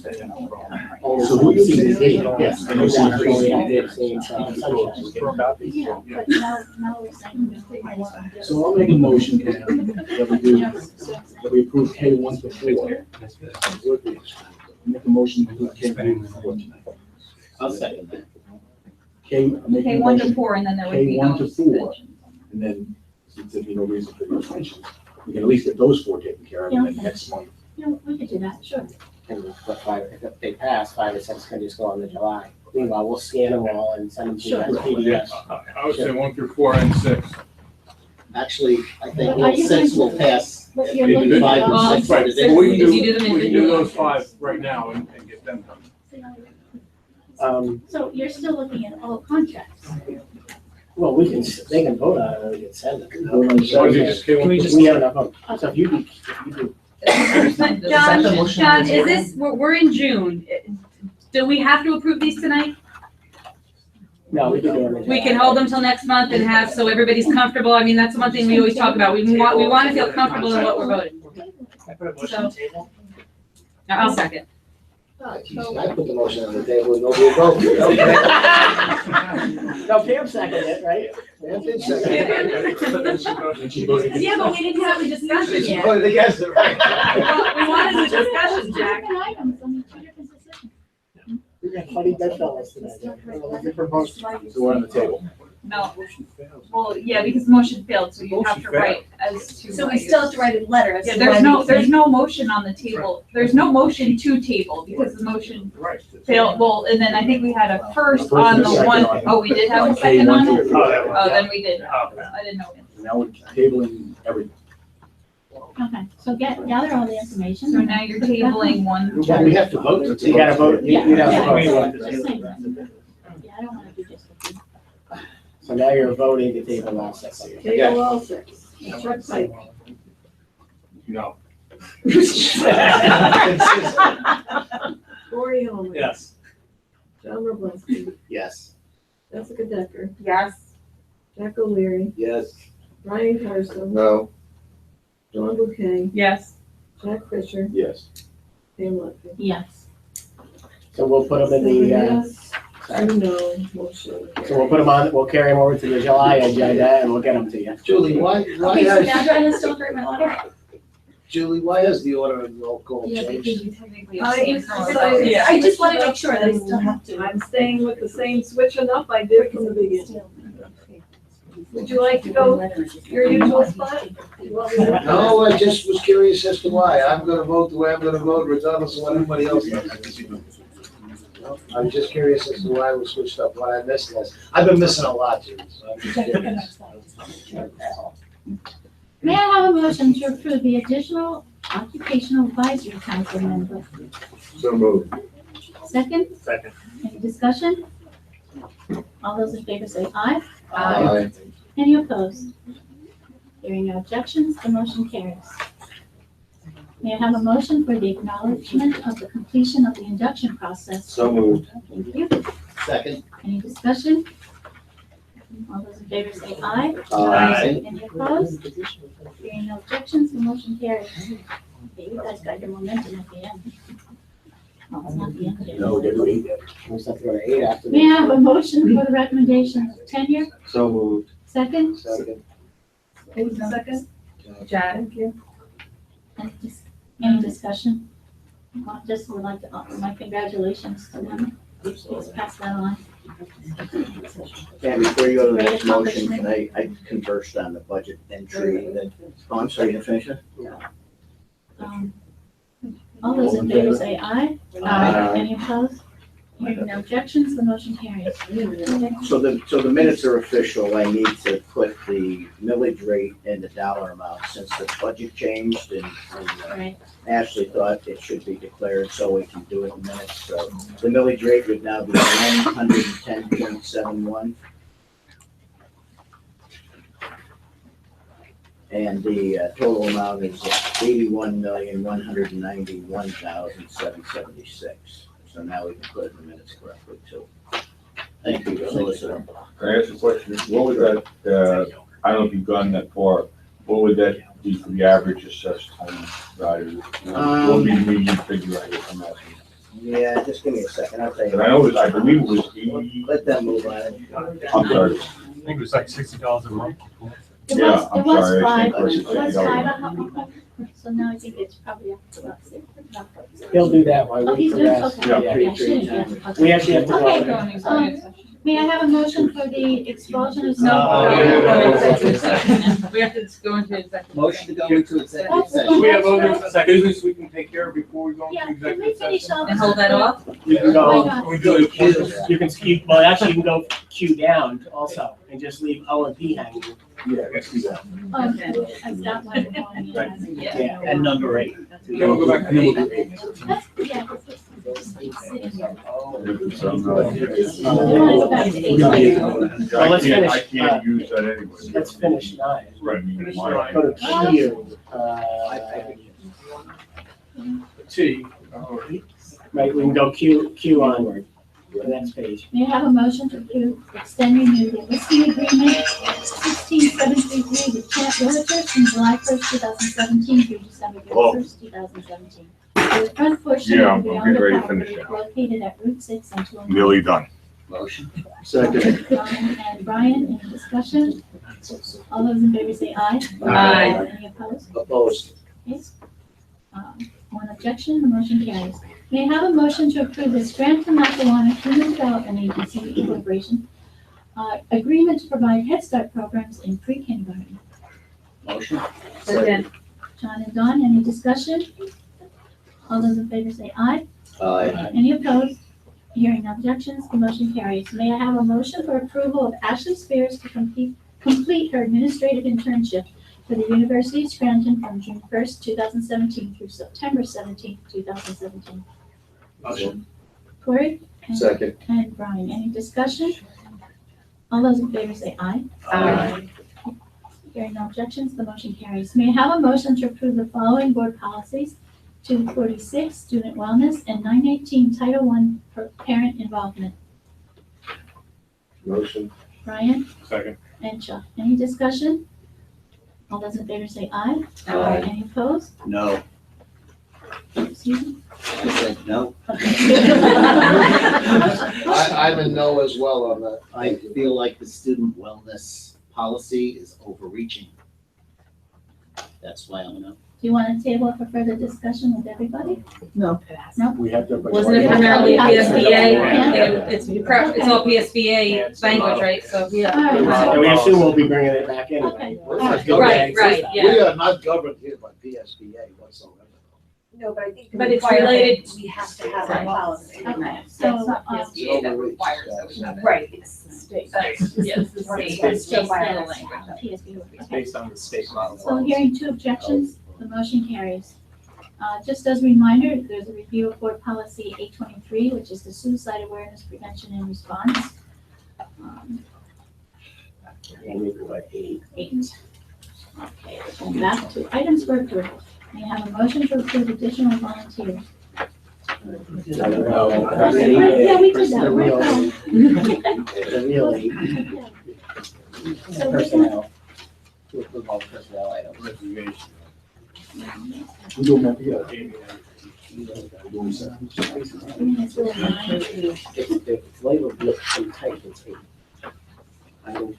that? So who you see the date? Yes. And you see the date, saying, sunshine. Yeah, but now we're saying. So I'll make a motion that we do, that we approve K1 to 4. Make a motion to approve K1 to 4 tonight. I'll second that. Make a Okay, 1 to motion, 4, and then there would be no K1 to 4. suspension. And then, since there'd be no reason for the abstention, we can at least get those 4 taken care of, and then next month. Yeah, we could do that, sure. And what 5, if they pass, 5 or 6 can just go on to July. Meanwhile, we'll scan them all and send them to you as PDFs. I would say 1 through 4 and 6. Actually, I think But are all you 6 going will to- pass. But you're looking at 5 all. and 6 Right, individually. but we can If you do them we can do individually. those 5 right now and get them done. So you're still looking at all contracts. Well, we can, they can vote on it, or we can send it. Why don't you just K1 We to just, 4? we have enough vote. So if you do, John, is this, we're in June. Do we have to approve these tonight? no, we can do it. We can hold them till next month and have, so everybody's comfortable. I mean, that's one thing we always talk about. We want to feel comfortable in what we're voting. I put a motion on the table. I'll second. I put the motion on the table and nobody voted. No, Pam seconded it, right? Pam did second it. Yeah, but we didn't have a discussion yet. Voted against it, right? We wanted a discussion, Jack. Different items, I mean, 2 different decisions. We got funny bedfellows today. So we're on the table. No, well, yeah, because the motion failed, so you have to Motion write as to. So we still have to write a letter. as Yeah, to there's why no, we there's think- no motion on the table. There's no motion to table because the motion Right. failed. Well, and then I think we had a first First on and the a second one, on it. oh, we did have a K1 second on to it? 4. Oh, then we did. Oh, okay. I didn't know. Now we're tabling everything. Okay, so gather all the information. So now you're tabling 1. Well, we have to vote, you gotta vote, you have to vote. Yeah, I don't wanna do this with you. So now you're voting to table all 6. Table all 6. Chuck Pike. No. Corey Holman. Yes. John Robleski. Yes. Jessica Decker. Yes. Jack O'Leary. Yes. Brian Carson. No. Dawn Bouquet. Yes. Jack Fisher. Yes. Dan Leffer. Yes. So we'll put them in the, Yes. No, motion. so we'll put them on, we'll carry them over to the July agenda and we'll get them to you. Julie, why Okay, so now has, do I have to still write my letter? Julie, why has the order of roll call Yeah, because changed? you technically I abstained from it. I just wanna make sure that I still have to. I'm staying with the same switching up I did from the beginning. Would you like to go your usual spot? You want me to- No, I just was curious as to why. I'm gonna vote the way I'm gonna vote regardless of what everybody else does. I'm just curious as to why we switched up, what I missed this. I've been missing a lot, Julie, so I'm just curious. May I have a motion to approve the additional occupational advisory council member? So moved. Second, Second. any discussion? All those in favor say aye. Aye. Any opposed? Hearing no objections, the motion carries. May I have a motion for the acknowledgement of the completion of the induction process? So moved. Thank you. Second? Any discussion? All those in favor say aye. Aye. Any opposed? Hearing no objections, the motion carries. Okay, you guys got your momentum at the end. Oh, it's not the end yet. No, they're doing it. We just have to go to 8 after. May I have a motion for the recommendation of tenure? So moved. Second, Second. Who's the second? Jack. Thank you. Any discussion? Just would like to offer my congratulations to them. Please pass that on. And before you go to the Great next motion, accomplishment. I conversed on the budget entry that, oh, I'm sorry, you didn't finish it? All those in favor say aye. Aye. Any opposed? Hearing no objections, the motion carries. So the minutes are official, I need to put the millage rate and the dollar amount since the budget changed and Right. Ashley thought it should be declared so we can do it in minutes. So the millage rate would now be 110.71. And the total amount is 81,191,776. So now we can put it in the minutes correctly too. Thank you, solicitor. Can I ask a question? What would that, I don't know if you've gone that far, what would that be for the average assessed home value? What would be the median figure, I guess I'm asking? Yeah, just give me a second, I'll tell you. And I know, I believe it was 80. Let them move on. I'm sorry. I think it was like $60 a month. Yeah, I'm sorry, I think it was It was $60. five, so now I think it's probably up to about six. He'll do that while Oh, we he's doing, progress. okay. Yeah. Yeah, shouldn't, yeah, okay. We actually have to Okay, go. may I have a motion for the expulsion of? No, Uh, we have to go into executive session. We have to go into executive. Motion to go into executive That's session. the- We have other business we can take care of before we go Yeah, into can we executive finish session. all this? And hold that off? You can Why go, not? We do it. you can keep, well, actually, you can go Q down also and just leave O and P hanging. Yeah, let's do that. Okay, I've got one going in. Yeah, and number 8. Then we'll go back to eight. That's, yeah, that's just keep sitting there. Well, let's I finish, can't use that anyway. Let's finish 9. Right. Go to Q. T. Right, we can go Q onward, the next page. May I have a motion to approve extending the listing agreement 16733 with Champ Realtors from July 1st, 2017 through December 31st, 2017. The front portion Yeah, of the I'm getting ready to property finish it. located at Route 6 and 2. Nearly done. Motion. Second. And Brian, any discussion? All those in favor say aye. Aye. Any opposed? Opposed. Yes. One objection, the motion carries. May I have a motion to approve this grant from Lackawanna Human Development Agency Incorporation, agreement to provide Head Start programs in pre-kindergarten. Motion. Second. John and Dawn, any discussion? All those in favor say aye. Aye. Any opposed? Hearing no objections, the motion carries. May I have a motion for approval of Ashley Spears to complete her administrative internship for the University of Scranton from June 1st, 2017 through September 17th, 2017. Motion. Corey? Second. And Brian, any discussion? All those in favor say aye. Aye. Hearing no objections, the motion carries. May I have a motion to approve the following board policies: 246, student wellness, and 918, Title I, parent involvement. Motion. Brian Second. and Chuck, any discussion? All those in favor say aye. Aye. Any opposed? No. Excuse me? I said no. I'm a no as well on that. I feel like the student wellness policy is overreaching. That's why I'm a no. Do you want to table it for further discussion with everybody? No. No? We have to. Wasn't it primarily PSBA? It's all PSBA language, right? So, All yeah. right. And we assume we'll be bringing it back anyway. Okay. Right, yeah. We are not governed here by PSBA whatsoever. No, but I think. But it's related. We have to have that policy. Okay, So so, it's not PSBA that requires that we have it. Right, it's the state. That's, yes, the state, It's state still language. PSB will be. It's based on the state model. So hearing two objections, the motion carries. Just as a reminder, there's a review of board policy 823, which is the suicide awareness, prevention, and response. And we go at 8. 8. Okay, we're going back to items for approval. May I have a motion to approve additional volunteers? Yeah, we did that. The We're real fine. The real 8. So we're Personnel. To approve all personnel items. We do them all together. It's really nine. It's labeled in type, it's 8. Item,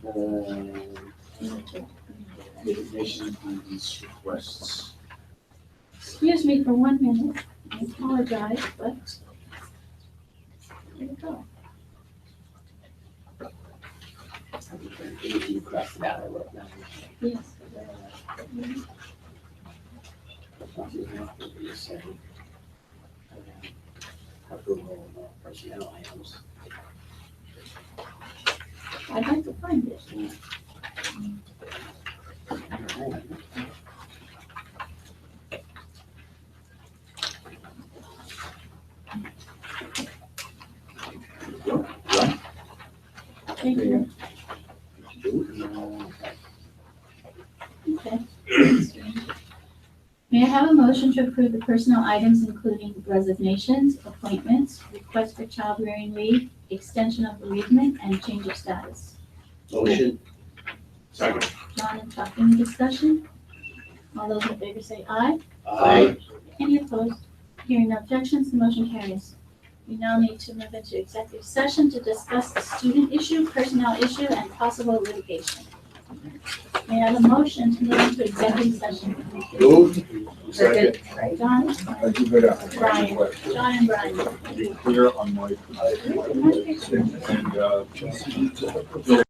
Resignation and these requests. Excuse me for 1 minute. I apologize, but there you go. You crossed it out, I wrote down. Yes. Approval of personnel items. I'd like to find it. Thank you. Okay. May I have a motion to approve the personnel items including resignations, appointments, request for child rearing leave, extension of bereavement, and change of status? Motion. Second. John and Chuck, any discussion? All those in favor say aye. Aye. Any opposed? Hearing no objections, the motion carries. We now need to move into executive session to discuss the student issue, personnel issue, and possible litigation. May I have a motion to move into executive session? Moved. Second. John? I do better. Brian. John and Brian. Be clear on my, and,